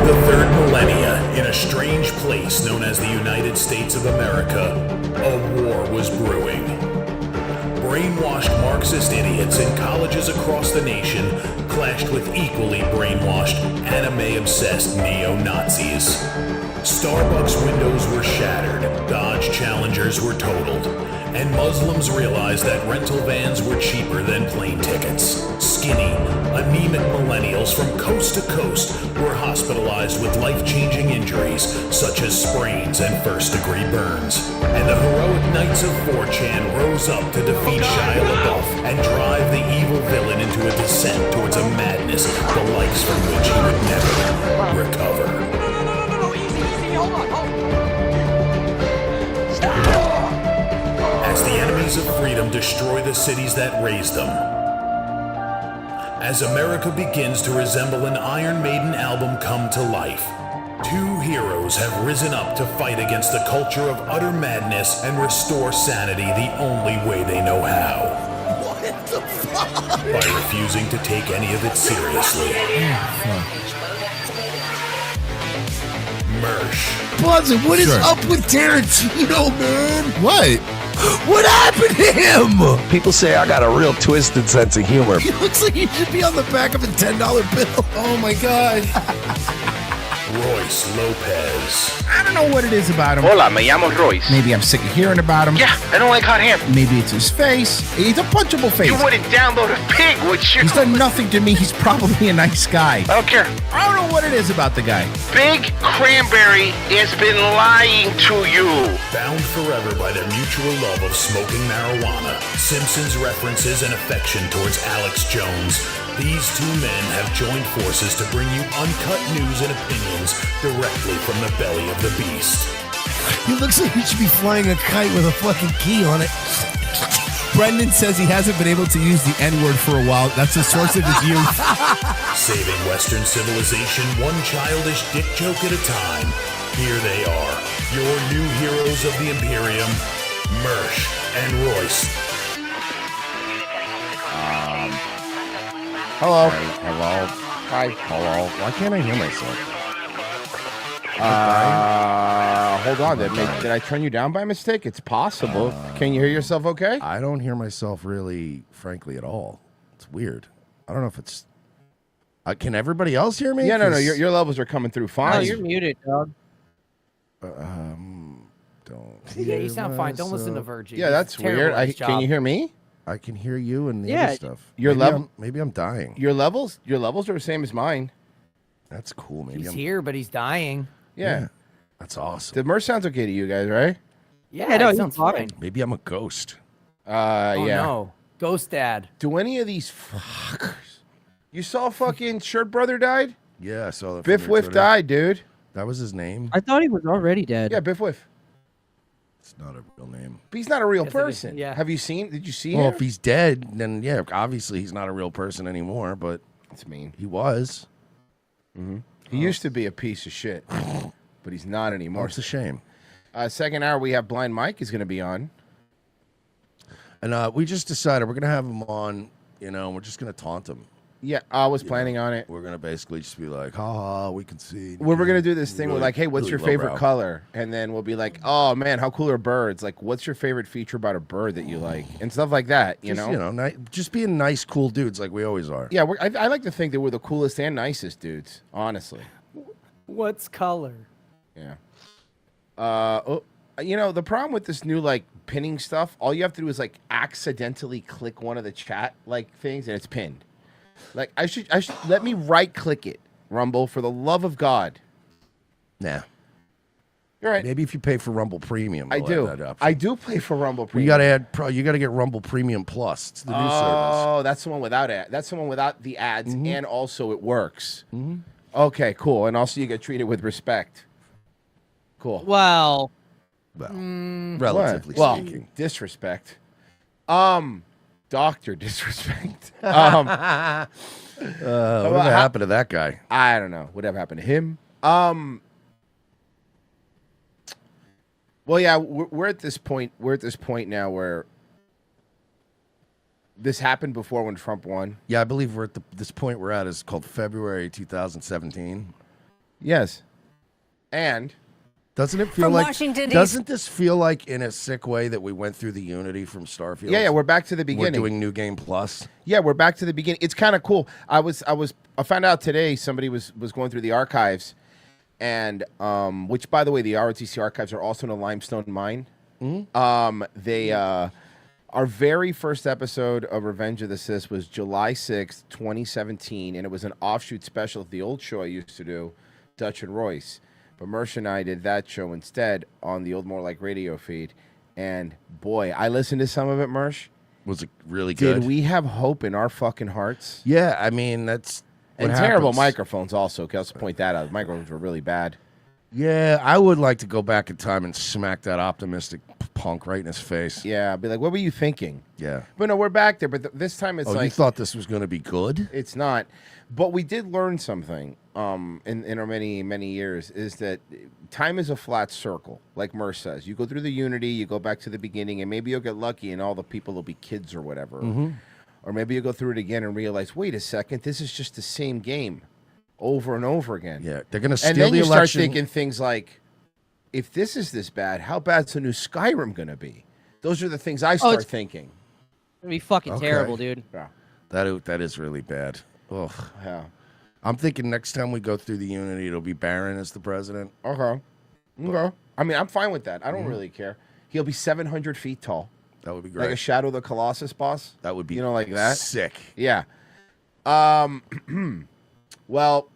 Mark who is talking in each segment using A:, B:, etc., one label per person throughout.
A: the third millennia, in a strange place known as the United States of America, a war was brewing. Brainwashed Marxist idiots in colleges across the nation clashed with equally brainwashed, anime-obsessed neo-Nazis. Starbucks windows were shattered, Dodge Challengers were totaled, and Muslims realized that rental vans were cheaper than plane tickets. Skinny, anemic millennials from coast to coast were hospitalized with life-changing injuries such as sprains and first-degree burns. And the heroic knights of 4chan rose up to defeat Shia LaBeouf and drive the evil villain into a descent towards a madness the likes from which he would never recover.
B: No, easy, hold on.
A: As the enemies of freedom destroy the cities that raised them. As America begins to resemble an Iron Maiden album come to life, two heroes have risen up to fight against the culture of utter madness and restore sanity the only way they know how.
C: What the fuck?
A: By refusing to take any of it seriously. Mersh.
C: Buzzin', what is up with Tarantino, man?
D: What?
C: What happened to him?
E: People say I got a real twisted sense of humor.
C: He looks like he should be on the back of a $10 bill.
D: Oh my God.
A: Royce Lopez.
F: I don't know what it is about him.
G: Hola, me llamo Royce.
F: Maybe I'm sick of hearing about him.
G: Yeah, I don't like hot hair.
F: Maybe it's his face. He's a punchable face.
G: You wouldn't download a pig, would you?
F: He's done nothing to me. He's probably a nice guy.
G: I don't care.
F: I don't know what it is about the guy.
G: Big Cranberry has been lying to you.
A: Bound forever by their mutual love of smoking marijuana, Simpsons references and affection towards Alex Jones, these two men have joined forces to bring you uncut news and opinions directly from the belly of the beast.
C: He looks like he should be flying a kite with a fucking key on it.
D: Brendan says he hasn't been able to use the N-word for a while. That's the source of his youth.
A: Saving Western civilization one childish dick joke at a time. Here they are, your new heroes of the Imperium, Mersh and Royce.
E: Hello. Hello. Hi. Hello. Why can't I hear myself? Hold on. Did I turn you down by mistake? It's possible. Can you hear yourself okay?
H: I don't hear myself really, frankly, at all. It's weird. I don't know if it's... can everybody else hear me?
E: Yeah, no. Your levels are coming through fine.
I: Oh, you're muted, dog.
H: Don't...
I: Yeah, you sound fine. Don't listen to Virgie.
E: Yeah, that's weird. Can you hear me?
H: I can hear you and the
I: Yeah.
H: other stuff.
E: Your level...
H: Maybe I'm dying.
E: Your levels are the same as mine.
H: That's cool. Maybe
I: He's
H: I'm...
I: here, but he's dying.
E: Yeah.
H: That's awesome.
E: The Merc sounds okay to you guys, right?
I: Yeah, no, it sounds fine.
H: Maybe I'm a ghost.
I: Oh,
E: Yeah.
I: no. Ghost Dad.
E: Do any of these fuckers... You saw fucking Shirt Brother died?
H: Yeah, I saw that.
E: Biff Whiff died, dude.
H: That was his name?
I: I thought he was already dead.
E: Yeah, Biff Whiff.
H: It's not a real name.
E: But he's not a real
I: Yes, it is.
E: person.
I: Yeah.
E: Have you seen... Did you see
H: Well,
E: him?
H: if he's dead, then yeah, obviously he's not a real person anymore, but
E: That's mean.
H: he was.
E: He used to be a piece of shit, but he's not anymore.
H: Oh, it's a shame.
E: Second hour, we have Blind Mike is going to be on.
H: And we just decided we're going to have him on, we're just going to taunt him.
E: Yeah, I was planning on it.
H: We're going to basically just be like, ha, we can see.
E: We're going to do this thing with like, hey, what's
H: really
E: your favorite
H: lowbrow.
E: color? And then we'll be like, oh, man, how cool are birds? Like, what's your favorite feature about a bird that you like? And stuff like that, you
H: Just,
E: know?
H: just being nice, cool dudes like we always are.
E: Yeah, I like to think that we're the coolest and nicest dudes, honestly.
I: What's color?
E: Yeah. The problem with this new like pinning stuff, all you have to do is like accidentally click one of the chat like things and it's pinned. Like I should let me right click it, Rumble, for the love of God.
H: Nah.
E: You're right.
H: Maybe if you pay for Rumble Premium,
E: I
H: they'll
E: do.
H: add that up.
E: I do pay for Rumble
H: You
E: Premium.
H: got to you got to get Rumble Premium Plus. It's the new service.
E: Oh, that's the one without ad. That's the one without the ads, and also it works. Okay, cool. And also you get treated with respect. Cool.
I: Well,
H: Relatively
E: Well,
H: speaking.
E: disrespect. Doctor disrespect.
H: Whatever happened to that guy?
E: I don't know. Whatever happened to him? Well, yeah, we're at this point. We're at this point now where this happened before when Trump won.
H: Yeah, I believe we're at this point we're at is called February 2017.
E: Yes. And
H: doesn't it feel
J: From
H: like
J: Washington,
H: doesn't this feel like in a sick way that we went through the Unity from Starfield?
E: yeah, we're back to the
H: We're
E: beginning.
H: doing New Game Plus.
E: Yeah, we're back to the beginning. It's kind of cool. I found out today somebody was going through the archives, and which by the way, the ROTC archives are also in a limestone mine. Our very first episode of Revenge of the Sith was July 6th, 2017, and it was an offshoot special of the old show I used to do, Dutch and Royce. But Mersh and I did that show instead on the old More Like Radio feed. And boy, I listened to some of it, Mersh.
H: Was it really good?
E: Did we have hope in our fucking hearts?
H: Yeah, I mean, that's what
E: And terrible
H: happens.
E: microphones also. Okay, let's point that out. The microphones were really bad.
H: Yeah, I would like to go back in time and smack that optimistic punk right in his face.
E: Yeah, I'd be like, what were you thinking?
H: Yeah.
E: But no, we're back there. But this time it's
H: Oh,
E: like...
H: you thought this was going to be good?
E: It's not. But we did learn something in our many, many years, is that time is a flat circle, like Merce says. You go through the Unity, you go back to the beginning, and maybe you'll get lucky and all the people will be kids or whatever. Or maybe you'll go through it again and realize, wait a second, this is just the same game over and over again.
H: Yeah, they're going to steal
E: And then
H: the
E: you start
H: election.
E: thinking things like, if this is this bad, how bad's the new Skyrim going to be? Those are the things I start thinking.
I: It'd be fucking
H: Okay.
I: terrible, dude.
E: Yeah.
H: That is really bad. Ugh.
E: Yeah.
H: I'm thinking next time we go through the Unity, it'll be Barron as the president.
E: Okay. I mean, I'm fine with that. I don't really care. He'll be 700 feet tall.
H: That would be
E: Like a
H: great.
E: Shadow of the Colossus boss.
H: That would be
E: like that.
H: sick.
E: Yeah. Well,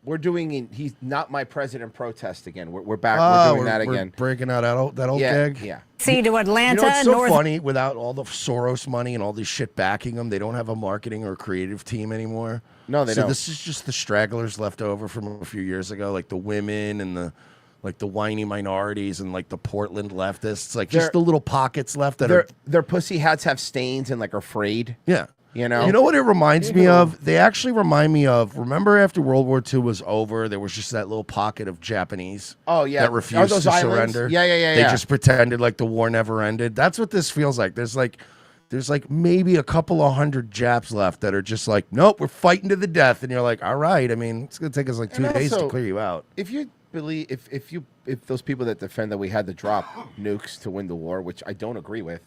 E: we're doing He's Not My President protest again. We're back. We're doing that again.
H: Breaking out that old
E: Yeah.
H: gag.
E: Yeah.
J: See to Atlanta,
H: You know, it's so
J: North.
H: funny. Without all the Soros money and all this shit backing them, they don't have a marketing or creative team anymore.
E: No, they
H: so
E: don't.
H: this is just the stragglers left over from a few years ago, like the women and the whiny minorities and like the Portland leftists, like just
E: They're-
H: the little pockets left that are.
E: Their pussy hats have stains and like are frayed.
H: Yeah.
E: You know?
H: You know what it reminds me of? They actually remind me of. Remember, after World War II was over, there was just that little pocket of Japanese.
E: Oh, yeah.
H: that
E: Are
H: refused
E: those
H: to
E: islands?
H: surrender.
E: Yeah.
H: They just pretended like the war never ended. That's what this feels like. There's like maybe a couple of hundred Japs left that are just like, nope, we're fighting to the death, and you're like, all right. I mean, it's gonna take us like 2
E: And
H: days to
E: also,
H: clear you out.
E: If you believe, if those people that defend that we had to drop nukes to win the war, which I don't agree with,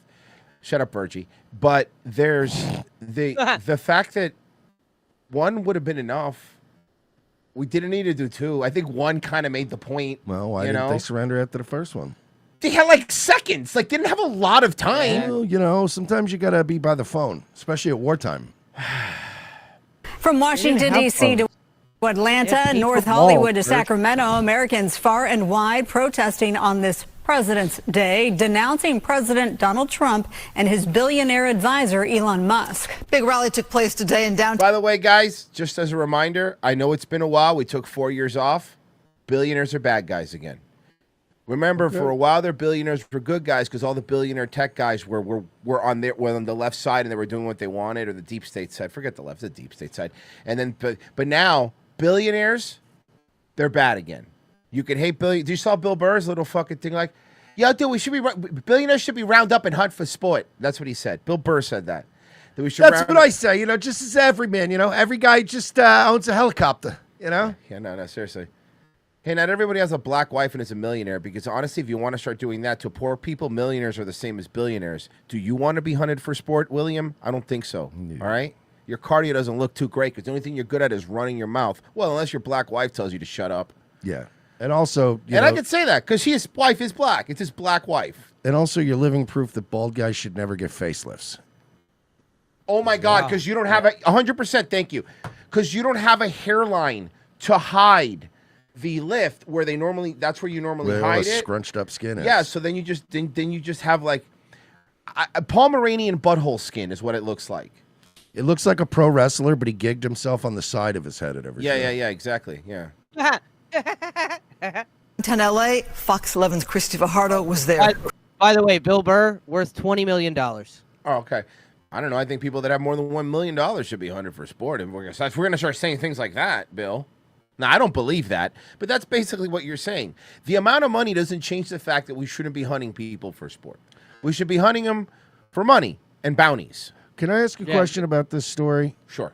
E: shut up, Virgie. But there's the fact that one would have been enough. We didn't need to do two. I think one kind of made the point.
H: Well, why
E: you
H: didn't
E: know?
H: they surrender after the first one?
E: They had like seconds. Like didn't have a lot of time.
H: Well, you know, sometimes you gotta be by the phone, especially at wartime.
J: From Washington,
I: have
J: D.C. to Atlanta,
I: people
J: North
I: involved,
J: Hollywood to
I: Rich.
J: Sacramento, Americans far and wide protesting on this President's Day, denouncing President Donald Trump and his billionaire advisor, Elon Musk.
K: Big rally took place today in downtown.
E: By the way, guys, just as a reminder, I know it's been a while. We took 4 years off. Billionaires are bad guys again. Remember, for a while, their billionaires were good guys because all the billionaire tech guys were on the left side and they were doing what they wanted, or the deep state side. Forget the left, the deep state side. And then, but now billionaires, they're bad again. You can hate billionaires. Do you saw Bill Burr's little fucking thing like, yeah, dude, we should be billionaires should be round up and hunt for sport. That's what he said. Bill Burr said that. That we should.
H: That's
E: round
H: what
E: up-
H: I say. You know, just as every man. You know, every guy just owns a helicopter. You know.
E: Yeah, no, seriously. Hey, not everybody has a black wife and is a millionaire, because honestly, if you want to start doing that to poor people, millionaires are the same as billionaires. Do you want to be hunted for sport, William? I don't think so. All right? Your cardio doesn't look too great because the only thing you're good at is running your mouth. Well, unless your black wife tells you to shut up.
H: Yeah, and also,
E: And I could say that because his wife is black. It's his black wife.
H: and also, you're living proof that bald guys should never get facelifts.
E: Oh, my God, because you don't have 100%, thank you. Because you don't have a hairline to hide the lift where they normally, that's where you normally
H: Where all
E: hide
H: the
E: it.
H: scrunched up skin is.
E: Yeah, so then you just have like a Pomeranian butthole skin is what it looks like.
H: It looks like a pro wrestler, but he gigged himself on the side of his head at every show.
E: Yeah, exactly. Yeah.
K: Downtown LA, Fox 11's Christy Fajardo was there.
I: By the way, Bill Burr worth $20 million.
E: Oh, okay. I don't know. I think people that have more than $1 million should be hunted for sport. And we're gonna start saying things like that, Bill. Now, I don't believe that, but that's basically what you're saying. The amount of money doesn't change the fact that we shouldn't be hunting people for sport. We should be hunting them for money and bounties.
H: Can I ask a question about this story?
E: Sure.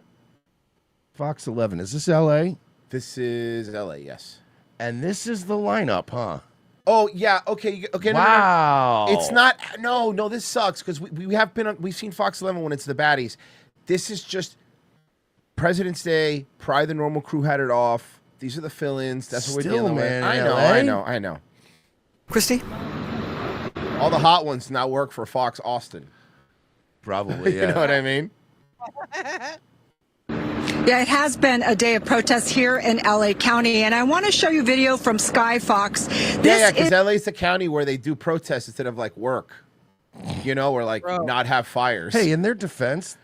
H: Fox 11. Is this L.A.?
E: This is L.A., yes.
H: And this is the lineup, huh?
E: Oh yeah, okay, okay.
H: Wow.
E: No. It's not. No. This sucks because we've seen Fox 11 when it's the baddies. This is just President's Day. Probably the normal crew had it off. These are the fill-ins. That's what we're
H: Still,
E: dealing
H: man,
E: with.
H: in LA?
E: I know.
K: Christy?
E: All the hot ones now work for Fox Austin.
H: Probably,
E: You know what I mean?
L: Yeah, it has been a day of protests here in LA County, and I want to show you video from Sky Fox.
E: Yeah, because LA's the county where they do protests instead of like work. You know, or like not have fires.
H: Hey, in their defense,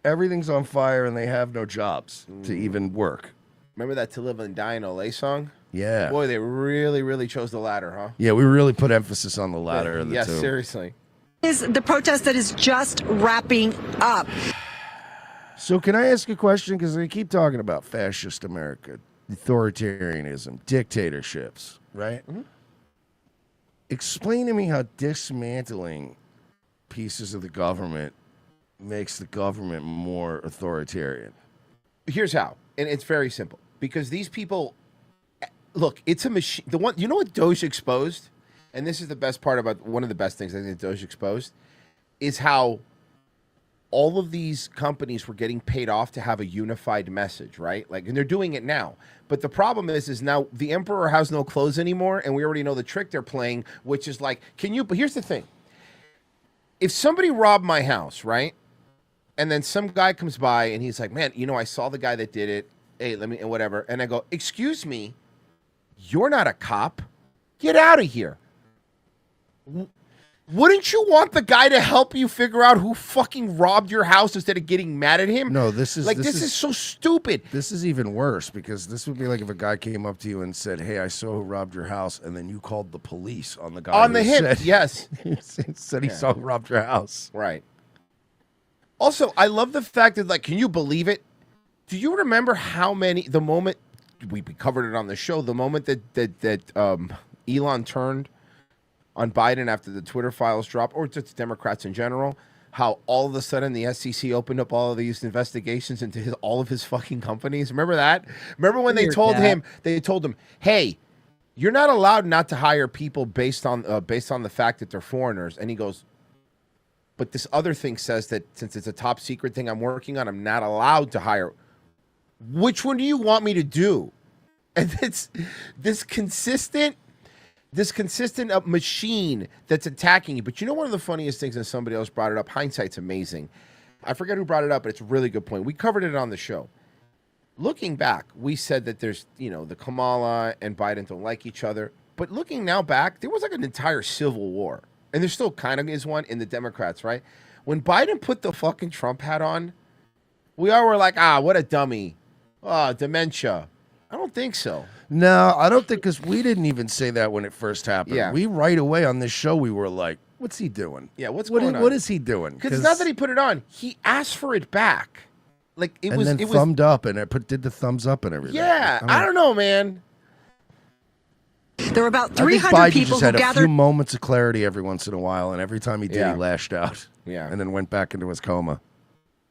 H: everything's on fire and they have no jobs to even work.
E: Remember that To Live and Die in LA song?
H: Yeah.
E: Boy, they really, really chose the latter, huh?
H: Yeah, we really put emphasis on the latter of the
E: Yes,
H: two.
E: seriously.
L: Is the protest that is just wrapping up.
H: So can I ask a question? Because they keep talking about fascist America, authoritarianism, dictatorships, right?
E: Mm-hmm.
H: Explain to me how dismantling pieces of the government makes the government more authoritarian.
E: Here's how, and it's very simple. Because these people, look, it's a machine. The one, you know what Doge exposed? And this is the best part about one of the best things I think Doge exposed is how all of these companies were getting paid off to have a unified message, right? Like, and they're doing it now. But the problem is now the emperor has no clothes anymore, and we already know the trick they're playing, which is like, but here's the thing. If somebody robbed my house, right? And then some guy comes by and he's like, man, I saw the guy that did it. Hey, let me, and whatever. And I go, excuse me, you're not a cop. Get out of here. Wouldn't you want the guy to help you figure out who fucking robbed your house instead of getting mad at him?
H: No, this is
E: so stupid.
H: This is even worse because this would be like if a guy came up to you and said, "Hey, I saw who robbed your house," and then you called the police on the guy
E: on
H: who
E: the hit.
H: said,
E: Yes,
H: said he saw who robbed your house.
E: Right. Also, I love the fact that, like, can you believe it? Do you remember the moment we covered it on the show? The moment that Elon turned on Biden after the Twitter files dropped, or just Democrats in general, how all of a sudden the SEC opened up all of these investigations into all of his fucking companies. Remember that? Remember when they told him, hey, you're not allowed not to hire people based on the fact that they're foreigners. And he goes, but this other thing says that since it's a top secret thing I'm working on, I'm not allowed to hire. Which one do you want me to do? And it's this consistent machine that's attacking you. But you know, one of the funniest things, and somebody else brought it up, hindsight's amazing. I forget who brought it up, but it's a really good point. We covered it on the show. Looking back, we said that there's, the Kamala and Biden don't like each other. But looking now back, there was like an entire civil war. And there still kind of is one in the Democrats, right? When Biden put the fucking Trump hat on, we all were like, what a dummy. Dementia. I don't think so.
H: No, I don't think, because we didn't even say that when it first happened.
E: Yeah.
H: We right away on this show, we were like, what's he doing?
E: Yeah, what's going on?
H: What is he doing?
E: Because it's not that he put it on. He asked for it back. Like, it was
H: thumbed up, and did the thumbs up and everything.
E: Yeah, I don't know, man.
L: There were about
H: I think
L: 300
H: Biden
L: people
H: just
L: who
H: had a
L: gathered
H: few moments of clarity every once in a while, and every time he did,
E: Yeah.
H: he lashed out.
E: Yeah.
H: And then went back into his coma.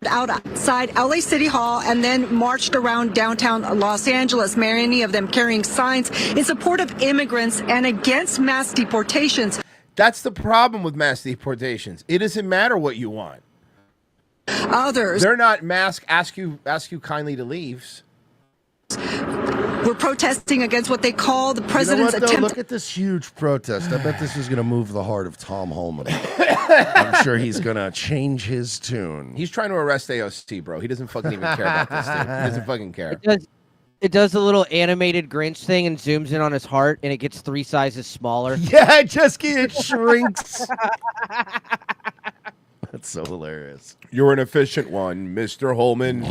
L: outside LA City Hall and then marched around downtown Los Angeles, many of them carrying signs in support of immigrants and against mass deportations.
E: That's the problem with mass deportations. It doesn't matter what you want.
L: Others,
E: They're not ask you kindly to leave.
L: were protesting against what they call the president's
H: you know what, though?
L: attempt.
H: Look at this huge protest. I bet this is going to move the heart of Tom Holman. I'm sure he's going to change his tune.
E: He's trying to arrest AOC, bro. He doesn't fucking even care about this thing. He doesn't fucking care.
I: It does a little animated Grinch thing and zooms in on his heart, and it gets 3 sizes smaller.
H: Yeah, it shrinks. That's so hilarious.
E: You're an efficient one, Mr. Holman.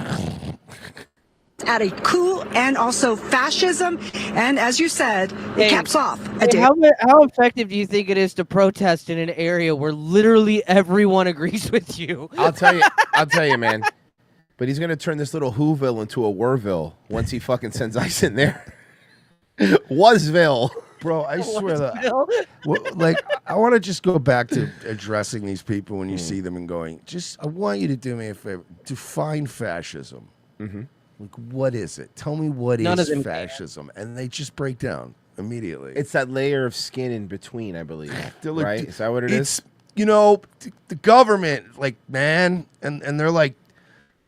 L: At a coup and also fascism, and as you said, it caps off a day.
I: How effective do you think it is to protest in an area where literally everyone agrees with you?
E: I'll tell you, man. But he's gonna turn this little Whoville into a Werville once he fucking sends ice in there. Wasville.
H: Bro, I swear that, I want to just go back to addressing these people when you see them and going, I want you to do me a favor. Define fascism.
E: Mm-hmm.
H: Like, what is it? Tell me what
I: None
H: is
I: of them
H: fascism, and they just break down immediately.
E: It's that layer of skin in between, I believe.
H: They're like,
E: Right? Is that what it is?
H: it's, you know, the government, like, man, and they're like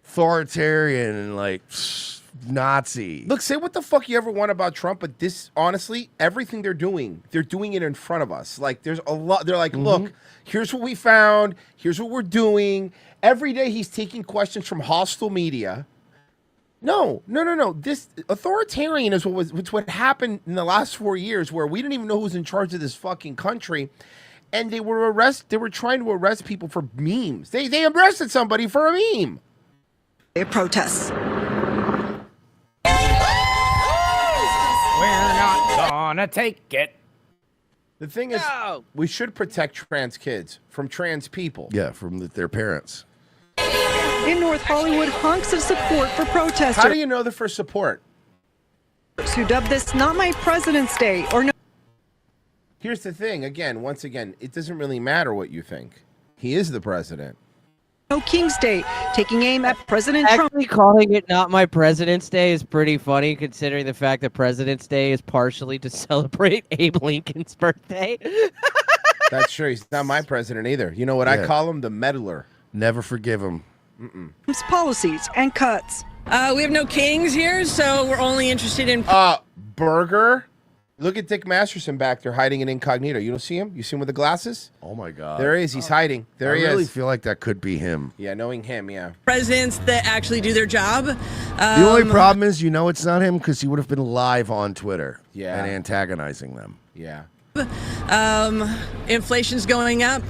H: authoritarian and like Nazi.
E: Look, say what the fuck you ever want about Trump, but this, honestly, everything they're doing it in front of us. Like, there's a lot. They're like, look, here's what we found. Here's what we're doing. Every day he's taking questions from hostile media. No. This authoritarian is what happened in the last 4 years, where we didn't even know who was in charge of this fucking country, and they were trying to arrest people for memes. They arrested somebody for a meme.
L: Protests.
B: We're not gonna take it.
E: The thing is, we should protect trans kids from trans people.
H: Yeah, from their parents.
L: In North Hollywood, hunks of support for protesters.
E: How do you know they're for support?
L: Who dubbed this "Not My President's Day" or "No."
E: Here's the thing. Once again, it doesn't really matter what you think. He is the president.
L: No King's Day, taking aim at President Trump.
I: Actually, calling it Not My President's Day is pretty funny, considering the fact that President's Day is partially to celebrate Abe Lincoln's birthday.
E: That's true. He's not my president either. You know what I
H: Yeah.
E: call him? The meddler.
H: Never forgive him.
L: Trump's policies and cuts.
K: We have no kings here, so we're only interested in.
E: Burger. Look at Dick Masterson back there hiding in incognito. You don't see him? You see him with the glasses?
H: Oh my God.
E: There he is. He's hiding. There he
H: I really
E: is.
H: feel like that could be him.
E: Yeah, knowing him, yeah.
K: Presidents that actually do their job.
H: The only problem is, you know, it's not him because he would have been live on Twitter.
E: Yeah.
H: And antagonizing them.
E: Yeah.
K: Inflation's going up.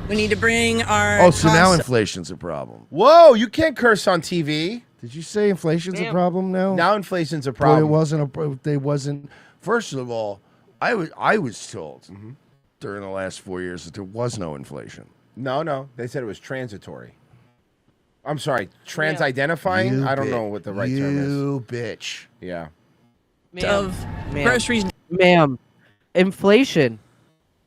K: We need to bring our.
H: Oh, so now
K: costs-
H: inflation's a problem.
E: Whoa, you can't curse on TV.
H: Did you say inflation's a problem now?
E: Now inflation's a
H: But
E: problem.
H: it wasn't. They wasn't. First of all, I was told during the last 4 years that there was no inflation.
E: No. They said it was transitory. I'm sorry, trans-identifying?
H: You
E: I don't
H: bit-
E: know what the right term is.
H: You bitch.
E: Yeah.
K: of groceries.
I: Ma'am, inflation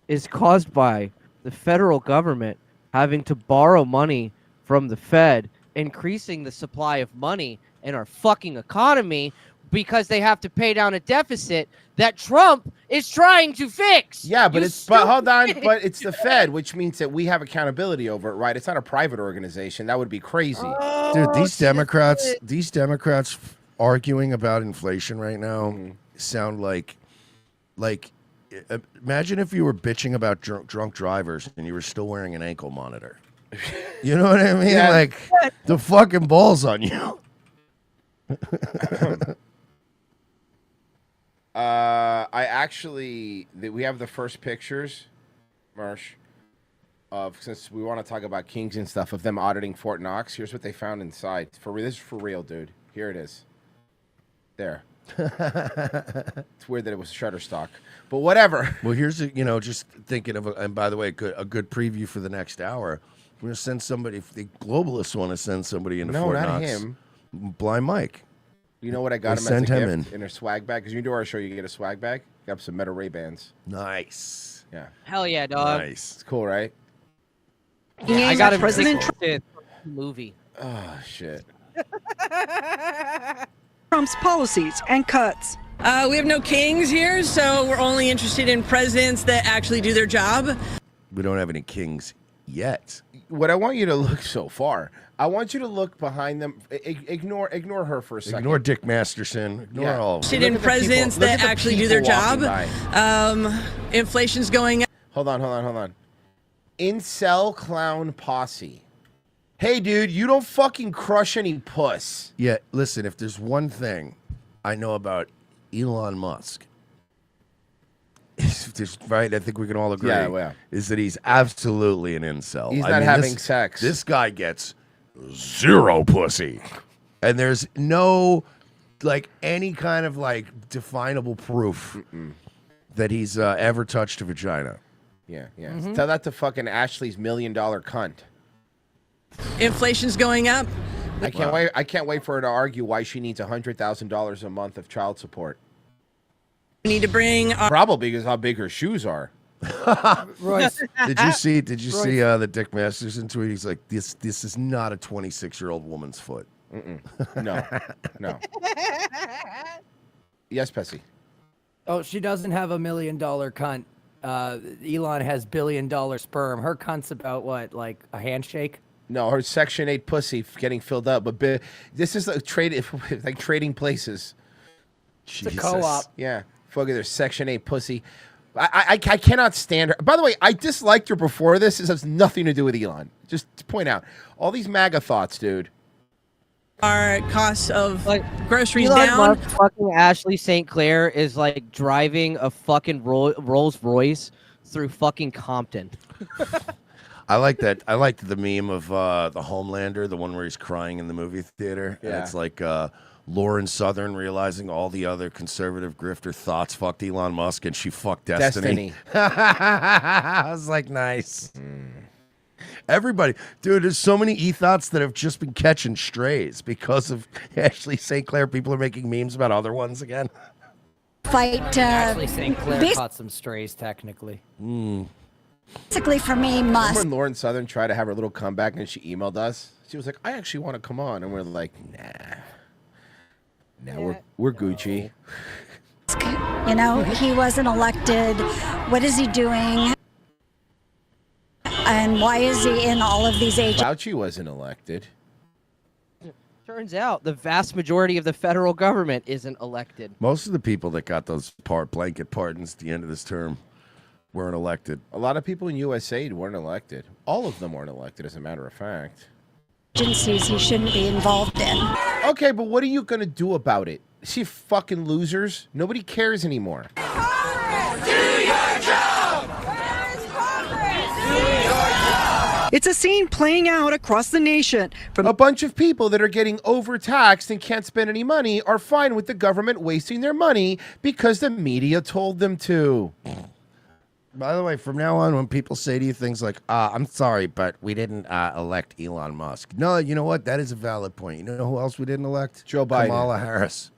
I: is caused by the federal government having to borrow money from the Fed, increasing the supply of money in our fucking economy because they have to pay down a deficit that Trump is trying to fix.
E: Yeah, but
I: You
E: but hold on,
I: stupid.
E: but it's the Fed, which means that we have accountability over it, right? It's not a private organization. That would be crazy.
H: Dude, these Democrats arguing about inflation right now sound like imagine if you were bitching about drunk drivers and you were still wearing an ankle monitor. You know what I mean?
E: Yeah.
H: Like the fucking balls on you.
E: We have the first pictures, Marsh, of, since we want to talk about kings and stuff, of them auditing Fort Knox. Here's what they found inside. This is for real, dude. Here it is. There. It's weird that it was Shutterstock, but whatever.
H: Well, here's just thinking of, and by the way, a good preview for the next hour. We're gonna send somebody. If the globalists want to send somebody into
E: No,
H: Fort
E: not
H: Knox,
E: him.
H: Blind Mike.
E: You know what I got
H: We'll
E: him
H: send
E: as a
H: him
E: gift
H: in.
E: in a swag bag? Because you do our show, you get a swag bag. Got some Meta Ray-Bans.
H: Nice.
E: Yeah.
I: Hell yeah, dog.
H: Nice.
E: It's cool, right?
I: I got a
L: President
I: movie.
E: Oh, shit.
L: Trump's policies and cuts.
K: We have no kings here, so we're only interested in presidents that actually do their job.
H: We don't have any kings yet.
E: What I want you to look so far, I want you to look behind them. Ignore her for a second.
H: Ignore Dick Masterson. Ignore
E: Yeah.
H: all.
K: Interested
E: Look
K: in
E: at the people-
K: presidents
E: look
K: that
E: at the
K: actually do their
E: people
K: job.
E: walking
K: Inflation's going up.
E: Hold on. Incel clown posse. Hey, dude, you don't fucking crush any puss.
H: Yeah, listen. If there's one thing I know about Elon Musk, right? I think we can all agree.
E: Yeah.
H: Is that he's absolutely an incel.
E: He's not having sex.
H: This guy gets zero pussy, and there's no any kind of definable proof that he's ever touched a vagina.
E: Yeah. Tell that to fucking Ashley's $1 million cunt.
K: Inflation's going up.
E: I can't wait. I can't wait for her to argue why she needs $100,000 a month of child support.
K: We need to bring our.
E: Probably because how big her shoes are.
C: Royce.
H: Did you see the Dick Masterson tweet? He's like, this is not a 26-year-old woman's foot.
E: No, no. Yes, Pessy.
B: Oh, she doesn't have $1 million cunt. Elon has $1 billion sperm. Her cunt's about what, like a handshake?
E: No, her Section 8 pussy getting filled up. But this is like trading places.
B: It's a co-op.
E: Yeah. Fuck it, there's Section 8 pussy. I cannot stand her. By the way, I disliked her before this. This has nothing to do with Elon. Just to point out. All these MAGA thoughts, dude.
K: Our costs of groceries
I: Elon
K: down.
I: Musk, fucking Ashley St. Clair is like driving a fucking Rolls Royce through fucking Compton.
H: I like that. I liked the meme of the Homelander, the one where he's crying in the movie theater. And
E: Yeah.
H: it's like Lauren Southern realizing all the other conservative grifter thoughts fucked Elon Musk and she fucked Destiny. I was like, nice. Everybody, dude, there's so many e-thoughts that have just been catching strays because of Ashley St. Clair. People are making memes about other ones again.
M: Fight.
B: Ashley St. Clair caught some strays, technically.
M: Basically, for me,
E: Remember
M: Musk.
E: when Lauren Southern tried to have her little comeback and she emailed us? She was like, I actually want to come on. And we're like, nah. Now we're Gucci.
M: You know, he wasn't elected. What is he doing? And why is he in all of these agencies?
E: Fauci wasn't elected.
I: Turns out the vast majority of the federal government isn't elected.
H: Most of the people that got those blanket pardons at the end of this term weren't elected.
E: A lot of people in USAID weren't elected. All of them weren't elected, as a matter of fact.
M: Agencies he shouldn't be involved in.
E: Okay, but what are you going to do about it? See, fucking losers? Nobody cares anymore.
L: It's a scene playing out across the nation.
E: A bunch of people that are getting overtaxed and can't spend any money are fine with the government wasting their money because the media told them to.
H: By the way, from now on, when people say to you things like, I'm sorry, but we didn't elect Elon Musk. No, you know what? That is a valid point. You know who else we didn't elect?
E: Joe Biden.
H: Kamala Harris.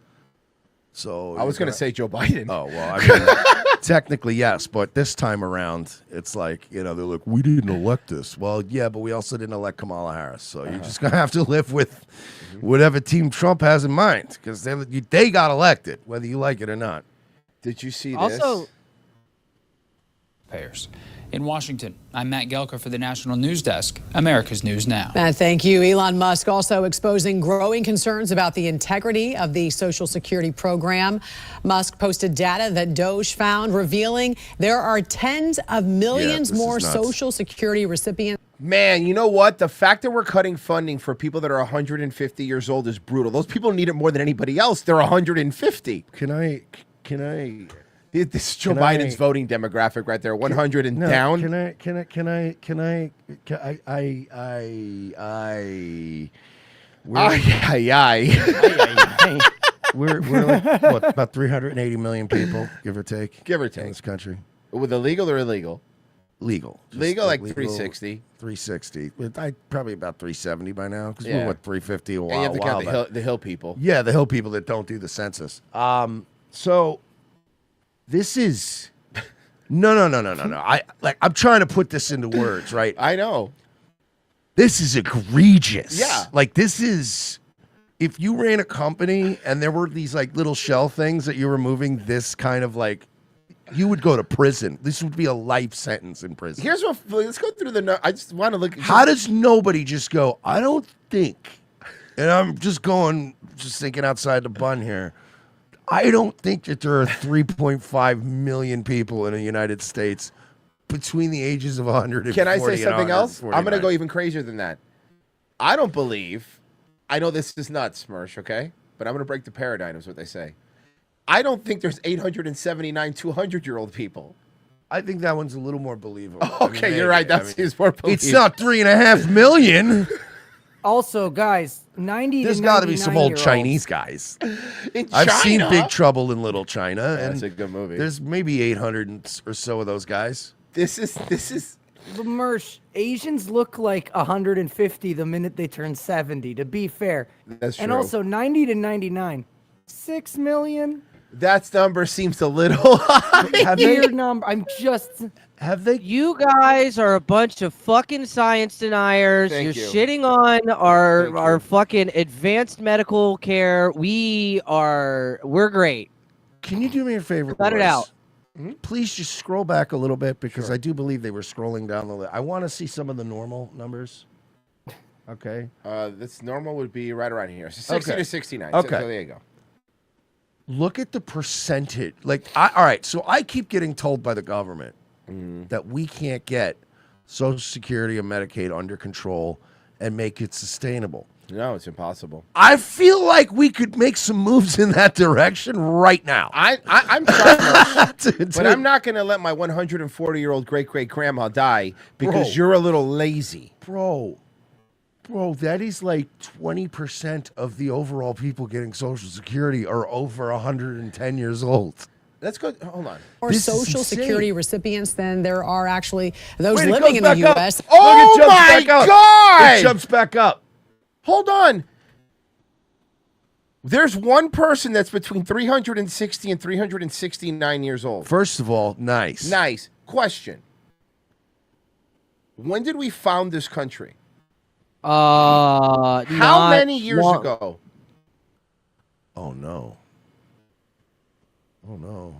H: So
E: I was going to say Joe Biden.
H: Oh, well, I mean, technically, yes. But this time around, it's like, you know, they're like, we didn't elect this. Well, yeah, but we also didn't elect Kamala Harris. So you're just going to have to live with whatever team Trump has in mind because they got elected, whether you like it or not.
E: Did you see
I: Also,
N: Payers. In Washington, I'm Matt Gelker for the National News Desk, America's News Now.
O: Matt, thank you. Elon Musk also exposing growing concerns about the integrity of the Social Security program. Musk posted data that Doge found revealing there are tens of millions more Social Security recipients.
E: Man, you know what? The fact that we're cutting funding for people that are 150 years old is brutal. Those people need it more than anybody else. They're 150.
H: Can I?
E: This is Joe Biden's voting demographic right there. 100 and down.
H: We're like, what, about 380 million people, give or take?
E: Give or take.
H: In this country.
E: With illegal or illegal?
H: Legal. Just
E: Legal, like 360.
H: 360. Probably about 370 by now. Because we
E: Yeah.
H: were, 350 a while,
E: And you have to count
H: back.
E: the hill people.
H: Yeah, the hill people that don't do the census. So this is no. I'm trying to put this into words, right?
E: I know.
H: This is egregious.
E: Yeah.
H: Like this is if you ran a company and there were these like little shell things that you were moving this kind of like you would go to prison. This would be a life sentence in prison.
E: Here's what. Let's go through the. I just want to look.
H: How does nobody just go, I don't think, and I'm just thinking outside the bun here. I don't think that there are 3.5 million people in the United States between the ages of 140
E: Can I say something else? I'm going to
H: 149.
E: go even crazier than that. I don't believe. I know this is nuts, Smersh, okay? But I'm going to break the paradigm, is what they say. I don't think there's 879 200-year-old people.
H: I think that one's a little more believable.
E: Okay, you're right. That seems more believable.
H: It's not 3.5 million.
B: Also, guys, 90
H: There's
B: to
H: got to be some old
B: 99-year-olds.
H: Chinese guys.
E: In
H: I've seen
E: China?
H: Big Trouble in Little China.
E: Yeah,
H: and
E: that's a good movie.
H: There's maybe 800 or so of those guys.
E: This is
B: Mersh, Asians look like 150 the minute they turn 70, to be fair.
E: That's
B: And
E: true.
B: also 90 to 99. 6 million?
E: That number seems a little high.
B: Weird number. I'm just.
H: Have they?
I: You guys are a bunch of fucking science deniers.
E: Thank
I: You're
E: you.
I: shitting on our fucking advanced medical care. We're great.
H: Can you do me a favor?
I: Cut it
H: Royce?
I: out.
H: Please just scroll back a little bit because I do believe they were scrolling down the list. I want to see some of the normal numbers. Okay.
E: This normal would be right around here. So 60
H: Okay.
E: to 69.
H: Okay.
E: So there you go.
H: Look at the percentage. All right. So I keep getting told by the government that we can't get Social Security and Medicaid under control and make it sustainable.
E: No, it's impossible.
H: I feel like we could make some moves in that direction right now.
E: I'm sorry, but I'm not going to let my 140-year-old great-great-grandma die because
H: Bro.
E: you're a little lazy.
H: Bro, that is like 20% of the overall people getting Social Security are over 110 years old.
E: Let's go. Hold on.
O: Or
H: This is
O: Social
H: insane.
O: Security recipients than there are actually those
H: Wait, it
O: living in
H: goes
O: the
H: back up.
O: U.S.
H: Look, it jumps
E: my
H: back up.
E: God!
H: It jumps back up.
E: Hold on. There's one person that's between 360 and 369 years old.
H: First of all, nice.
E: Nice. Question. When did we found this country? How many years ago?
H: Oh, no. Oh, no.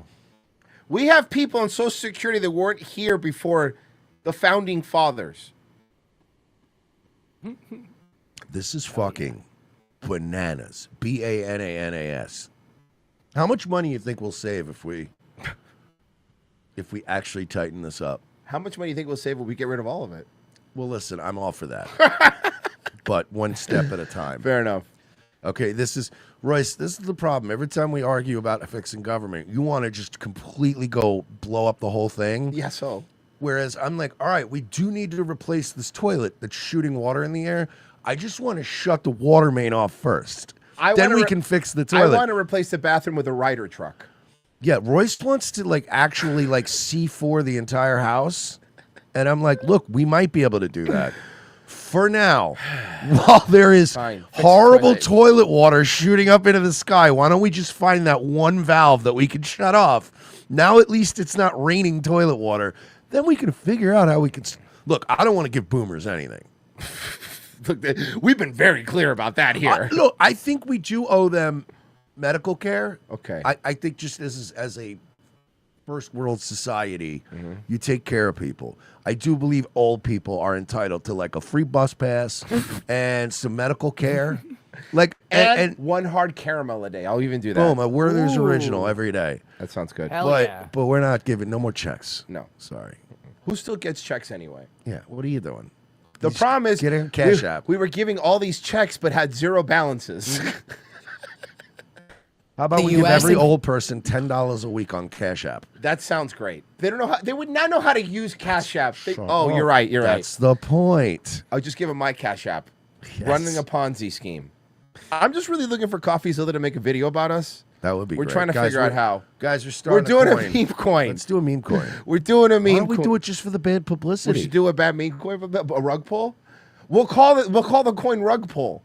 E: We have people on Social Security that weren't here before the founding fathers.
H: This is fucking bananas. BANANAS. How much money do you think we'll save if we actually tighten this up?
E: How much money do you think we'll save when we get rid of all of it?
H: Well, listen, I'm all for that. But one step at a time.
E: Fair enough.
H: Okay, Royce, this is the problem. Every time we argue about fixing government, you want to just completely go blow up the whole thing.
E: Yeah, so.
H: Whereas I'm like, all right, we do need to replace this toilet that's shooting water in the air. I just want to shut the water main off first. Then we can fix the toilet.
E: I want to replace the bathroom with a Ryder truck.
H: Yeah, Royce wants to actually C4 the entire house. And I'm like, look, we might be able to do that. For now, while there is horrible toilet water shooting up into the sky, why don't we just find that one valve that we can shut off? Now at least it's not raining toilet water. Then we can figure out how we can... Look, I don't want to give boomers anything.
E: Look, we've been very clear about that here.
H: Look, I think we do owe them medical care.
E: Okay.
H: I think just as a first world society, you take care of people. I do believe old people are entitled to a free bus pass and some medical care.
E: And one hard caramel a day. I'll even do that.
H: Boom, a Werther's original every day.
E: That sounds good.
H: But we're not giving no more checks.
E: No.
H: Sorry.
E: Who still gets checks anyway?
H: Yeah, what are you doing?
E: The problem is
H: getting Cash App.
E: We were giving all these checks but had zero balances.
H: How about we give every old person $10 a week on Cash App?
E: That sounds great. They don't know how. They would not know how to use Cash App.
H: Shut
E: Oh,
H: up.
E: you're right. You're
H: That's the point.
E: I'll just give them my Cash App. Running a Ponzi scheme. I'm just really looking for Coffeezilla to make a video about us.
H: That would be
E: We're
H: great.
E: trying to
H: Guys,
E: figure out how.
H: Guys, we're starting
E: We're doing
H: a
E: a meme coin.
H: Let's do a meme coin.
E: We're doing a meme
H: Why don't we
E: coin.
H: do it just for the bad publicity?
E: We should do a bad meme coin, a rug pull. We'll call the coin rug pull.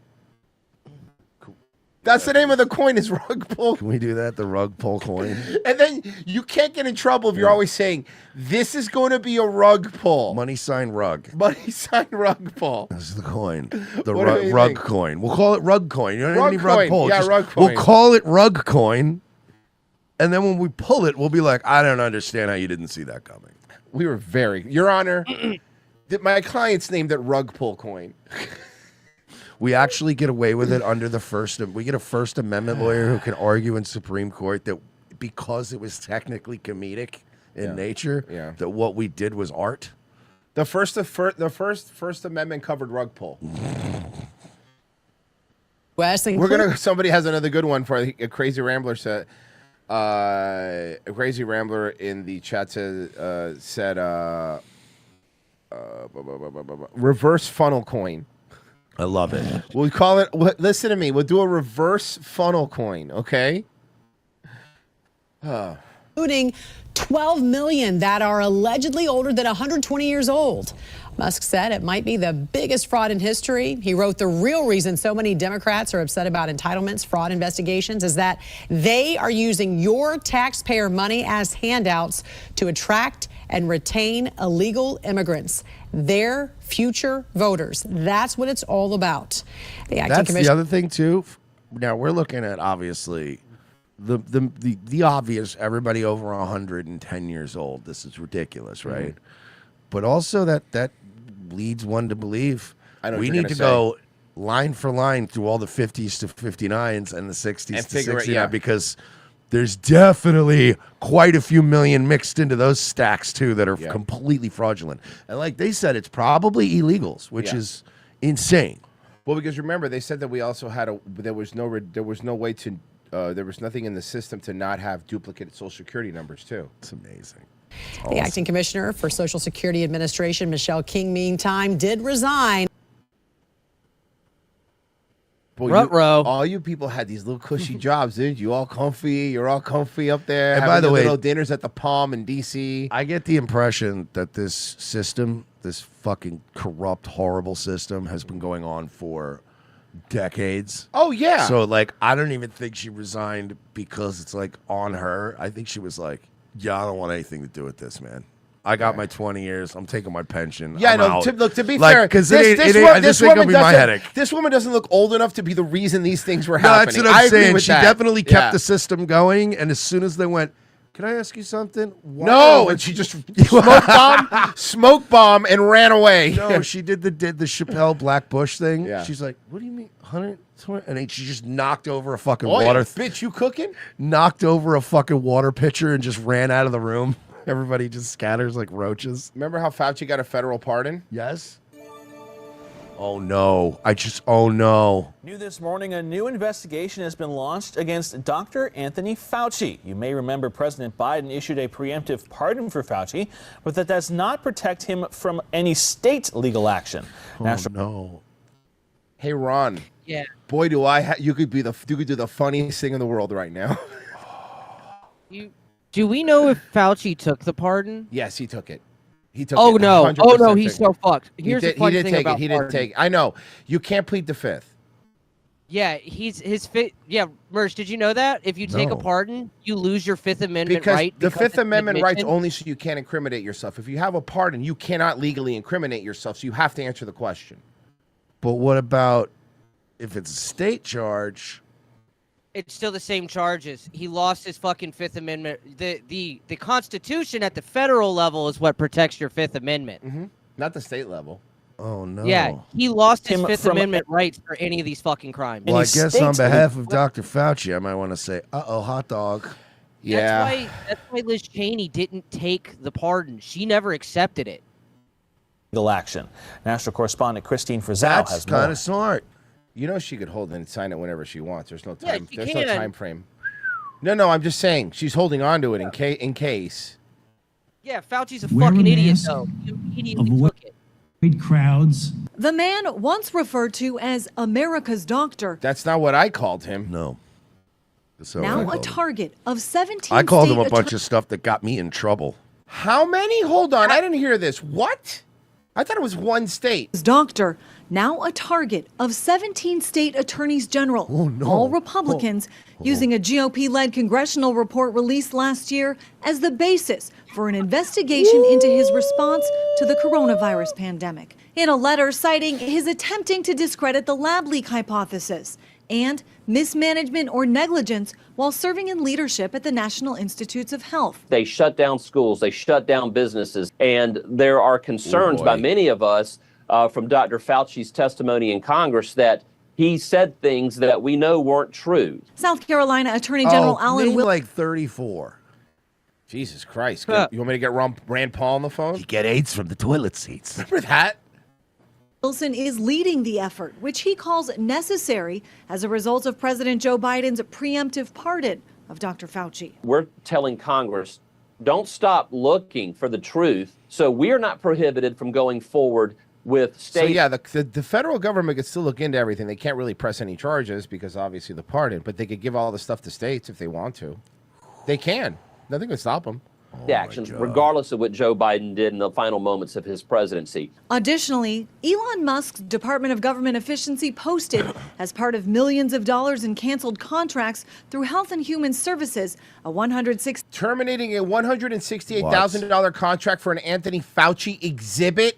E: That's the name of the coin is rug pull.
H: Can we do that? The rug pull coin.
E: And then you can't get in trouble if you're always saying, this is going to be a rug pull.
H: Money sign rug.
E: Money sign rug pull.
H: This is the coin. The
E: What do you
H: rug
E: think?
H: coin. We'll call it rug coin. You don't
E: Rug
H: need rug
E: coin.
H: pull.
E: Yeah,
H: Just-
E: rug
H: We'll
E: coin.
H: call it rug coin. And then when we pull it, we'll be like, I don't understand how you didn't see that coming.
E: We were Your Honor, my client's named it rug pull coin.
H: We actually get away with it under the we get a First Amendment lawyer who can argue in Supreme Court that because it was technically comedic in nature, that what we did was art.
E: The First Amendment covered rug pull. Somebody has another good one for a Crazy Rambler said. A Crazy Rambler in the chat said reverse funnel coin.
H: I love it.
E: We'll call it. Listen to me. We'll do a reverse funnel coin. Okay.
O: including 12 million that are allegedly older than 120 years old. Musk said it might be the biggest fraud in history. He wrote the real reason so many Democrats are upset about entitlements, fraud investigations, is that they are using your taxpayer money as handouts to attract and retain illegal immigrants, their future voters. That's what it's all about. The acting
H: That's
O: commissioner.
H: the other thing too. Now we're looking at obviously the obvious. Everybody over 110 years old. This is ridiculous, right? But also that leads one to believe
E: I know what
H: we
E: you're
H: need
E: gonna
H: to
E: say.
H: go line for line through all the 50s to 59s and the 60s
E: And
H: to
E: figure it,
H: 69
E: yeah.
H: because there's definitely quite a few million mixed into those stacks too that are
E: Yeah.
H: completely fraudulent. And like they said, it's probably illegals, which
E: Yeah.
H: is insane.
E: Well, because remember, they said that we also had there was no way to there was nothing in the system to not have duplicate Social Security numbers too.
H: It's amazing.
O: The acting commissioner for Social Security Administration, Michelle King, meantime, did resign.
E: Boy,
I: Ruh-roh.
E: all you people had these little cushy jobs, dude. You all comfy. You're all comfy up there.
H: And
E: having
H: by the
E: your
H: way-
E: little dinners at the Palm in D.C.
H: I get the impression that this system, this fucking corrupt, horrible system, has been going on for decades.
E: Oh, yeah.
H: So, like, I don't even think she resigned because it's, like, on her. I think she was like, yeah, I don't want anything to do with this, man. I got my 20 years. I'm taking my pension.
E: Yeah,
H: I'm
E: no.
H: out.
E: Look, to be
H: Like,
E: fair,
H: 'cause
E: this
H: this
E: woman
H: ain't gonna be my
E: doesn't-
H: headache.
E: This woman doesn't look old enough to be the reason these things were
H: No,
E: happening.
H: that's what I'm
E: I agree
H: saying.
E: with
H: She
E: that.
H: definitely kept
E: Yeah.
H: the system going, and as soon as they went, can I ask you something? Why
E: No,
H: are-
E: and she just smoke bomb, and ran away.
H: No, she did the Chappelle Black Bush thing.
E: Yeah.
H: She's like, what do you mean, 100? And then she just knocked over a fucking
E: Oh, yeah.
H: water.
E: Bitch, you cooking?
H: Knocked over a fucking water pitcher and just ran out of the room. Everybody just scatters like roaches.
E: Remember how Fauci got a federal pardon?
H: Yes. Oh no! Oh no!
P: New this morning, a new investigation has been launched against Dr. Anthony Fauci. You may remember President Biden issued a preemptive pardon for Fauci, but that does not protect him from any state legal action.
H: Oh no!
E: Hey, Ron.
I: Yeah.
E: Boy, you could do the funniest thing in the world right now.
I: Do we know if Fauci took the pardon?
E: Yes, he took it. He took
I: Oh
E: it.
I: no!
E: 100%
I: Oh no! He's
E: took it.
I: so fucked. Here's the
E: he
I: funny
E: did
I: thing
E: take
I: about
E: it. He didn't
I: pardon.
E: take it. I know. You can't plead the fifth.
I: Yeah, his fifth. Yeah, Mersh, did you know that if you take a
E: No.
I: pardon, you lose your Fifth Amendment
E: Because
I: right?
E: the
I: because
E: Fifth
I: it's an
E: Amendment right's
I: admission?
E: only so you can't incriminate yourself. If you have a pardon, you cannot legally incriminate yourself, so you have to answer the question.
H: But what about if it's a state charge?
I: It's still the same charges. He lost his fucking Fifth Amendment. The Constitution at the federal level is what protects your Fifth Amendment.
E: Mm-hmm. Not the state level.
H: Oh no!
I: Yeah, he lost his
P: Him
I: Fifth
P: from-
I: Amendment rights for any of these fucking crimes.
H: Well, I guess on behalf of Dr. Fauci, I might want to say, hot dog.
I: That's why Liz Cheney didn't take the pardon. She never accepted it.
P: Legal action. National correspondent Christine Frizzell
E: That's
P: has
E: kinda
P: more.
H: smart.
E: You know she could hold and sign it whenever she wants. There's no
I: Yeah,
E: time.
I: she
E: There's no
I: can.
E: time frame. No, I'm just saying she's holding on to it in case.
I: Yeah, Fauci's a
Q: Wear a
I: fucking idiot,
Q: mask,
I: though. He immediately
Q: avoid
I: took it.
Q: crowds.
R: The man once referred to as America's doctor,
E: That's not what I called him.
H: No. That's not what I
R: now a
H: called him.
R: target of 17
H: I called him
R: state
H: a bunch of stuff that got me in trouble.
E: How many? Hold on, I didn't hear this. What? I thought it was one state.
R: doctor, now a target of 17 state attorneys general, all Republicans, using a GOP-led congressional report released last year as the basis for an investigation into his response to the coronavirus pandemic. In a letter citing his attempting to discredit the lab leak hypothesis and mismanagement or negligence while serving in leadership at the National Institutes of Health.
S: They shut down schools, they shut down businesses, and there are concerns by many of us from Dr. Fauci's testimony in Congress that he said things that we know weren't true.
R: South Carolina Attorney General Alan
H: name
R: Wilson.
H: like 34.
E: Jesus Christ. You want me to get Rand Paul on the phone?
H: You get AIDS from the toilet seats.
E: Remember that?
R: Wilson is leading the effort, which he calls necessary as a result of President Joe Biden's preemptive pardon of Dr. Fauci.
S: We're telling Congress, don't stop looking for the truth, so we're not prohibited from going forward with
E: So
S: state.
E: yeah, the federal government could still look into everything. They can't really press any charges because obviously the pardon, but they could give all the stuff to states if they want to. They can. Nothing can stop him.
S: The actions, regardless of what Joe Biden did in the final moments of his presidency.
R: Additionally, Elon Musk's Department of Government Efficiency posted, as part of millions of dollars in canceled contracts through Health and Human Services,
E: terminating a $168,000 contract for an Anthony Fauci exhibit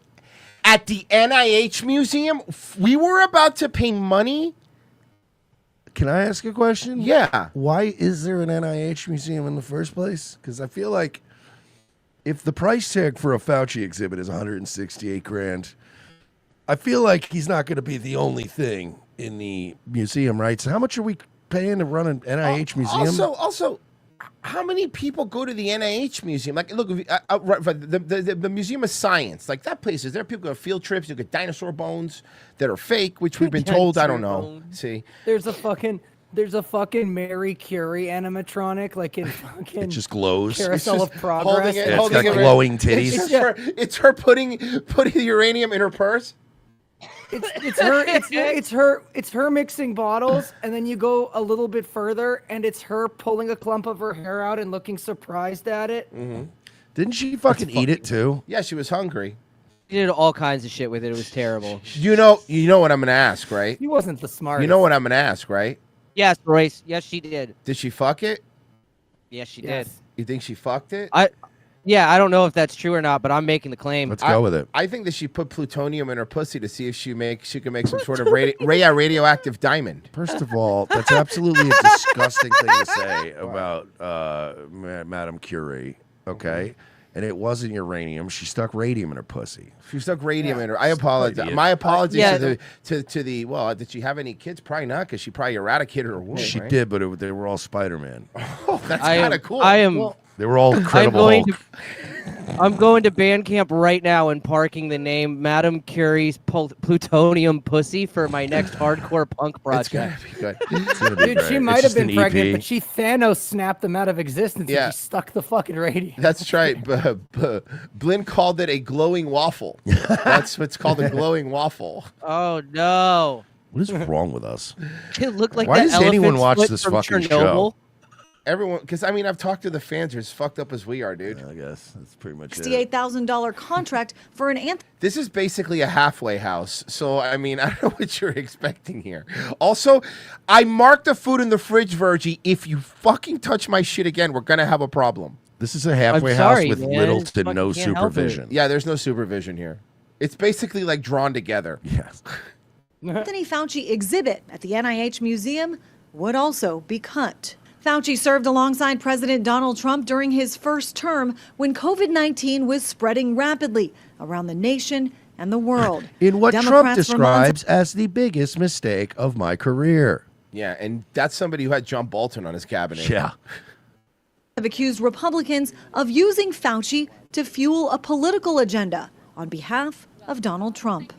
E: at the NIH museum. We were about to pay money.
H: Can I ask a question?
E: Yeah.
H: Why is there an NIH museum in the first place? Because I feel like if the price tag for a Fauci exhibit is 168 grand, I feel like he's not going to be the only thing in the museum, right? So how much are we paying to run an NIH museum?
E: Also, how many people go to the NIH museum? Like, look, the Museum of Science, like that place is there. People go on field trips. You get dinosaur bones that are fake, which we've been told. I don't know. See,
B: There's a fucking Mary Curie animatronic, like in fucking.
H: It just glows.
B: Carousel of Progress.
E: holding it,
H: Yeah, it's
E: holding
H: got
E: it-
H: glowing titties.
E: It's her putting the uranium in her purse.
B: It's her mixing bottles, and then you go a little bit further, and it's her pulling a clump of her hair out and looking surprised at it.
E: Mm-hmm.
H: Didn't she fucking eat it too?
E: Yeah, she was hungry.
I: He did all kinds of shit with it. It was terrible.
E: You know what I'm gonna ask, right?
B: He wasn't the smartest.
E: You know what I'm gonna ask, right?
I: Yes, Royce. Yes, she did.
E: Did she fuck it?
I: Yes, she did.
E: You think she fucked it?
I: Yeah, I don't know if that's true or not, but I'm making the claim.
H: Let's go with it.
E: I think that she put plutonium in her pussy to see if she can make some sort of radioactive diamond.
H: First of all, that's absolutely a disgusting thing to say about Madame Curie. Okay, and it wasn't uranium. She stuck radium in her pussy.
E: She stuck radium in her. I apologize.
H: Idiot.
E: My apologies to the. Well, did she have any kids? Probably not, because she probably eradicated her womb.
H: She
E: right?
H: did, but they were all Spider-Man.
E: Oh, that's kind of cool.
H: They were all Incredible Hulk.
I: I'm going to Bandcamp right now and parking the name Madame Curie's Plutonium Pussy for my next hardcore punk project.
E: It's gonna be good.
B: Dude, she might have been pregnant, but she Thanos snapped them out of existence
E: Yeah.
B: and she stuck the fucking radium.
E: That's right. Blinn called it a glowing waffle. That's what's called a glowing waffle.
I: Oh no!
H: What is wrong with us?
I: It looked like
H: Why
I: that
H: does anyone
I: elephant
H: watch
I: split
H: this
I: from
H: fucking
I: Chernobyl.
H: show?
E: Everyone, because I mean, I've talked to the fans. They're as fucked up as we are, dude.
H: I guess that's pretty much
R: $68,000 contract for an Anthony.
E: This is basically a halfway house. So, I mean, I don't know what you're expecting here. Also, I marked the food in the fridge, Virgie. If you fucking touch my shit again, we're going to have a problem.
H: This is a halfway house with little to no supervision.
E: Yeah, there's no supervision here. It's basically like drawn together.
H: Yes.
R: Anthony Fauci exhibit at the NIH Museum would also be cut. Fauci served alongside President Donald Trump during his first term when COVID-19 was spreading rapidly around the nation and the world.
H: In what Trump
R: Democrats for months
H: describes as the biggest mistake of my career.
E: Yeah, and that's somebody who had John Bolton on his cabinet.
H: Yeah.
R: have accused Republicans of using Fauci to fuel a political agenda on behalf of Donald Trump.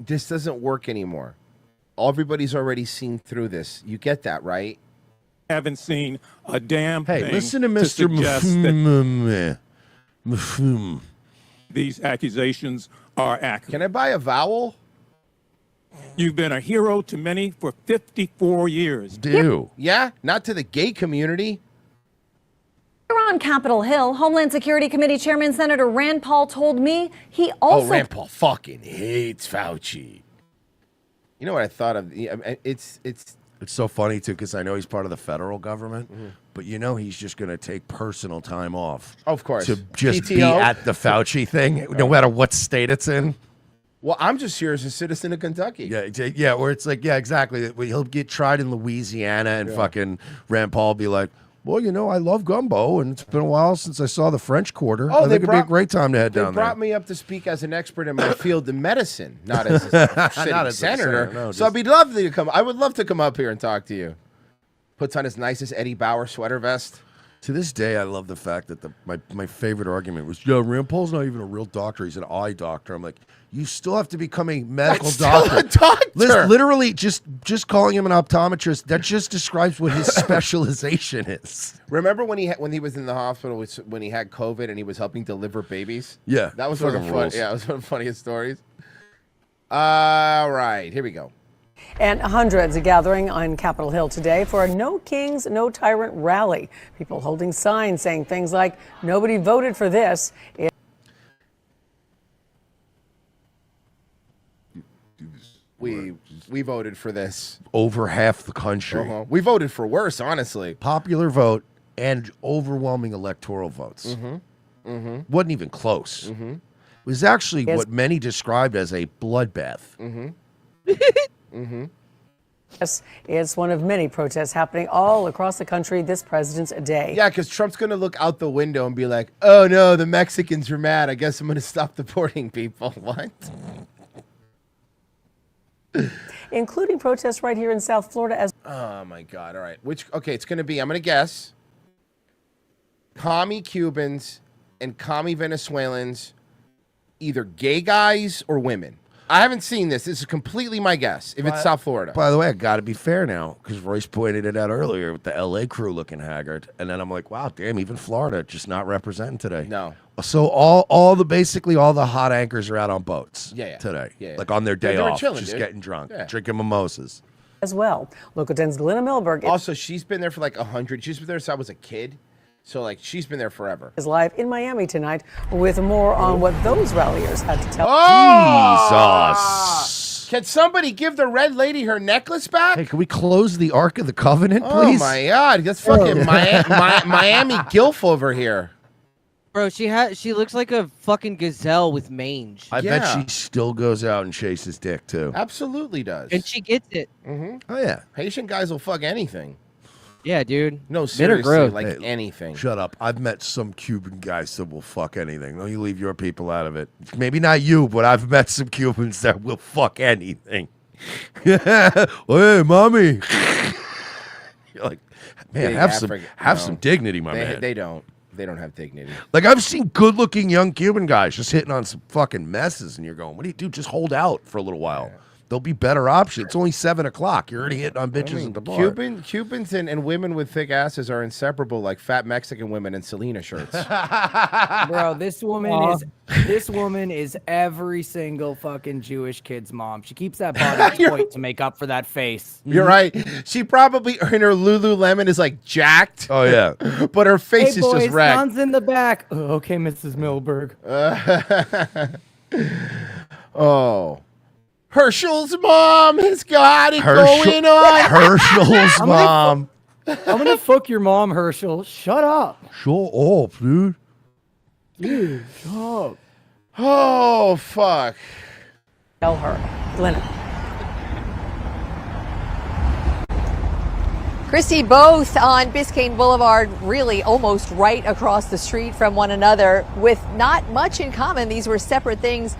E: This doesn't work anymore. Everybody's already seen through this. You get that, right?
Q: Haven't seen a damn
H: Hey,
Q: thing
H: listen to Mr.
Q: suggest that
H: Mufum.
Q: these accusations are accurate.
E: Can I buy a vowel?
Q: You've been a hero to many for 54 years.
E: Yeah, not to the gay community.
T: Here on Capitol Hill, Homeland Security Committee Chairman Senator Rand Paul told me he also...
E: Rand Paul fucking hates Fauci. You know what I thought of? It's
H: so funny too because I know he's part of the federal government, but you know he's just going to take personal time off.
E: Of course.
H: To just be
E: PTO?
H: at the Fauci thing, no matter what state it's in.
E: Well, I'm just here as a citizen of Kentucky.
H: Yeah, where it's like, yeah, exactly. He'll get tried in Louisiana, and fucking Rand Paul will be like, well, you know, I love gumbo, and it's been a while since I saw the French Quarter. I think it'd be a great time to head down
E: They
H: there.
E: brought me up to speak as an expert in my field in medicine, not as a sitting
H: Not as a
E: senator.
H: senator, no,
E: So I'd be lovely to come. I would love to come up here and talk to you. Puts on his nicest Eddie Bauer sweater vest.
H: To this day, I love the fact that my favorite argument was, Rand Paul's not even a real doctor. He's an eye doctor. I'm like, you still have to become a medical
E: That's still
H: doctor.
E: a doctor.
H: Literally, just calling him an optometrist, that just describes what his specialization is.
E: Remember when he was in the hospital when he had COVID and he was helping deliver babies?
H: Yeah,
E: that was one of
H: fucking
E: the
H: rules.
E: Yeah, it was one of the funniest stories. All right, here we go.
U: And hundreds are gathering on Capitol Hill today for a No Kings, No Tyrant rally. People holding signs saying things like, nobody voted for this.
E: We voted for this.
H: Over half the country.
E: We voted for worse, honestly.
H: Popular vote and overwhelming electoral votes. Wasn't even close. It was actually
U: Yes.
H: what many described as a bloodbath.
U: Yes, it's one of many protests happening all across the country this President's Day.
E: Yeah, because Trump's going to look out the window and be like, oh no, the Mexicans are mad. I guess I'm going to stop deporting people. What?
U: Including protests right here in South Florida as
E: Oh my God. All right. Okay, it's going to be, I'm going to guess, commie Cubans and commie Venezuelans, either gay guys or women. I haven't seen this. This is completely my guess. If it's South Florida.
H: By the way, I got to be fair now because Royce pointed it out earlier with the LA crew looking haggard, and then I'm like, wow, damn, even Florida just not representing today.
E: No.
H: So basically all the hot anchors are out on boats today, like on their day
E: They were
H: off,
E: chilling,
H: just
E: dude.
H: getting drunk,
E: Yeah.
H: drinking mimosas.
U: as well. Local 10's Glenna Milberg
E: Also, she's been there for like 100. She's been there since I was a kid. So, like, she's been there forever.
U: is live in Miami tonight with more on what those ralliers had to tell.
E: Jesus. Can somebody give the red lady her necklace back?
H: Hey, can we close the Ark of the Covenant,
E: Oh
H: please?
E: my God, that's fucking Miami Gilf over here.
I: Bro, she llooks like a fucking gazelle with mange.
H: I bet she still goes out and chases dick too.
E: Absolutely does.
I: And she gets it.
E: Mm-hmm.
H: Oh yeah,
E: Haitian guys will fuck anything.
I: Yeah, dude.
E: No,
I: Men are
E: seriously,
I: gross.
E: like
H: Hey,
E: anything.
H: Shut up. I've met some Cuban guys that will fuck anything. Don't you leave your people out of it. Maybe not you, but I've met some Cubans that will fuck anything. Hey, mommy. You're like, man,
E: Big
H: have
E: African-
H: some
E: no.
H: dignity, my
E: They-
H: man.
E: They don't. They don't have dignity.
H: Like, I've seen good-looking young Cuban guys just hitting on some fucking messes, and you're going, what do you do? Just hold out for a little while. There'll be better options. It's only 7 o'clock. You're already hitting on bitches at the bar.
E: Cubans and women with thick asses are inseparable, like fat Mexican women in Selena shirts.
B: Bro, this woman is every single fucking Jewish kid's mom. She keeps that body tight to make up for that face.
E: You're right. She probably in her Lululemon is like jacked.
H: Oh yeah,
E: but her face
B: Hey
E: is
B: boys,
E: just wrecked.
B: Don's in the back. Oh, okay, Mrs. Milberg.
E: Oh. Herschel's mom has got it going on.
H: Herschel's
B: I'm
H: mom.
B: I'm gonna fuck your mom, Herschel. Shut up.
H: Shut up, dude.
B: Dude, shut up.
E: Oh, fuck.
U: Tell her. Glenna.
V: Christy, both on Biscayne Boulevard, really almost right across the street from one another with not much in common. These were separate things,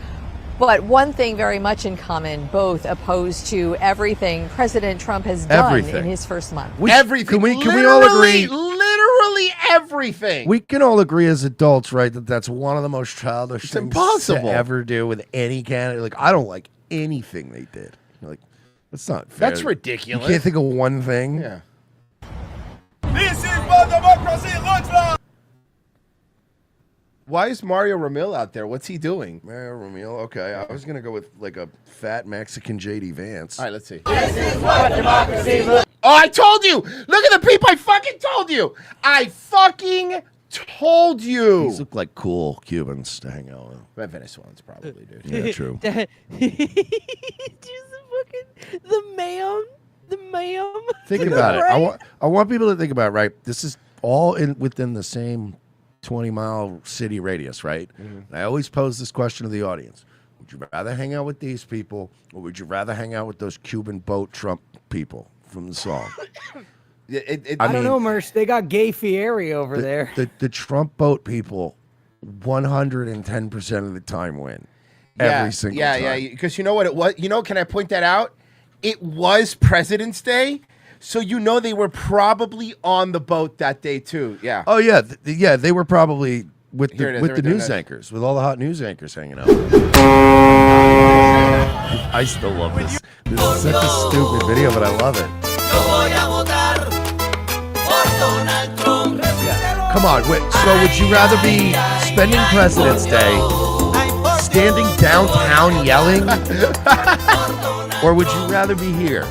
V: but one thing very much in common, both opposed to everything President Trump has done in his first month.
E: Everything.
H: Can we all agree?
E: Literally everything.
H: We can all agree as adults, right, that that's one of the most childish things
E: impossible.
H: to ever do with any candidate. Like, I don't like anything they did. Like, that's not fair.
E: That's ridiculous.
H: You can't think of one thing.
E: Yeah.
W: This is what democracy looks like.
E: Why is Mario Ramil out there? What's he doing?
H: Mario Ramil. Okay, I was gonna go with like a fat Mexican JD Vance.
E: All right, let's see.
W: This is what democracy looks like.
E: Oh, I told you. Look at the people. I fucking told you. I fucking told you.
H: These look like cool Cubans to hang out with.
E: But Venezuelans probably, dude.
H: Yeah, true.
I: The ma'am.
H: Think about it. I want people to think about it, right? This is all within the same 20-mile city radius, right?
E: Mm-hmm.
H: I always pose this question to the audience. Would you rather hang out with these people, or would you rather hang out with those Cuban boat Trump people from the song?
B: I don't know, Mersh. They got Gay Fieri over there.
H: The Trump boat people 110% of the time win. Every single time.
E: Yeah, because you know what it was? You know, can I point that out? It was President's Day, so you know they were probably on the boat that day too. Yeah.
H: Oh yeah, yeah. They were probably with
E: Here it
H: the
E: is,
H: with
E: right
H: the
E: there,
H: news
E: there.
H: anchors, with all the hot news anchors hanging out. I still love this. This is such a stupid video, but I love it. Yeah. Come on, wait. So would you rather be spending President's Day standing downtown yelling? Or would you rather be here?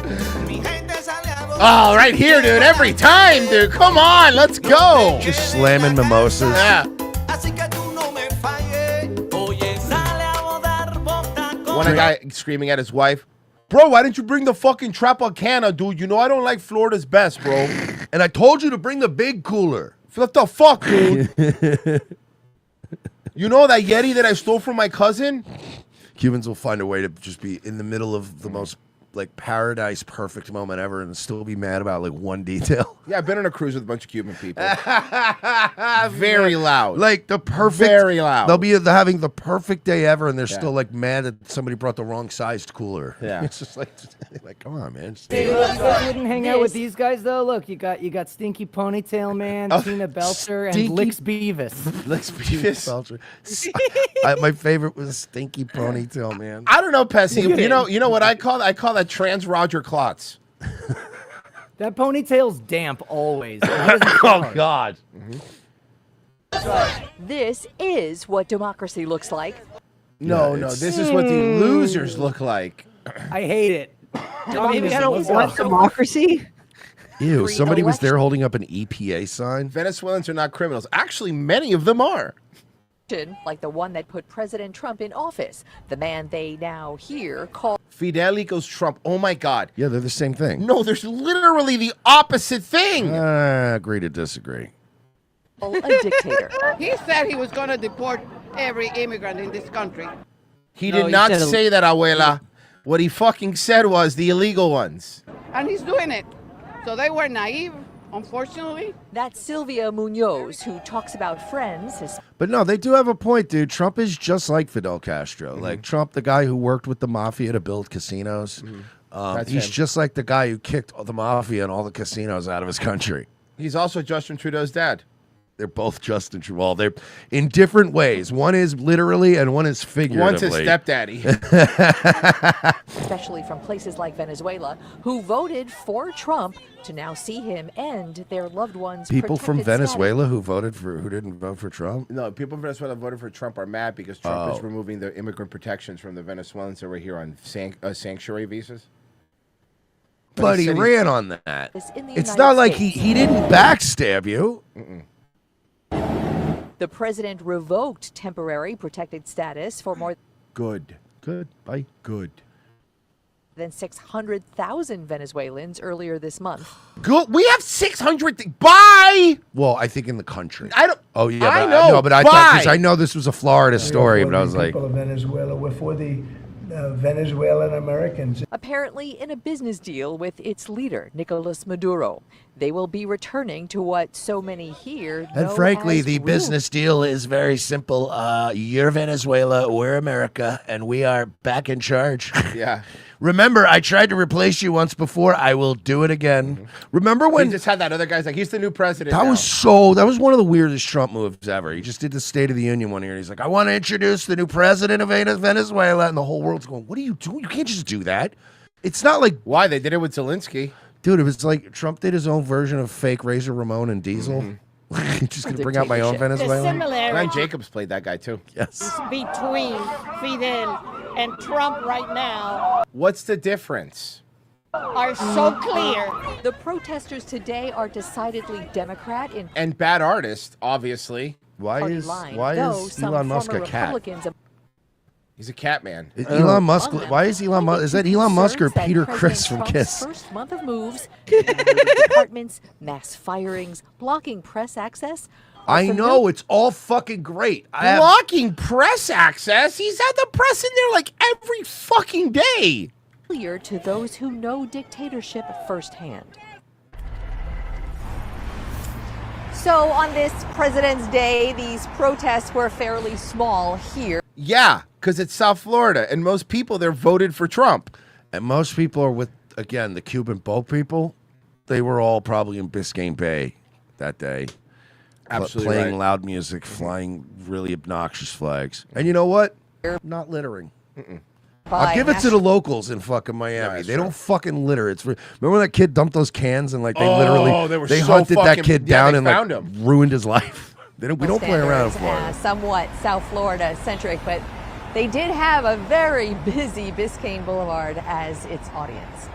E: Oh, right here, dude. Every time, dude. Come on, let's go.
H: Just slamming mimosas.
E: Yeah. One guy screaming at his wife, bro, why didn't you bring the fucking Tropicana, dude? You know I don't like Florida's best, bro.
H: And I told you to bring the big cooler.
E: What the fuck, dude? You know that Yeti that I stole from my cousin?
H: Cubans will find a way to just be in the middle of the most like paradise perfect moment ever and still be mad about like one detail.
E: Yeah, I've been on a cruise with a bunch of Cuban people. Very loud.
H: Like the perfect.
E: Very loud.
H: They'll be having the perfect day ever and they're still like mad that somebody brought the wrong sized cooler.
E: Yeah.
H: It's just like come on, man.
B: Hey, look, you guys wouldn't hang out with these guys though. Look, you got Stinky Ponytail Man, Tina Belcher, and Licks Beavis.
E: Licks Beavis.
H: My favorite was Stinky Ponytail Man.
E: I don't know, Pessy. You know what I call that? I call that trans Roger Klotz.
B: That ponytail's damp always.
H: Oh God.
V: This is what democracy looks like.
E: No, this is what the losers look like.
B: I hate it.
V: Maybe I don't want democracy.
H: Ew, somebody was there holding up an EPA sign.
E: Venezuelans are not criminals. Actually, many of them are.
V: Like the one that put President Trump in office, the man they now hear call
E: Fidel equals Trump. Oh my God.
H: Yeah, they're the same thing.
E: No, there's literally the opposite thing.
H: Agree to disagree.
V: a dictator.
D: He said he was going to deport every immigrant in this country.
E: He did not say that, Abuela. What he fucking said was the illegal ones.
D: And he's doing it. So they were naive, unfortunately.
V: That's Sylvia Munoz, who talks about friends.
H: But no, they do have a point, dude. Trump is just like Fidel Castro. Like Trump, the guy who worked with the mafia to build casinos. He's
E: him.
H: just like the guy who kicked the mafia and all the casinos out of his country.
E: He's also Justin Trudeau's dad.
H: They're both Justin Trudeau. They're in different ways. One is literally and one is figuratively.
E: One's his stepdaddy.
V: Especially from places like Venezuela, who voted for Trump to now see him end their loved ones'
H: People from
V: protected
H: Venezuela who didn't vote for Trump?
E: No, people in Venezuela voted for Trump are mad because Trump is removing the immigrant protections from the Venezuelans that were here on sanctuary visas.
H: But he
E: said
H: ran on that.
V: in the
H: It's
V: United
H: not like
V: States.
H: he didn't backstab you.
V: The president revoked temporary protected status for more
E: Good.
H: Bye.
E: Good.
V: than 600,000 Venezuelans earlier this month.
E: Good. We have 600. Bye.
H: Well, I think in the country.
E: I don't.
H: Oh yeah,
E: I
H: but
E: know,
H: no, but I thought because
E: bye.
H: I know this was a Florida story, but I was like,
F: people of Venezuela. We're for the Venezuelan Americans.
V: Apparently in a business deal with its leader, Nicolas Maduro. They will be returning to what so many here know
H: and frankly,
V: as
H: the
V: real
H: business deal is very simple. You're Venezuela, we're America, and we are back in charge.
E: Yeah.
H: Remember, I tried to replace you once before. I will do it again. Remember when
E: He just had that other guy's like, he's the new president.
H: that
E: now.
H: was one of the weirdest Trump moves ever. He just did the State of the Union one year. And he's like, I want to introduce the new president of Venezuela. And the whole world's going, what are you doing? You can't just do that. It's not like.
E: Why? They did it with Zelensky.
H: Dude, it was like Trump did his own version of fake Razor Ramon and Diesel. Just going to bring out my own Venezuela.
E: Glenn Jacobs played that guy too.
H: Yes.
D: Between Fidel and Trump right now
E: What's the difference?
D: are so clear.
V: The protesters today are decidedly Democrat in
E: And bad artist, obviously.
V: party line, though some
H: Elon Musk
V: former
H: a cat?
V: Republicans
E: He's a cat man.
H: Is Elon Musk? Why is Elon Musk? Is that Elon Musk or
V: concerns that
H: Peter
V: President
H: Criss from
V: Trump's
H: Kiss?
V: First month of moves, departments, mass firings, blocking press access.
H: I know it's all fucking great.
E: Blocking press access? He's had the press in there like every fucking day.
V: Clear to those who know dictatorship firsthand. So on this President's Day, these protests were fairly small here.
E: Yeah, because it's South Florida, and most people there voted for Trump.
H: And most people are with, again, the Cuban boat people. They were all probably in Biscayne Bay that day.
E: Absolutely
H: playing
E: right.
H: loud music, flying really obnoxious flags. And you know what? Not littering. I'll give it to the locals in fucking Miami. They don't fucking litter. Remember when that kid dumped those cans and like they
E: they
H: hunted that kid down and
E: found
H: like ruined his life. We don't play around in Florida.
V: Somewhat South Florida centric, but they did have a very busy Biscayne Boulevard as its audience.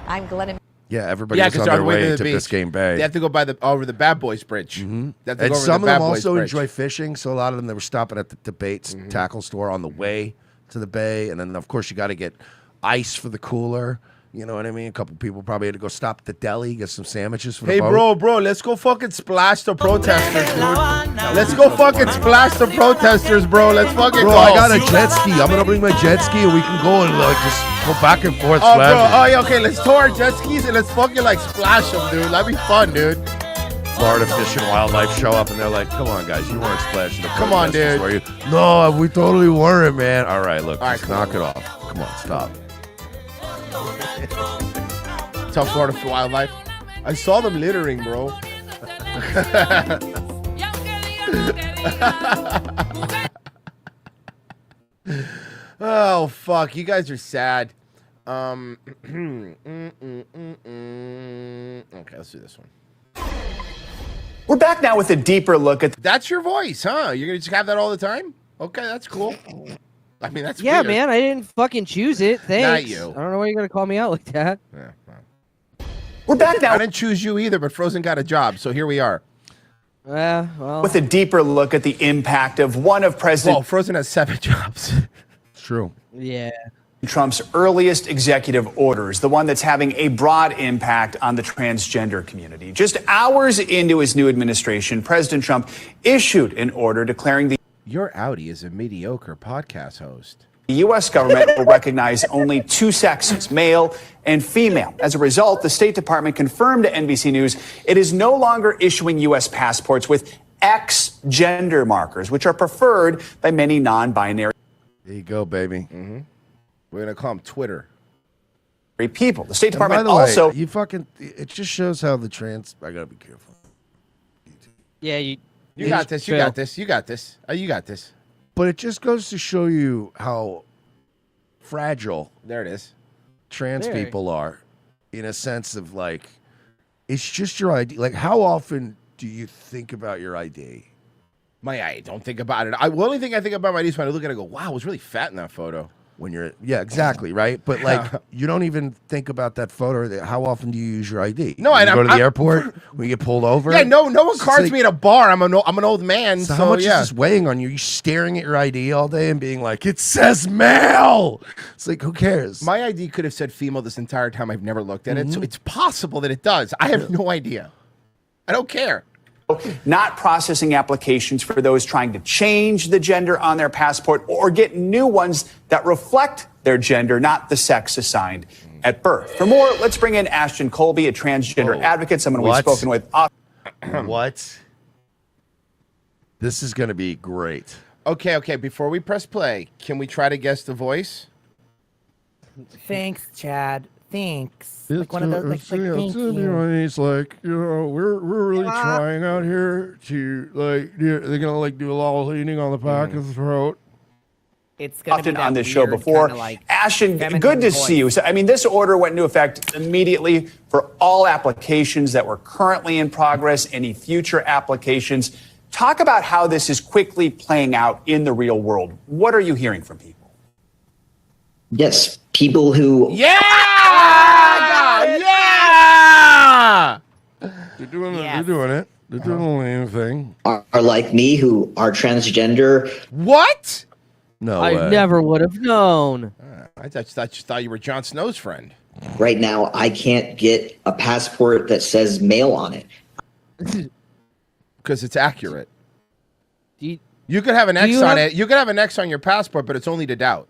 V: I'm Glenn.
H: Yeah, everybody was on their way to Biscayne Bay.
E: They have to go by over the Bad Boys Bridge.
H: And some of them also enjoy fishing, so a lot of them, they were stopping at the Debates tackle store on the way to the bay. And then, of course, you got to get ice for the cooler. You know what I mean? A couple people probably had to go stop at the deli, get some sandwiches for the boat.
E: bro, let's go fucking splash the protesters, dude. Let's go fucking splash the protesters, bro. Let's fucking go.
H: I got a jet ski. I'm going to bring my jet ski, and we can go and just go back and forth.
E: Oh, bro. Oh, yeah, okay. Let's tow our jet skis and let's fucking splash them, dude. That'd be fun, dude.
H: Florida Fish and Wildlife show up, and they're like, come on, guys. You weren't splashing the
E: Come on, dude.
H: Were you? No, we totally weren't, man. All right, look. Just knock it off. Come on, stop.
E: Tell Florida Wildlife. I saw them littering, bro. Oh, fuck. You guys are sad. Okay, let's do this one.
A: We're back now with a deeper look at...
E: That's your voice, huh? You're going to just have that all the time? Okay, that's cool. I mean, that's
I: Yeah,
E: weird.
I: man, I didn't fucking choose it. Thanks.
E: Not you.
I: I don't know why you're going to call me out like that.
E: Yeah.
A: We're back now.
E: I didn't choose you either, but Frozen got a job, so here we are.
I: Well.
A: With a deeper look at the impact of one of President...
E: Well, Frozen has 7 jobs.
H: It's true.
I: Yeah.
A: Trump's earliest executive orders, the one that's having a broad impact on the transgender community. Just hours into his new administration, President Trump issued an order declaring the...
E: Your Audi is a mediocre podcast host.
A: The U.S. government will recognize only 2 sexes, male and female. As a result, the State Department confirmed to NBC News it is no longer issuing U.S. passports with X gender markers, which are preferred by many non-binary.
H: There you go, baby.
E: We're going to call them Twitter.
A: People. The State
H: And by
A: Department
H: the way,
A: also...
H: it just shows how the trans... I got to be careful.
I: Yeah,
E: You got this. You got this. You got this. You got this.
H: But it just goes to show you how fragile
E: there it is.
H: Trans
E: Very.
H: people are, in a sense of it's just your ID. Like, how often do you think about your ID?
E: I don't think about it. The only thing I think about my ID is when I look at it and go, wow, I was really fat in that photo.
H: When you're, exactly, right? But you don't even think about that photo. How often do you use your ID?
E: No,
H: when
E: and
H: you go to the
E: I'm-
H: airport, when you get pulled over.
E: Yeah, no one
H: It's
E: cards
H: like-
E: me at a bar. I'm an old man.
H: So how much is this weighing on you? You staring at your ID all day and being like, it says male. It's like, who cares?
E: My ID could have said female this entire time. I've never looked at it. So it's possible that it does. I have no idea. I don't care.
A: Not processing applications for those trying to change the gender on their passport or get new ones that reflect their gender, not the sex assigned at birth. For more, let's bring in Ashton Colby, a transgender advocate, someone we've spoken with.
H: What? This is going to be great.
E: Okay. Before we press play, can we try to guess the voice?
B: Thanks, Chad. Thanks.
H: It's,
B: Like one of those,
H: it's, he's like, we're really trying out here to they're gonna do a lot of leaning on the back of the throat.
B: It's gonna
A: Often
B: be that
A: on this show
B: weird
A: before.
B: kinda like
A: Ashton,
B: feminine
A: good to
B: voice.
A: see you. So, I mean, this order went into effect immediately for all applications that were currently in progress, any future applications. Talk about how this is quickly playing out in the real world. What are you hearing from people?
G: Yes, people who
E: Yeah!
H: They're doing it. They're doing it. They're doing the lean thing.
G: are like me, who are transgender.
E: What?
H: No,
I: I never would have known.
E: I just thought you were Jon Snow's friend.
G: Right now, I can't get a passport that says male on it.
E: Because it's accurate.
I: You
E: could have an X
G: you
E: on
G: have-
E: it. You could have an X on your passport, but it's only to doubt.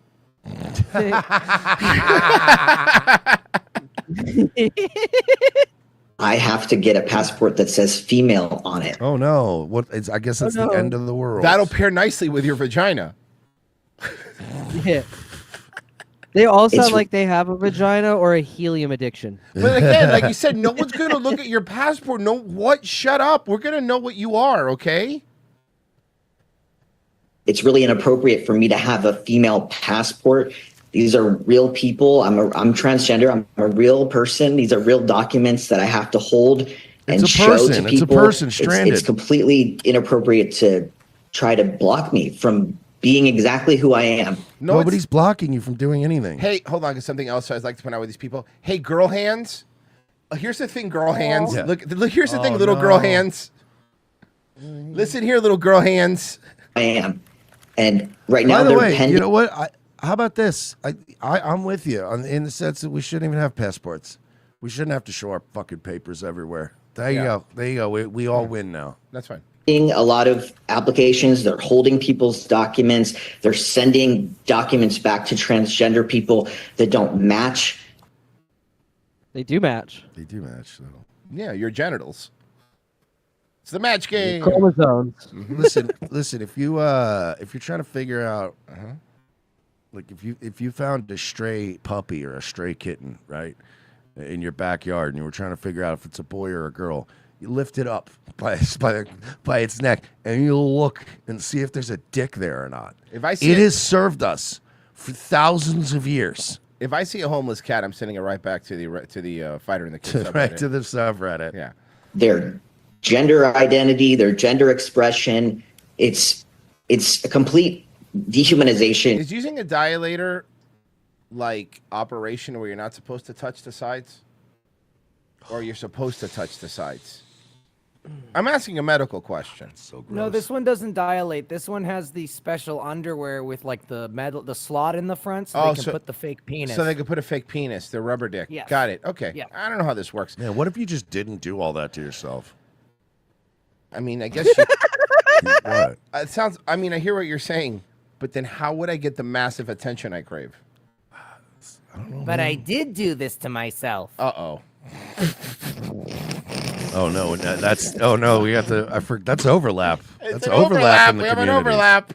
G: I have to get a passport that says female on it.
H: Oh no! I guess it's the end of the world.
E: That'll pair nicely with your vagina.
I: Yeah. They all sound
E: It's-
I: like they have a vagina or a helium addiction.
E: But again, like you said, no one's going to look at your passport. No, what? Shut up. We're going to know what you are, okay?
G: It's really inappropriate for me to have a female passport. These are real people. I'm transgender. I'm a real person. These are real documents that I have to hold and
H: a
G: show
H: person.
G: to
H: It's a
G: people.
H: person stranded.
G: It's completely inappropriate to try to block me from being exactly who I am.
H: Nobody's blocking you from doing anything.
E: Hey, hold on. 'Cause something else I'd like to point out with these people. Hey, girl hands. Here's the thing, girl hands.
H: Yeah.
E: Look. Here's the thing, little girl hands. Listen here, little girl hands.
G: I am, and right now
H: By the
G: they're
H: way,
G: pending.
H: you know what? How about this? I'm with you in the sense that we shouldn't even have passports. We shouldn't have to show our fucking papers everywhere. There you go. There you go. We all win now.
E: That's fine.
G: A lot of applications, they're holding people's documents. They're sending documents back to transgender people that don't match.
I: They do match.
H: They do match, though.
E: Yeah, your genitals. It's the match game.
I: Chromosomes.
H: Listen. If you're trying to figure out, like if you found a stray puppy or a stray kitten, right, in your backyard, and you were trying to figure out if it's a boy or a girl, you lift it up by its neck, and you look and see if there's a dick there or not.
E: If I see
H: it has served us for thousands of years.
E: If I see a homeless cat, I'm sending it right back to the fighter in the kids
H: Right
E: subreddit.
H: to the subreddit.
E: Yeah.
G: Their gender identity, their gender expression. It's a complete dehumanization.
E: Is using a dilator like operation where you're not supposed to touch the sides? Or you're supposed to touch the sides? I'm asking a medical question.
B: No, this one doesn't dilate. This one has the special underwear with like the slot in the front, so they can put the fake penis.
E: So they could put a fake penis, the rubber dick.
B: Yes.
E: Got it. Okay.
B: Yeah.
E: I don't know how this works.
H: Man, what if you just didn't do all that to yourself?
E: I mean, I guess you,
H: What?
E: it sounds. I mean, I hear what you're saying, but then how would I get the massive attention I crave?
B: But I did do this to myself.
E: Uh-oh.
H: Oh no, that's we have to. That's overlap. That's
E: an
H: overlap in the
E: We have an
H: community.
E: overlap.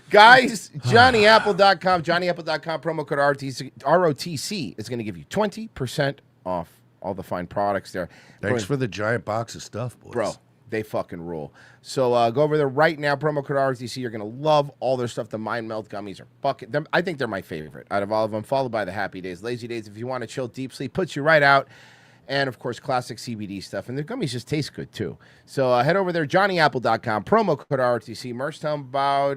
E: Guys, JohnnyApple.com, JohnnyApple.com, promo code ROTC is going to give you 20% off all the fine products there.
H: Thanks for the giant box of stuff, boys.
E: Bro, they fucking rule. So go over there right now, promo code ROTC. You're going to love all their stuff. The Mind Melt gummies are fucking... I think they're my favorite out of all of them, followed by the Happy Days. Lazy Days, if you want to chill deep sleep, puts you right out. And, of course, classic CBD stuff. And the gummies just taste good, too. So head over there, JohnnyApple.com, promo code ROTC. Merch, tell them about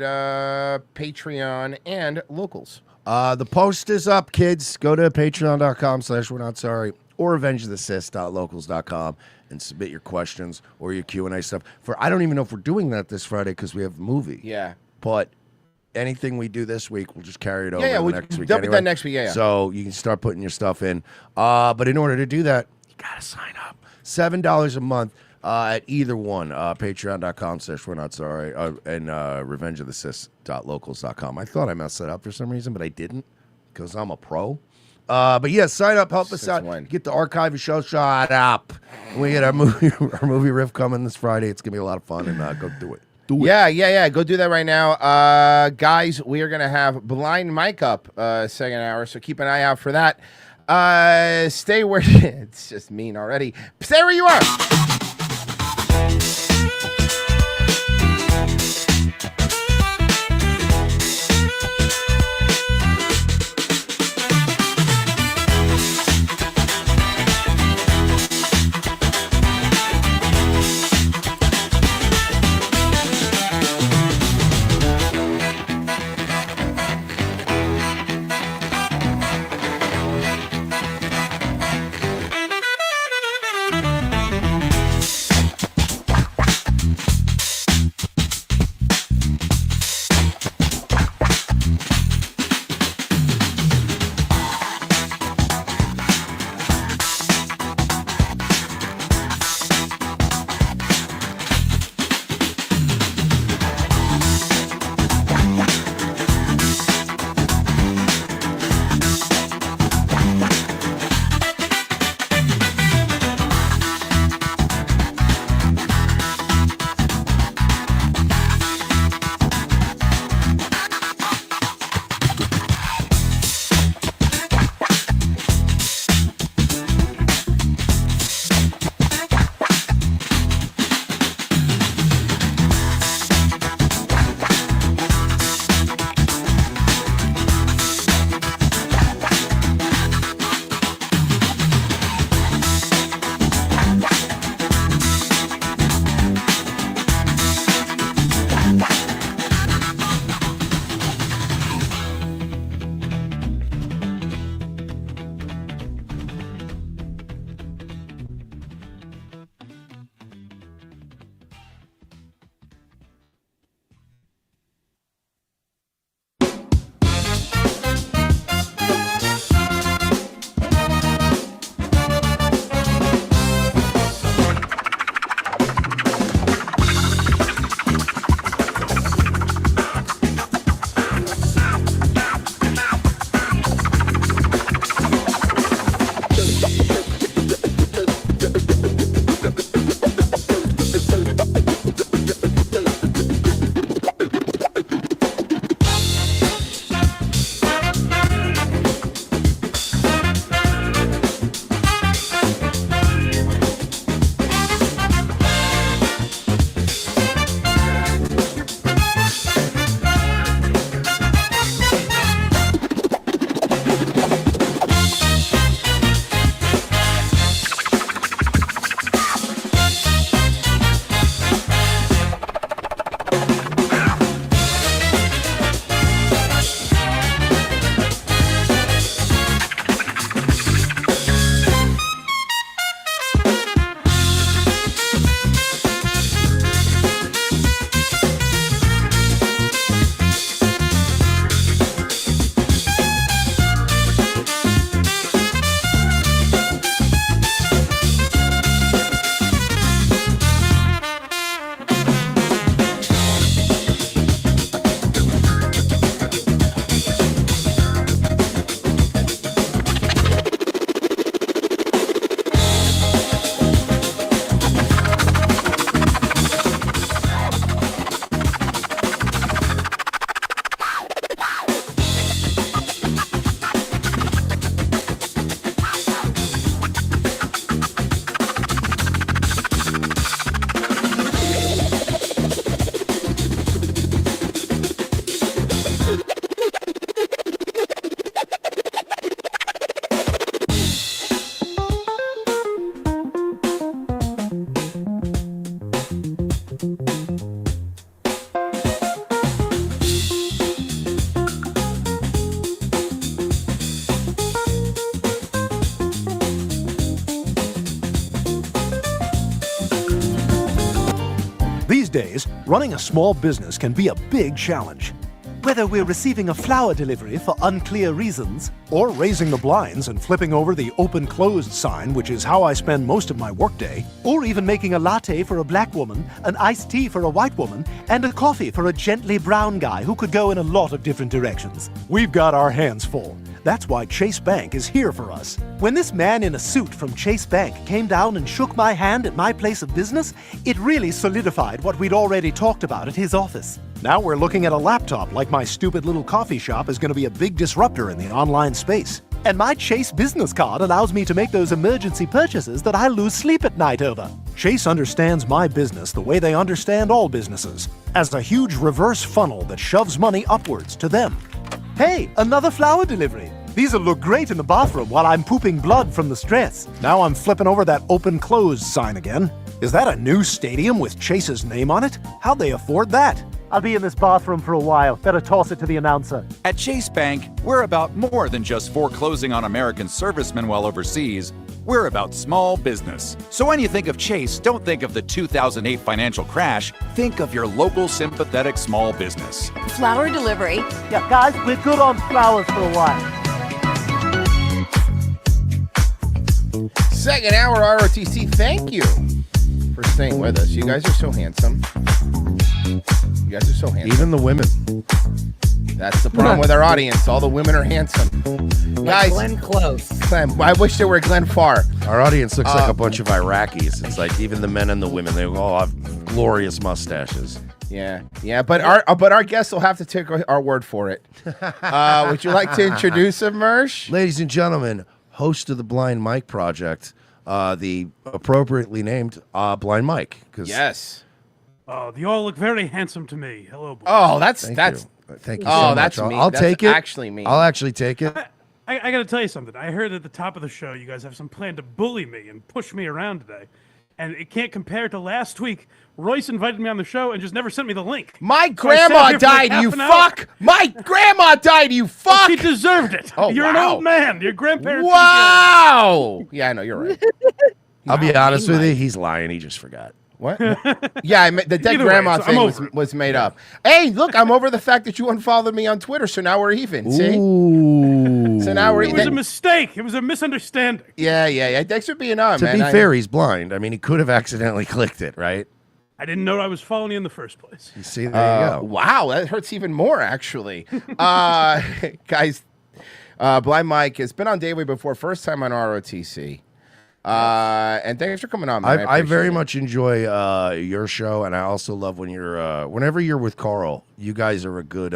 E: Patreon and locals.
H: The post is up, kids. Go to patreon.com/we're not sorry or avengethecyst.locals.com and submit your questions or your Q&A stuff. I don't even know if we're doing that this Friday because we have the movie.
E: Yeah.
H: But anything we do this week, we'll just carry it over
E: Yeah,
H: to
E: we-
H: next week.
E: they'll be
H: anyway.
E: done next week, yeah.
H: So you can start putting your stuff in. But in order to do that, you got to sign up. $7 a month at either one. Patreon.com/we're not sorry and revengeofthecyst.locals.com. I thought I messed that up for some reason, but I didn't because I'm a pro. But yeah, sign up, help us out. Get the archive of show. Shut up. We get our movie riff coming this Friday. It's gonna be a lot of fun, and go do it.
E: Yeah. Go do that right now. Guys, we are going to have Blind Mike up second hour, so keep an eye out for that. Stay where... it's just mean already. Stay where you are.
C: days, running a small business can be a big challenge. Whether we're receiving a flower delivery for unclear reasons, or raising the blinds and flipping over the open-closed sign, which is how I spend most of my workday, or even making a latte for a black woman, an iced tea for a white woman, and a coffee for a gently brown guy who could go in a lot of different directions. We've got our hands full. That's why Chase Bank is here for us. When this man in a suit from Chase Bank came down and shook my hand at my place of business, it really solidified what we'd already talked about at his office. Now we're looking at a laptop like my stupid little coffee shop is going to be a big disruptor in the online space. And my Chase business card allows me to make those emergency purchases that I lose sleep at night over. Chase understands my business the way they understand all businesses, as a huge reverse funnel that shoves money upwards to them. Hey, another flower delivery. These'll look great in the bathroom while I'm pooping blood from the stress. Now I'm flipping over that open-closed sign again. Is that a new stadium with Chase's name on it? How'd they afford that? I'll be in this bathroom for a while. Better toss it to the announcer.
J: At Chase Bank, we're about more than just foreclosing on American servicemen while overseas. We're about small business. So when you think of Chase, don't think of the 2008 financial crash. Think of your local sympathetic small business.
V: Flower delivery.
C: Yeah, guys, we're good on flowers for a while.
E: Second hour ROTC, thank you for staying with us. You guys are so handsome. You guys are so handsome.
H: Even the women.
E: That's the problem with our audience. All the women are handsome. Guys,
B: Glenn Close.
E: Glenn, I wish there were Glenn Farr.
H: Our audience looks like a bunch of Iraqis. It's like even the men and the women, they all have glorious mustaches.
E: Yeah, but our guests will have to take our word for it. Would you like to introduce him, Mersh?
H: Ladies and gentlemen, host of the Blind Mike Project, the appropriately named Blind Mike.
E: Yes.
K: Oh, you all look very handsome to me. Hello, boys.
E: Oh, that's
H: Thank you
E: oh,
H: so
E: that's
H: much.
E: me.
H: I'll
E: That's
H: take it.
E: actually me.
H: I'll actually take it.
K: I got to tell you something. I heard at the top of the show you guys have some plan to bully me and push me around today. And it can't compare to last week. Royce invited me on the show and just never sent me the link.
E: My
K: So I sat
E: grandma
K: here for like
E: died,
K: half
E: you
K: an hour.
E: fuck! My grandma died, you fuck!
K: She deserved it.
E: Oh,
K: You're an
E: wow.
K: old man. Your grandparents.
E: Wow! Yeah, I know, you're right.
H: I'll be honest with you, he's lying. He just forgot.
E: What? Yeah, the dead
K: Either way,
E: grandma
K: so I'm
E: thing
K: over
E: was made up. Hey, look, I'm over the fact that you unfollowed me on Twitter, so now we're even. See?
H: Ooh.
E: So now we're
K: It was a mistake. It was a misunderstanding.
E: Yeah. Thanks for being on,
H: To
E: man.
H: be fair, he's blind. I mean, he could have accidentally clicked it, right?
K: I didn't know I was following you in the first place.
H: You see, there you go.
E: Wow, that hurts even more, actually. Guys, Blind Mike has been on Daily before, first time on ROTC. And thanks for coming on, man.
H: I very much enjoy your show, and I also love when you're whenever you're with Carl. You guys are a good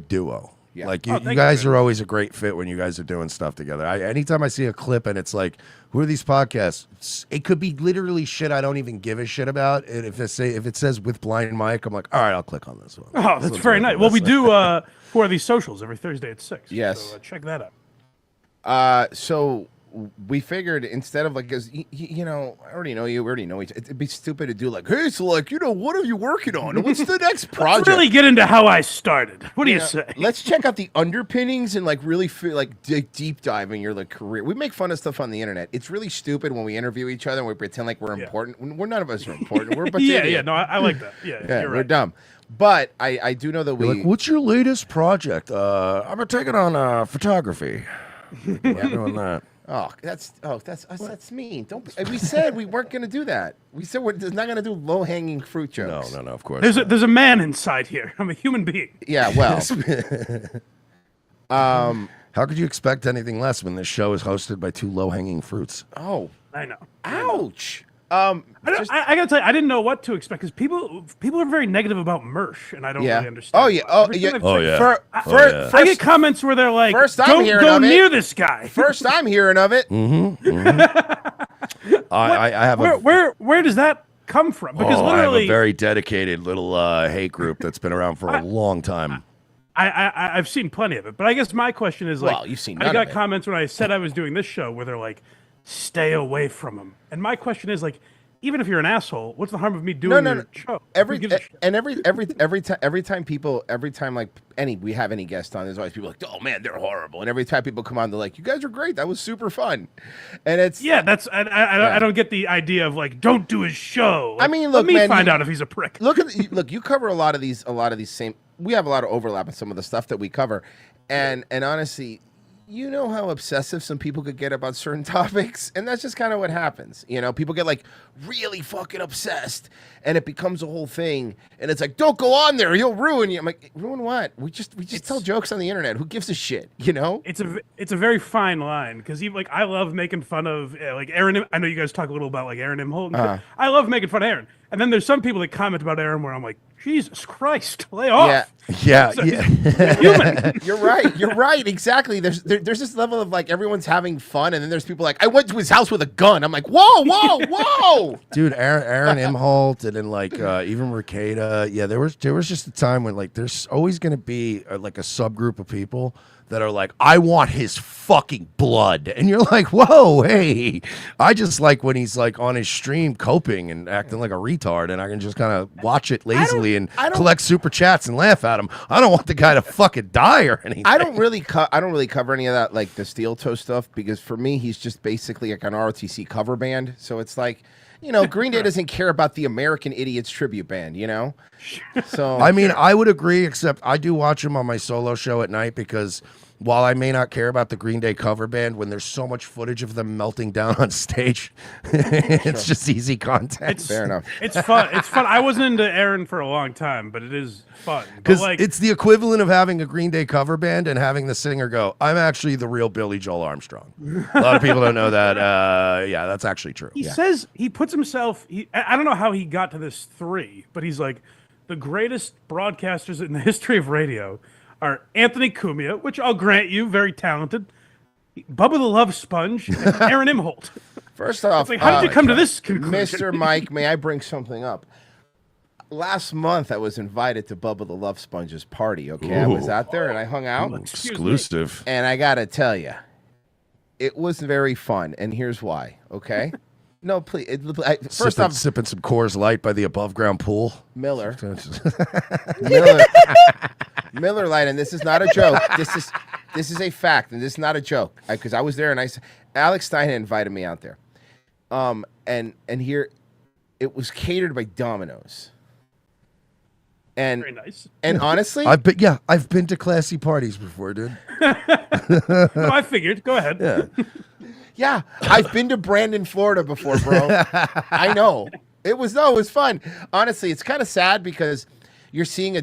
H: duo.
E: Yeah.
H: Like
K: Oh,
H: you
K: thank
H: guys
K: you.
H: are always a great fit when you guys are doing stuff together. Anytime I see a clip and it's like, who are these podcasts? It could be literally shit I don't even give a shit about. And if it says with Blind Mike, I'm like, all right, I'll click on this one.
K: Oh,
H: This
K: that's
H: one's
K: very
H: worth
K: nice.
H: the
K: Well, we
H: listen.
K: do Who Are These Socials every Thursday at 6.
E: Yes.
K: So check that out.
E: So we figured instead of like, because you know, I already know you, we already know each. It'd be stupid to do like, hey, so like, you know, what are you working on? What's the next project?
K: Let's really get into how I started. What do you
E: know,
K: say?
E: Let's check out the underpinnings and like really feel like deep dive in your like career. We make fun of stuff on the internet. It's really stupid when we interview each other and we pretend like we're important. We're none of us are important. We're a bunch of idiots.
K: No, I like that. Yeah, you're
E: we're
K: right.
E: dumb. But I do know that
H: You're like, what's your latest project? I've been taking on photography. We're doing that.
E: That's mean. Don't. We said we weren't going to do that. We said we're not going to do low hanging fruit jokes.
H: No, of course.
K: There's a man inside here. I'm a human being.
E: Yeah, well.
H: How could you expect anything less when this show is hosted by two low-hanging fruits?
E: Oh,
K: I know.
E: Ouch.
K: I gotta tell you, I didn't know what to expect because people are very negative about Mersh, and I don't really understand.
E: Oh yeah.
K: I get comments where they're like,
E: First I'm
K: "Don't
E: hearing
K: go
E: of it.
K: near this guy."
E: First I'm hearing of it.
H: I have
K: where does that come from? Because
H: I have
K: literally,
H: a very dedicated little hate group that's been around for a long time.
K: I've seen plenty of it, but I guess my question is like,
E: Well, you've seen
K: I
E: none
K: got
E: of it.
K: comments when I said I was doing this show where they're like, "Stay away from him," and my question is like, even if you're an asshole, what's the harm of me doing your show?
E: Every
K: Who gives a shit?
E: and every time like we have any guest on, there's always people like, oh man, they're horrible. And every time people come on, they're like, you guys are great. That was super fun. And it's
K: I don't get the idea of like, don't do his show.
E: I
K: Like,
E: mean,
K: let
E: look,
K: me
E: man,
K: find out if he's a prick.
E: Look, you cover a lot of these same. We have a lot of overlap in some of the stuff that we cover, and honestly, you know how obsessive some people could get about certain topics, and that's just kind of what happens. You know, people get like really fucking obsessed, and it becomes a whole thing. And it's like, don't go on there, you'll ruin you. I'm like, ruin what? We just tell jokes on the internet. Who gives a shit? You know?
K: It's a very fine line because like I love making fun of like Aaron. I know you guys talk a little about like Aaron Imholt. And shit. I love making fun of Aaron. And then there's some people that comment about Aaron where I'm like, Jesus Christ, lay off.
H: Yeah.
E: You're right. You're right. Exactly. There's this level of like everyone's having fun, and then there's people like, I went to his house with a gun. I'm like, whoa.
H: Dude, Aaron Imholt, and then like even Mercada. Yeah, there was just a time when like there's always going to be like a subgroup of people that are like, I want his fucking blood. And you're like, whoa, hey, I just like when he's like on his stream coping and acting like a retard, and I can just kind of watch it lazily and collect super chats and laugh at him. I don't want the guy to fucking die or anything.
E: I don't really cover any of that, like the Steel Toe stuff, because for me, he's just basically like an ROTC cover band. So it's like, you know, Green Day doesn't care about the American Idiots tribute band, you know? So
H: I mean, I would agree, except I do watch him on my solo show at night because while I may not care about the Green Day cover band, when there's so much footage of them melting down on stage, it's just easy content.
E: Fair enough.
K: It's fun. It's fun. I wasn't into Aaron for a long time, but it is fun.
H: Because
K: Like,
H: it's the equivalent of having a Green Day cover band and having the singer go, I'm actually the real Billy Joel Armstrong. A lot of people don't know that. Yeah, that's actually true.
K: he says he puts himself. I don't know how he got to this 3, but he's like the greatest broadcasters in the history of radio are Anthony Cumia, which I'll grant you, very talented, Bubba the Love Sponge, and Aaron Imholt.
E: First off,
K: It's like, how did you come to this conclusion?
E: Mr. Mike, may I bring something up? Last month, I was invited to Bubba the Love Sponge's party, okay? I was out there, and I hung out.
H: Exclusive.
E: And I got to tell you, it was very fun, and here's why, okay? No, please. First off,
H: sipping some Coors Light by the above ground pool.
E: Miller Lite, and this is not a joke. This is a fact, and this is not a joke. Because I was there, and Alex Stein had invited me out there, and here, it was catered by Domino's. And
K: very nice.
E: And honestly,
H: I've been to classy parties before, dude.
K: No, I figured. Go ahead.
H: Yeah.
E: Yeah, I've been to Brandon, Florida before, bro. I know. It was fun. Honestly, it's kind of sad because you're seeing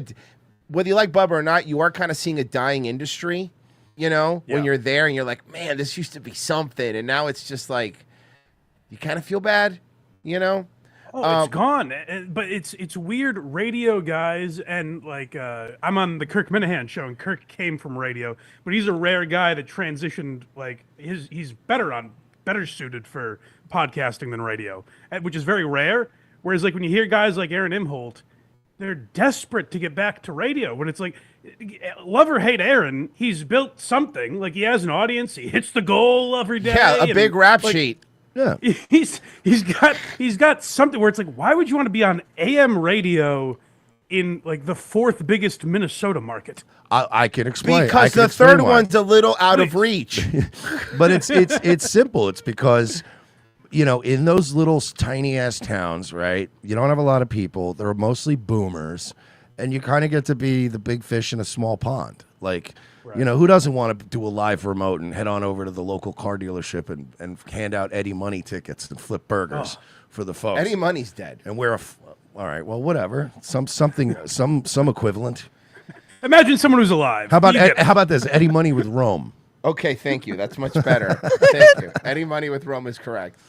E: whether you like Bubba or not, you are kind of seeing a dying industry, you know, when you're there and you're like, man, this used to be something. And now it's just like, you kind of feel bad, you know?
K: Oh, it's gone. But it's weird. Radio guys and like I'm on the Kirk Minahan show, and Kirk came from radio, but he's a rare guy that transitioned. Like he's better suited for podcasting than radio, which is very rare. Whereas like when you hear guys like Aaron Imholt, they're desperate to get back to radio. When it's like, love or hate Aaron, he's built something. Like he has an audience. He hits the goal every day.
E: Yeah, a big rap sheet.
H: Yeah,
K: he's got something where it's like, why would you want to be on AM radio in like the 4th biggest Minnesota market?
H: I can explain.
E: Because the third one's a little out of reach.
H: But it's simple. It's because, you know, in those little tiny ass towns, right? You don't have a lot of people. They're mostly boomers, and you kind of get to be the big fish in a small pond. Like, you know, who doesn't want to do a live remote and head on over to the local car dealership and hand out Eddie Money tickets and flip burgers for the folks?
E: Eddie Money's dead.
H: And wear all right, well, whatever. Some equivalent.
K: Imagine someone who's alive.
H: How about this? Eddie Money with Rome.
E: Okay, thank you. That's much better. Thank you. Eddie Money with Rome is correct.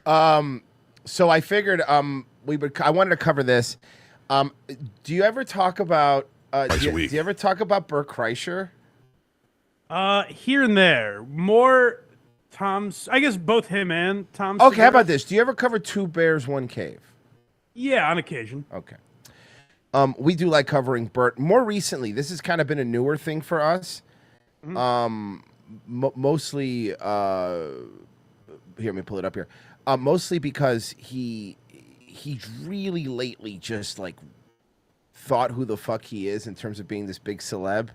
E: So I figured I wanted to cover this. Do you ever talk about do you ever talk about Bert Kreischer?
K: Here and there. More Tom's, I guess both him and Tom.
E: Okay, how about this? Do you ever cover Two Bears, One Cave?
K: Yeah, on occasion.
E: Okay. We do like covering Bert. More recently, this has kind of been a newer thing for us. Mm-hmm. Mostly, here, let me pull it up here. mostly because he really lately just like thought who the fuck he is in terms of being this big celeb,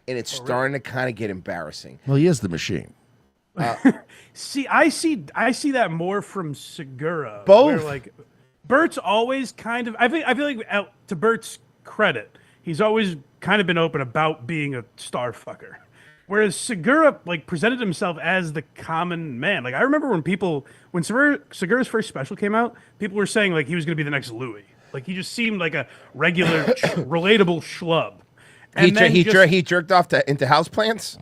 E: and it's starting to kind of get embarrassing.
H: Well, he is the machine.
K: I see that more from Segura.
E: Both.
K: Where, like, Bert's always kind of. I feel like to Bert's credit, he's always kind of been open about being a star fucker. Whereas Segura like presented himself as the common man. Like I remember when Segura's first special came out, people were saying like he was going to be the next Louis. Like he just seemed like a regular, relatable schlub. And
E: He jerked off into houseplants.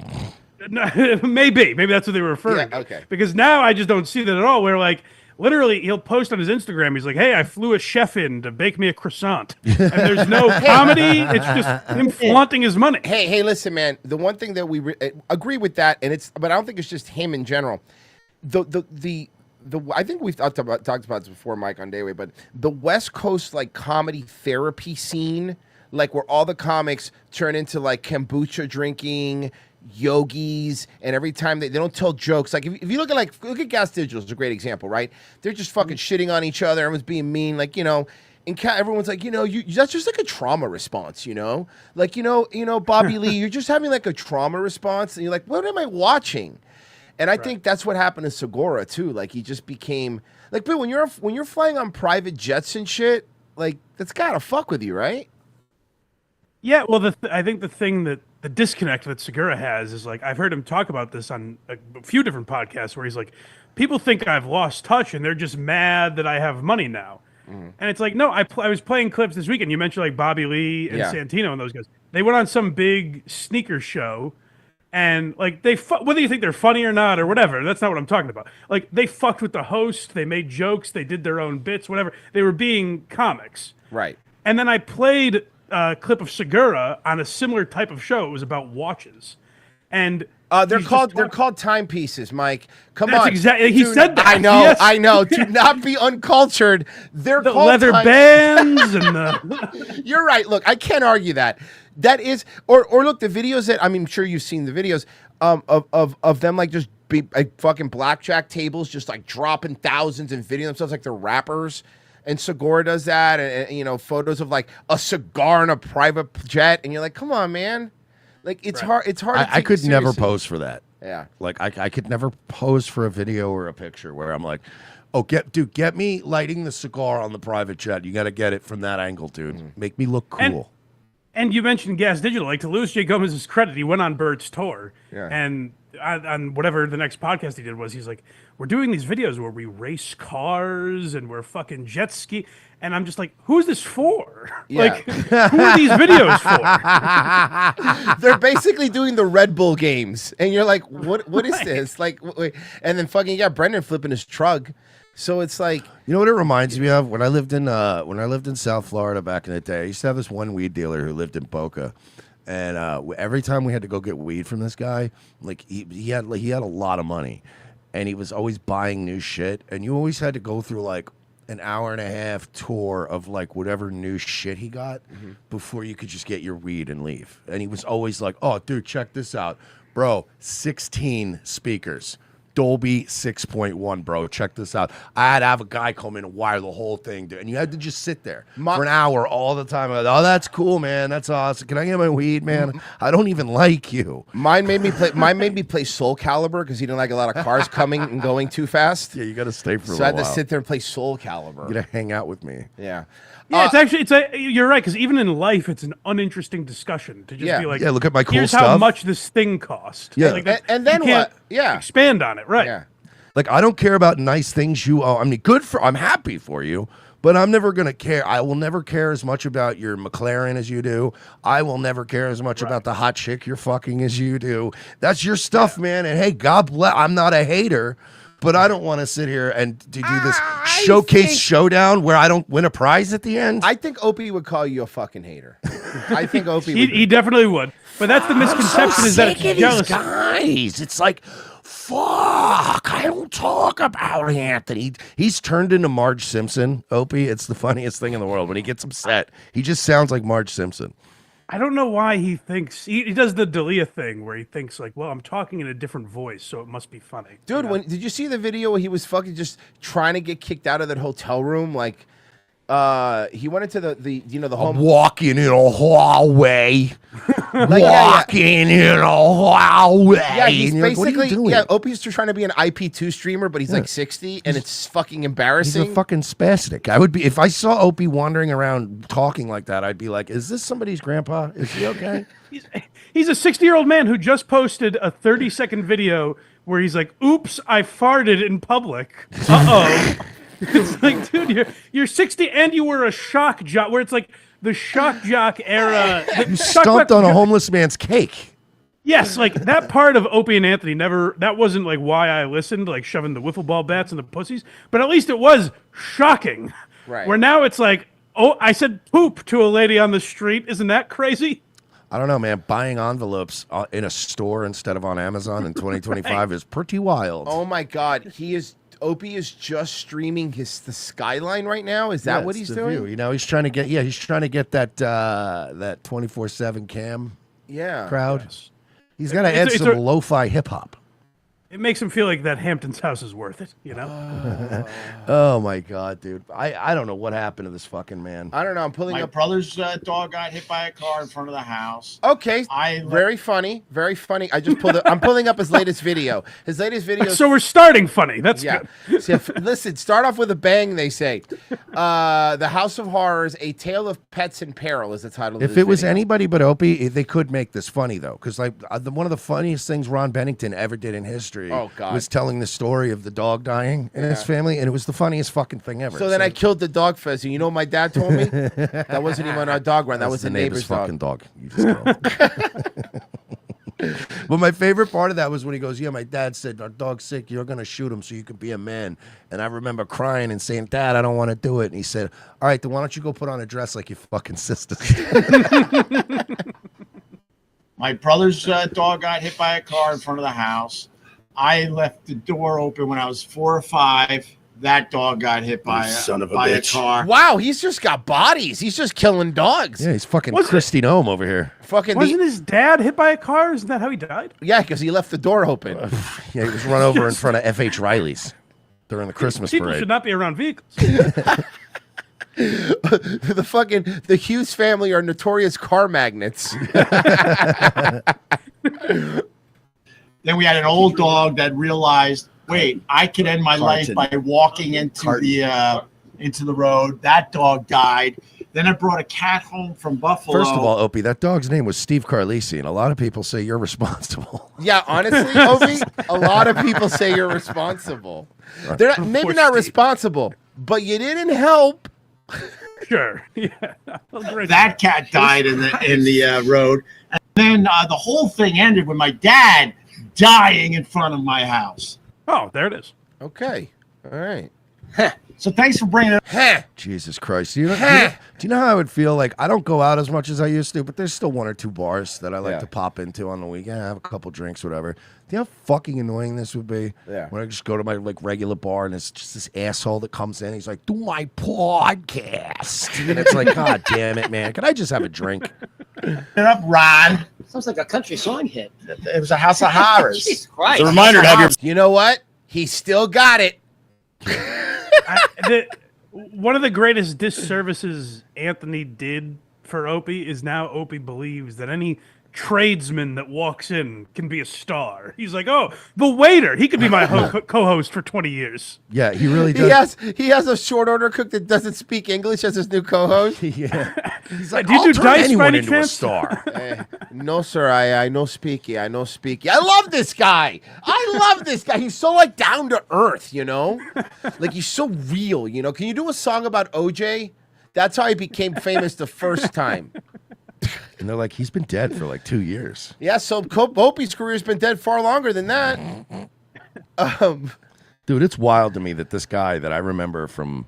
K: Maybe that's what they were referring to.
E: Okay.
K: Because now I just don't see that at all. Where like literally he'll post on his Instagram, he's like, "Hey, I flew a chef in to bake me a croissant," and there's no comedy. It's just him flaunting his money.
E: Hey, listen, man. The one thing that we agree with that, but I don't think it's just him in general. I think we've talked about this before, Mike, on Dayway, but the West Coast like comedy therapy scene, like where all the comics turn into like kombucha drinking yogis, and every time they don't tell jokes. Like if you look at Gas Digital is a great example, right? They're just fucking shitting on each other. Everyone's being mean, like, you know. And everyone's like, you know, that's just like a trauma response, you know? Like, you know, Bobby Lee, you're just having like a trauma response, and you're like, what am I watching? And I think that's what happened to Segura too. Like he just became like, Bill, when you're flying on private jets and shit, like that's gotta fuck with you, right?
K: Yeah, well, I think the thing that the disconnect that Segura has is like I've heard him talk about this on a few different podcasts where he's like, people think I've lost touch and they're just mad that I have money now. And it's like, no, I was playing clips this weekend. You mentioned like Bobby Lee and Santino and those guys. They went on some big sneaker show, and like whether you think they're funny or not or whatever, that's not what I'm talking about. Like they fucked with the host, they made jokes, they did their own bits, whatever. They were being comics,
E: right?
K: And then I played a clip of Segura on a similar type of show. It was about watches, and
E: they're called timepieces, Mike. Come
K: That's
E: on,
K: exactly. He said that.
E: I know,
K: Yes.
E: I know. Do not be uncultured. They're
K: The
E: called
K: leather bands and the.
E: You're right. Look, I can't argue that. That is, or look, the videos that I'm sure you've seen the videos of them like just be like fucking blackjack tables, just like dropping thousands and videoing themselves like they're rappers. And Segura does that, and you know, photos of like a cigar in a private jet, and you're like, come on, man. Like it's hard. It's hard.
H: I could never pose for that.
E: Yeah.
H: Like I could never pose for a video or a picture where I'm like, oh, get me lighting the cigar on the private jet. You got to get it from that angle, dude. Make me look cool.
K: And you mentioned Gas Digital. Like to Louis J. Gomez's credit, he went on Bert's tour,
E: Yeah.
K: and on whatever the next podcast he did was, he's like, "We're doing these videos where we race cars and we're fucking jet ski," and I'm just like, "Who's this for?
E: Yeah.
K: Like, who are these videos for?"
E: They're basically doing the Red Bull games, and you're like, what is this? Like, wait. And then fucking Brendan flipping his truck. So it's like,
H: you know what it reminds me of? When I lived in South Florida back in the day, I used to have this one weed dealer who lived in Boca, and every time we had to go get weed from this guy, like he had a lot of money, and he was always buying new shit, and you always had to go through like an hour and a half tour of like whatever new shit he got before you could just get your weed and leave. And he was always like, "Oh, dude, check this out, bro! 16 speakers." Dolby 6.1, bro. Check this out. I had to have a guy come in and wire the whole thing, dude. And you had to just sit there for an hour all the time. Oh, that's cool, man. That's awesome. Can I get my weed, man? I don't even like you.
E: Mine made me play Soul Calibur because he didn't like a lot of cars coming and going too fast.
H: Yeah, you got to stay for a
E: So I had
H: while.
E: to sit there and play Soul Calibur.
H: You got to hang out with me.
E: Yeah.
K: Yeah, you're right, because even in life, it's an uninteresting discussion to just be like,
H: Yeah, look at my cool
K: here's how
H: stuff."
K: much this thing cost.
H: Yeah.
K: Like that-
E: And then
K: you can't
E: what? Yeah.
K: expand on it, right?
E: Yeah.
H: Like, I don't care about nice things you owe. I mean, I'm happy for you, but I'm never going to care. I will never care as much about your McLaren as you do. I will never care as much about the hot chick you're fucking as you do. That's your stuff, man. And hey, God bless. I'm not a hater, but I don't want to sit here and to do this showcase showdown where I don't win a prize at the end.
E: I think Opie would call you a fucking hater. I think Opie would.
K: He definitely would. But that's the misconception, is that it's jealous.
H: Guys, it's like, fuck, I don't talk about Anthony. He's turned into Marge Simpson, Opie. It's the funniest thing in the world. When he gets upset, he just sounds like Marge Simpson.
K: I don't know why he thinks he does the D'Elia thing where he thinks like, well, I'm talking in a different voice, so it must be funny.
E: Dude, did you see the video where he was fucking just trying to get kicked out of that hotel room? Like, he went into the home.
H: Walking in a hallway. Walking in a hallway.
E: Yeah, he's
H: And you're like, what are you
E: basically
H: doing?
E: Opie's just trying to be an IP2 streamer, but he's like 60, and it's fucking
H: He's
E: embarrassing.
H: a fucking spastic. I would be if I saw Opie wandering around talking like that. I'd be like, "Is this somebody's grandpa? Is he okay?"
K: He's a 60-year-old man who just posted a 30-second video where he's like, "Oops, I farted in public." Uh-oh. It's like, dude, you're 60 and you were a shock jock, where it's like the shock jock era.
H: You stomped on a homeless man's cake.
K: Yes, like that part of Opie and Anthony that wasn't like why I listened, like shoving the wiffle ball bats in the pussies, but at least it was shocking.
E: Right.
K: Where now it's like, oh, I said poop to a lady on the street. Isn't that crazy?
H: I don't know, man. Buying envelopes in a store instead of on Amazon in 2025 is pretty wild.
E: Oh my God, Opie is just streaming the skyline right now. Is that
H: Yeah,
E: what
H: it's
E: he's
H: the
E: doing?
H: view. You know, he's trying to get that 24/7 cam
E: Yeah.
H: crowd. He's got to
K: It's-
H: add
K: it's
H: some
K: a-
H: lo-fi hip hop.
K: It makes him feel like that Hampton's house is worth it, you know?
H: Oh my God, dude! I don't know what happened to this fucking man.
E: I don't know. I'm pulling
L: My
E: up.
L: brother's dog got hit by a car in front of the house.
E: Okay, very funny, very funny. I just pulled. I'm pulling up his latest video. His latest video.
K: So we're starting funny. That's
E: good.
K: good.
E: See, listen, start off with a bang. They say, "The House of Horrors: A Tale of Pets in Peril" is the title. of
H: If
E: this
H: it was
E: video.
H: anybody but Opie, they could make this funny though, because like one of the funniest things Ron Bennington ever did in history
E: Oh, God.
H: was telling the story of the dog dying in his
E: Yeah.
H: family, and it was the funniest fucking thing ever.
E: So then I killed the dog Fezzi. You know what my dad told me? That wasn't even our dog run. That was the neighbor's
H: fucking
E: dog.
H: dog. You just killed. But my favorite part of that was when he goes, "Yeah, my dad said our dog's sick. You're gonna shoot him so you can be a man." And I remember crying and saying, "Dad, I don't want to do it." And he said, "All right, then why don't you go put on a dress like your fucking sister?"
L: My brother's dog got hit by a car in front of the house. I left the door open when I was 4 or 5. That dog got hit by a car.
E: Wow, he's just got bodies. He's just killing dogs.
H: Yeah, he's fucking Christy Nome over here.
E: Fucking
K: Wasn't his dad hit by a car? Isn't that how he died?
E: Yeah, because he left the door open.
H: Yeah, he was run over in front of F.H. Riley's during the Christmas
K: People
H: parade.
K: should not be around vehicles.
E: The Hughes family are notorious car magnets.
L: Then we had an old dog that realized, wait, I could end my life by walking into the road. That dog died. Then I brought a cat home from Buffalo.
H: First of all, Opie, that dog's name was Steve Carlisi, and a lot of people say you're responsible.
E: Yeah, honestly, Opie, a lot of people say you're responsible. They're not, maybe not responsible, but you didn't help.
K: Sure. Yeah.
L: That cat died in the road. And then the whole thing ended with my dad dying in front of my house.
K: Oh, there it is.
E: Okay. All right.
L: So thanks for bringing it up.
H: Jesus Christ. Do you know how I would feel? Like, I don't go out as much as I used to, but there's still 1 or 2 bars that I like to pop into on the weekend. I have a couple drinks, whatever. Do you know how fucking annoying this would be?
E: Yeah.
H: When I just go to my regular bar and it's just this asshole that comes in. He's like, "Do my podcast." And it's like, God damn it, man. Can I just have a drink?
L: It up, Ron.
M: Sounds like a country song hit.
L: It was a House of Horrors.
M: Jesus Christ.
L: It's a reminder to have your.
E: You know what? He still got it.
K: One of the greatest disservices Anthony did for Opie is now Opie believes that any tradesman that walks in can be a star. He's like, oh, the waiter. He could be my co-host for 20 years.
H: Yeah, he really does.
E: He has a short order cook that doesn't speak English as his new co-host.
H: Yeah. He's like,
K: Do you
H: I'll
K: do
H: turn
K: dice by
H: anyone
K: any
H: into
K: chance?
H: a star.
E: No, sir. I no speaky. I no speaky. I love this guy. I love this guy. He's so like down to earth, you know? Like he's so real, you know? Can you do a song about OJ? That's how he became famous the first time.
H: And they're like, he's been dead for like 2 years.
E: Yeah, so Opie's career's been dead far longer than that.
H: Dude, it's wild to me that this guy that I remember from,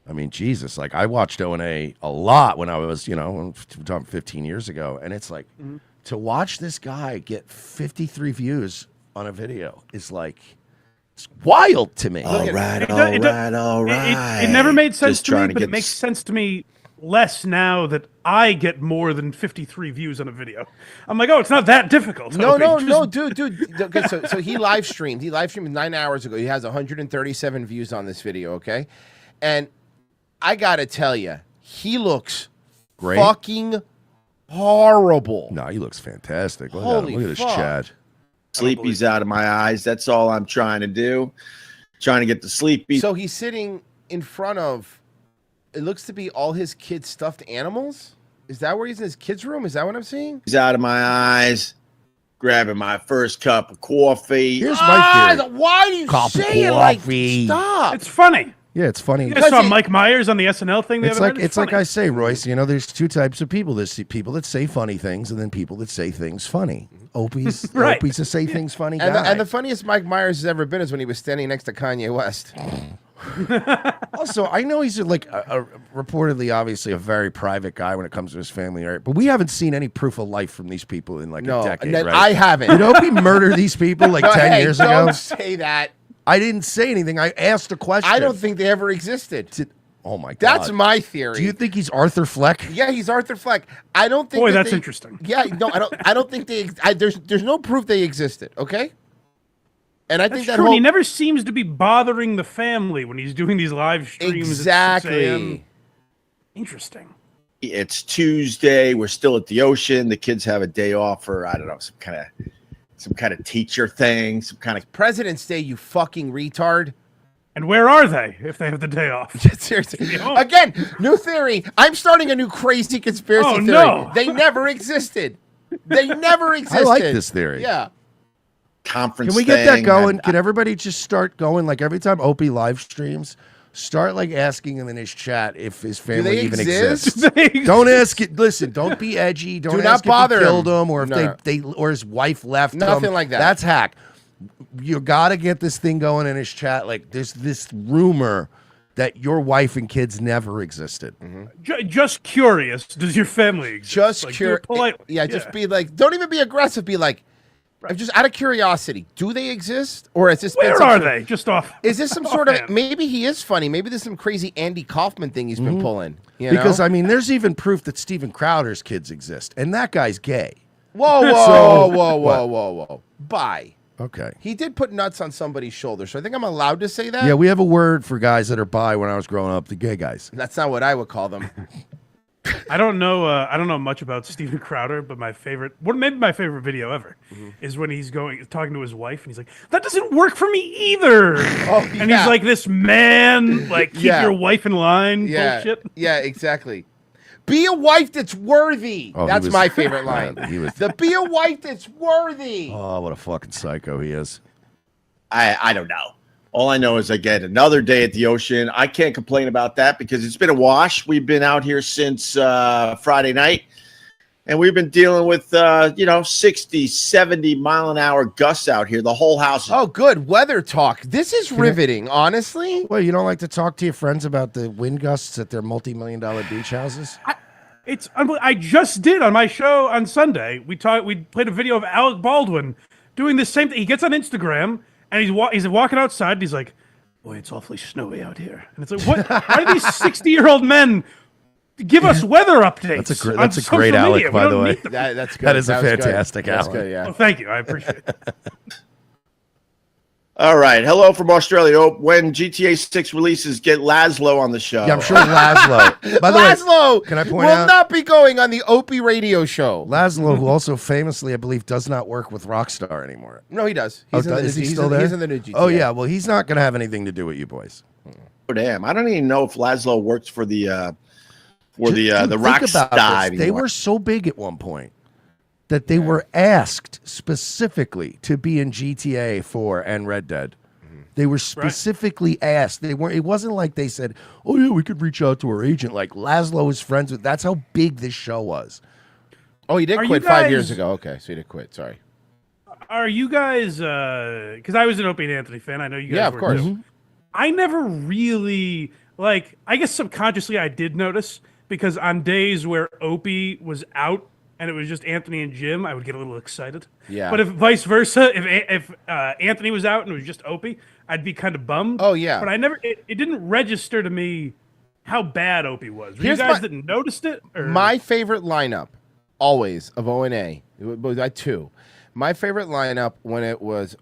H: I mean, Jesus, like I watched O&A a lot when I was, you know, we're talking 15 years ago. And it's like, to watch this guy get 53 views on a video is like, it's wild to me.
K: It never made sense to me, but it makes sense to me less now that I get more than 53 views on a video. I'm like, oh, it's not that difficult.
E: No,
K: Opie.
E: no,
K: Just-
E: dude. Okay, so he live streamed. He live streamed 9 hours ago. He has 137 views on this video. Okay, and I gotta tell you, he looks
H: Great.
E: fucking horrible.
H: No, he looks fantastic. Look at
E: Holy
H: him. Look at this
E: fuck.
H: Chad.
M: Sleepy's out of my eyes. That's all I'm trying to do. Trying to get the sleepy.
E: So he's sitting in front of. It looks to be all his kids' stuffed animals. Is that where he's in his kids' room? Is that what I'm seeing?
M: He's out of my eyes. Grabbing my first cup of coffee.
H: Here's my theory.
E: Why do you
H: Cup of
E: say it like
H: coffee.
E: stop?
K: It's funny.
H: Yeah, it's funny.
K: You guys saw Mike Myers on the SNL thing the
H: It's
K: other
H: like
K: night?
H: it's like I say, Royce. You know, there's two types of people. There's people that say funny things, and then people that say things funny. Opie's
E: Right.
H: Opie's a say things funny
E: And
H: guy.
E: the funniest Mike Myers has ever been is when he was standing next to Kanye West.
H: Also, I know he's like reportedly, obviously, a very private guy when it comes to his family, right? But we haven't seen any proof of life from these people in like
E: No,
H: a decade,
E: and
H: right?
E: I haven't.
H: Did Opie murder these people like
E: No,
H: 10
E: hey,
H: years
E: don't
H: ago?
E: say that.
H: I didn't say anything. I asked a question.
E: I don't think they ever existed.
H: Oh my god,
E: That's my theory.
H: Do you think he's Arthur Fleck?
E: Yeah, he's Arthur Fleck. I don't think.
K: Boy,
E: that
K: that's
E: they-
K: interesting.
E: Yeah, no, I don't think they. There's no proof they existed. Okay. And I think
K: That's
E: that
K: true.
E: whole
K: He never seems to be bothering the family when he's doing these live streams. at 6
E: Exactly.
K: a.m. Interesting.
M: It's Tuesday. We're still at the ocean. The kids have a day off for, I don't know, some kind of teacher thing, some kind of
E: President's Day. You fucking retard.
K: And where are they if they have the day off?
E: Seriously. Again, new theory. I'm starting a new crazy conspiracy
K: Oh,
E: theory.
K: no.
E: They never existed. They never
H: I
E: existed.
H: like this theory.
E: Yeah.
M: conference.
H: Can we get that
M: thing.
H: going? Can everybody just start going? Like every time Opie live streams, start like asking him in his chat if his family
E: they
H: even
E: exist?
H: exists. Don't ask it. Listen, don't be edgy. Don't
E: Do
H: ask
E: not
H: if he
E: bother
H: killed
E: him.
H: him or if
E: No.
H: they or his wife left
E: Nothing
H: him.
E: like that.
H: That's hack. You got to get this thing going in his chat. Like there's this rumor that your wife and kids never existed.
K: Just curious. Does your family exist?
E: Just
K: Like, do
E: curious.
K: it politely.
E: Yeah, just be like, don't even be aggressive. Be like, I'm just out of curiosity. Do they exist, or is this? been
K: Where
E: some
K: are
E: sort of-
K: they? Just off.
E: Is this some sort of?
K: offhand.
E: Maybe he is funny. Maybe there's some crazy Andy Kaufman thing he's been pulling. You
H: Because
E: know?
H: I mean, there's even proof that Steven Crowder's kids exist, and that guy's gay.
E: Whoa, whoa,
H: So-
E: whoa, whoa,
H: What?
E: whoa, whoa. Bye.
H: Okay.
E: He did put nuts on somebody's shoulder, so I think I'm allowed to say that.
H: Yeah, we have a word for guys that are bi when I was growing up, the gay guys.
E: That's not what I would call them.
K: I don't know. I don't know much about Steven Crowder, but maybe my favorite video ever, is when he's talking to his wife, and he's like, "That doesn't work for me either." And
E: yeah.
K: he's like, "This man, like, keep
E: Yeah.
K: your wife in line."
E: Yeah,
K: Bullshit.
E: yeah, exactly. Be a wife that's worthy.
H: Oh, he
E: That's
H: was-
E: my favorite line.
H: He was-
E: Be a wife that's worthy.
H: Oh, what a fucking psycho he is.
M: I don't know. All I know is I get another day at the ocean. I can't complain about that because it's been a wash. We've been out here since Friday night, and we've been dealing with 60, 70 mile an hour gusts out here. The whole house.
E: Oh, good weather talk. This is riveting, honestly.
H: Well, you don't like to talk to your friends about the wind gusts at their multi-million-dollar beach houses?
K: It's I just did on my show on Sunday. We played a video of Alec Baldwin doing the same thing. He gets on Instagram and he's walking outside and he's like, "Boy, it's awfully snowy out here." And it's like, what? Why do these 60-year-old men give us weather updates?
H: That's a
K: on
H: great
K: social
H: Alec,
K: media? We
H: by the
K: don't
H: way.
K: need them.
E: That's good.
H: That is a
E: That was good.
H: fantastic
E: That's
H: Alec.
E: good, yeah.
K: Oh, thank you. I appreciate it.
M: All right. Hello from Australia. Oh, when GTA 6 releases, get Laszlo on the show.
H: Yeah, I'm sure Laszlo. By the way,
E: Laszlo
H: can I point
E: will
H: out
E: not be going on the Opie radio show.
H: Laszlo, who also famously, I believe, does not work with Rockstar anymore.
E: No, he does.
H: Oh,
E: He's in the
H: is
E: new-
H: he
E: he's
H: still
E: in-
H: there?
E: he's in the new GTA.
H: Oh yeah, well, he's not going to have anything to do with you boys.
M: Oh, damn. I don't even know if Laszlo works for the
H: Dude,
M: the
H: think
M: Rockstar.
H: about this. They
M: anymore.
H: were so big at one point that they were asked specifically to be in GTA 4 and Red Dead. They were specifically asked. They weren't. It wasn't like they said, "Oh yeah, we could reach out to our agent." Like Laszlo is friends with. That's how big this show was.
E: Oh, he did
K: Are
E: quit
K: you
E: 5 years
K: guys-
E: ago. Okay, so he did quit. Sorry.
K: Are you guys? Because I was an Opie and Anthony fan. I know you guys
E: Yeah, of
K: were
E: course.
K: too. I never really like. I guess subconsciously I did notice because on days where Opie was out and it was just Anthony and Jim, I would get a little excited.
E: Yeah.
K: But if vice versa, if Anthony was out and it was just Opie, I'd be kind of bummed.
E: Oh, yeah.
K: But I never. It didn't register to me how bad Opie was. Were
E: Here's
K: you guys
E: my-
K: that noticed it? Or?
E: My favorite lineup, always, of O&A, two. My favorite lineup when it was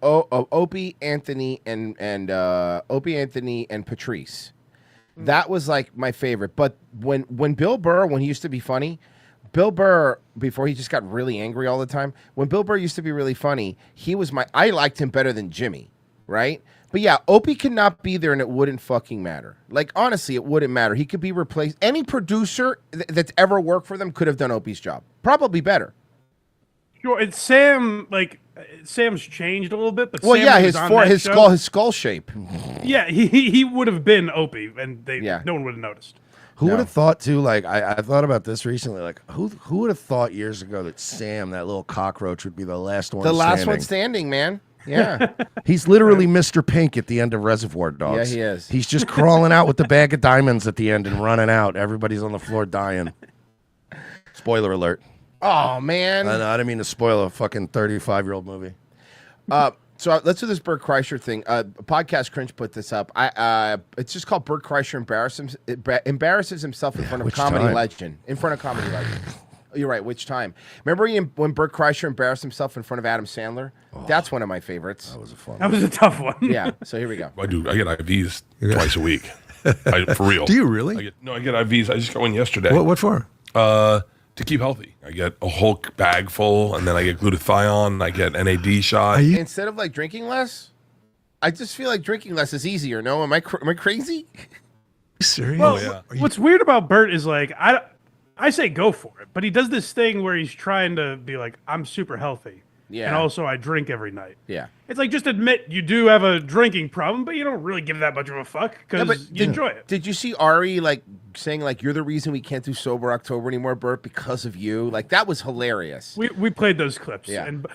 E: Opie, Anthony, and Opie, Anthony, and Patrice. That was like my favorite. But when Bill Burr, when he used to be funny, Bill Burr, before he just got really angry all the time, when Bill Burr used to be really funny, I liked him better than Jimmy, right? But yeah, Opie could not be there and it wouldn't fucking matter. Like, honestly, it wouldn't matter. He could be replaced. Any producer that's ever worked for them could have done Opie's job. Probably better.
K: Sure, it's Sam. Like Sam's changed a little bit, but
E: Well,
K: Sam
E: yeah,
K: was
E: his
K: on that show.
E: his skull shape.
K: Yeah, he would have been Opie, and no one would have noticed.
H: Who would have thought too? Like I thought about this recently. Like who would have thought years ago that Sam, that little cockroach, would be the last one?
E: The last
H: standing?
E: one standing, man. Yeah.
H: He's literally Mr. Pink at the end of Reservoir Dogs.
E: Yeah, he is.
H: He's just crawling out with the bag of diamonds at the end and running out. Everybody's on the floor dying. Spoiler alert.
E: Oh, man.
H: I didn't mean to spoil a fucking 35-year-old movie.
E: So let's do this Bert Kreischer thing. Podcast Cringe put this up. It's just called Bert Kreischer embarrasses himself in front of
H: which
E: comedy
H: time?
E: legend. In front of comedy legend. Oh, you're right. Which time? Remember when Bert Kreischer embarrassed himself in front of Adam Sandler? That's one of my favorites. That
H: was a fun.
K: That was a tough one.
E: Yeah. So here we go.
N: I do. I get IVs twice a week. For real.
O: Do you really?
N: I get IVs. I just got one yesterday.
O: What for?
N: To keep healthy. I get a whole bag full, and then I get glutathione. I get NAD shot.
E: Instead of like drinking less, I just feel like drinking less is easier. No, am I crazy?
O: Serious?
K: Well, what's weird about Bert is like I say go for it, but he does this thing where he's trying to be like, I'm super healthy.
E: Yeah.
K: And also I drink every night.
E: Yeah.
K: It's like, just admit you do have a drinking problem, but you don't really give that much of a fuck because you enjoy it.
E: Did you see Ari like saying like you're the reason we can't do Sober October anymore, Bert, because of you? Like that was hilarious.
K: We played those clips.
E: Yeah.
K: And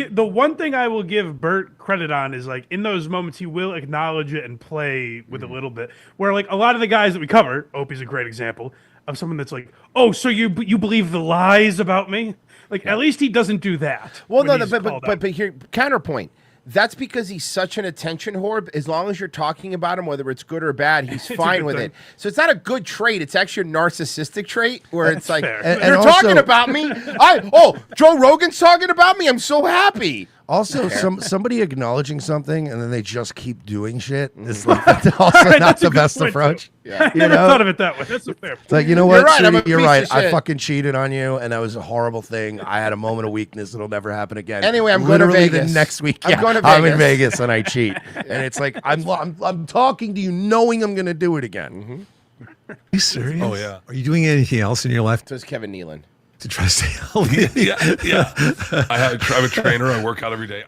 K: the one thing I will give Bert credit on is like in those moments he will acknowledge it and play with a little bit. Where like a lot of the guys that we cover, Opie's a great example of someone that's like, oh, so you believe the lies about me? Like at least he doesn't do that.
E: Well,
K: when
E: no,
K: he's
E: but
K: called out.
E: here counterpoint. That's because he's such an attention whore. As long as you're talking about him, whether it's good or bad, he's
K: It's a
E: fine
K: good
E: with
K: thing.
E: it. So it's not a good trait. It's actually a narcissistic trait where it's like,
K: fair.
H: And
E: you're
H: also-
E: talking about me. Joe Rogan's talking about me. I'm so happy.
H: Also, somebody acknowledging something and then they just keep doing shit is like also
K: Right,
H: not
K: that's a
H: the
K: good
H: best
K: point,
H: approach.
K: too. I never thought of it that way. That's a fair point.
H: It's like, you know
E: You're
H: what,
E: right, I'm a
H: Sweetie, you're
E: piece
H: right.
E: of
H: I
E: shit.
H: fucking cheated on you, and that was a horrible thing. I had a moment of weakness that'll never happen again.
E: Anyway, I'm going to
H: Literally
E: Vegas.
H: the next week.
E: I'm going to
H: I'm in
E: Vegas.
H: Vegas and I cheat, and it's like I'm talking to you, knowing I'm going to do it again.
O: Are you serious?
N: Oh, yeah.
O: Are you doing anything else in your life
E: So is Kevin Nealon.
O: to try to stay healthy?
N: yeah. I have a trainer. I work out every day.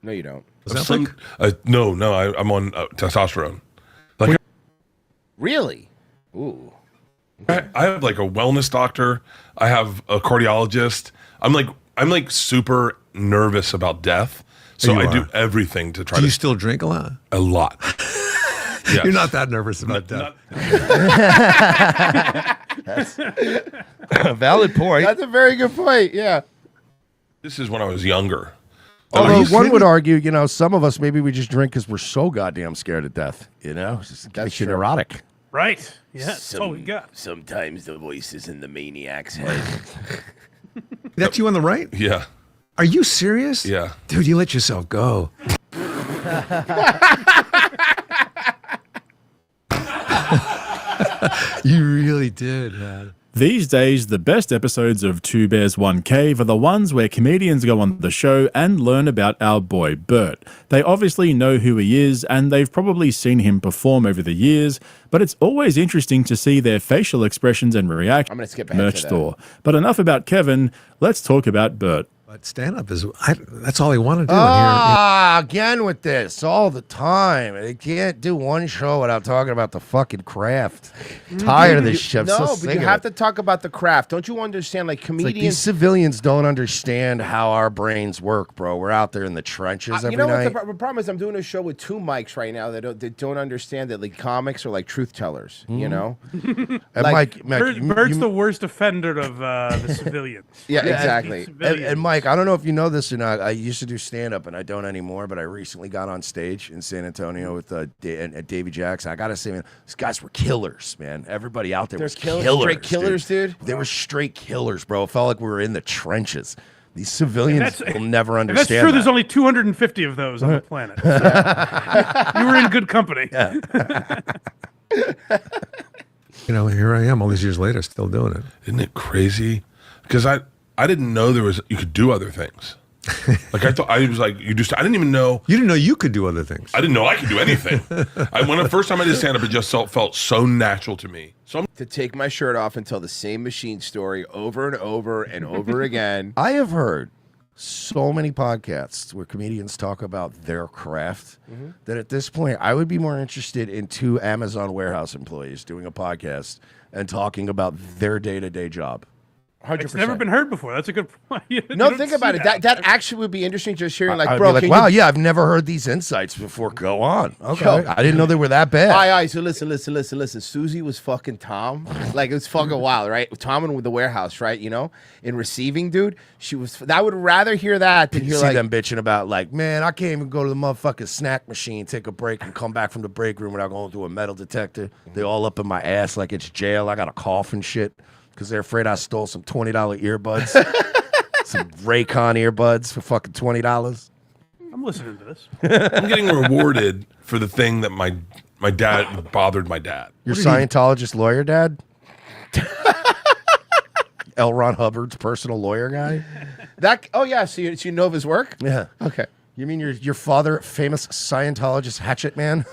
E: No, you don't.
N: No. I'm on testosterone. Like
E: Really? Ooh.
N: I have like a wellness doctor. I have a cardiologist. I'm like super nervous about death, so
O: You
N: I do
O: are.
N: everything to try
O: Do
N: to.
O: you still drink a lot?
N: A lot. Yes.
O: You're not that nervous about death.
H: That's a valid point.
E: That's a very good point. Yeah.
N: This is when I was younger.
H: Although one would argue, you know, some of us maybe we just drink because we're so goddamn scared of death. You know, it's just makes you
E: true.
H: neurotic.
K: Right. Yeah. That's all we got.
E: Sometimes the voice is in the maniac's head.
O: That's you on the right?
N: Yeah.
O: Are you serious?
N: Yeah.
O: Dude, you let yourself go. You really did, man.
P: These days, the best episodes of Two Bears One Cave are the ones where comedians go on the show and learn about our boy Bert. They obviously know who he is, and they've probably seen him perform over the years, but it's always interesting to see their facial expressions and reactions.
E: I'm going to skip ahead
P: Merch
E: to that.
P: store. But enough about Kevin. Let's talk about Bert.
O: But stand-up is, that's all he wanted to do in here.
H: Again with this all the time. They can't do one show without talking about the fucking craft. Tired of this shit. I'm
E: No,
H: so
E: but
H: sick
E: you
H: of
E: have
H: it.
E: to talk about the craft. Don't you understand? Like
H: It's like
E: comedians.
H: these civilians don't understand how our brains work, bro. We're out there in the trenches every
E: you know
H: night.
E: what the problem is? I'm doing a show with two mics right now that don't understand that like comics are like truth tellers. You
H: Mhm.
E: know.
H: And
E: Like-
H: Mike,
K: Bert's the worst offender of the civilians.
E: Yeah,
H: and
E: exactly.
H: And Mike, Mike, I don't know if you know this or not. I used to do stand up, and I don't anymore. But I recently got on stage in San Antonio with Davey Jackson. I gotta say, man, these guys were killers, man. Everybody out there was
E: killers,
H: killers,
E: straight killers, dude.
H: They were straight killers, bro. It felt like we were in the trenches. These civilians will never understand.
K: That's true.
H: that.
K: There's only 250 of those on the planet. So you were in good company.
O: You know, here I am all these years later, still doing it.
N: Isn't it crazy? Because I didn't know you could do other things. Like I thought, I was like, I didn't even know.
O: You didn't know you could do other things.
N: I didn't know I could do anything. When the first time I did stand up, it just felt so natural to me. So
E: to take my shirt off and tell the same machine story over and over and over again.
H: I have heard so many podcasts where comedians talk about their craft that at this point, I would be more interested in 2 Amazon warehouse employees doing a podcast and talking about their day-to-day job.
E: 100%.
K: It's never been heard before. That's a good point.
E: No, think about it. That actually would be interesting. Just hearing, like,
H: I'd
E: bro,
H: be like,
E: can
H: wow,
E: you...
H: yeah, I've never heard these insights before. Go on. Okay.
E: Yo.
H: I didn't know they were that bad.
E: All right, so listen. Susie was fucking Tom. Like, it was fucking wild, right? Tom in the warehouse, right? You know, in receiving, dude. I would rather hear that than
H: You
E: hear,
H: see
E: like,
H: them bitching about, like, man, I can't even go to the motherfucking snack machine, take a break, and come back from the break room without going through a metal detector. They all up in my ass like it's jail. I got a cough and shit because they're afraid I stole some $20 earbuds. Some Raycon earbuds for fucking $20.
K: I'm listening to this.
N: I'm getting rewarded for the thing that my dad bothered my dad.
H: Your Scientologist lawyer dad? L. Ron Hubbard's personal lawyer guy?
E: Oh, yeah, so you know of his work?
H: Yeah.
E: Okay.
H: You mean your father, famous Scientologist hatchet man?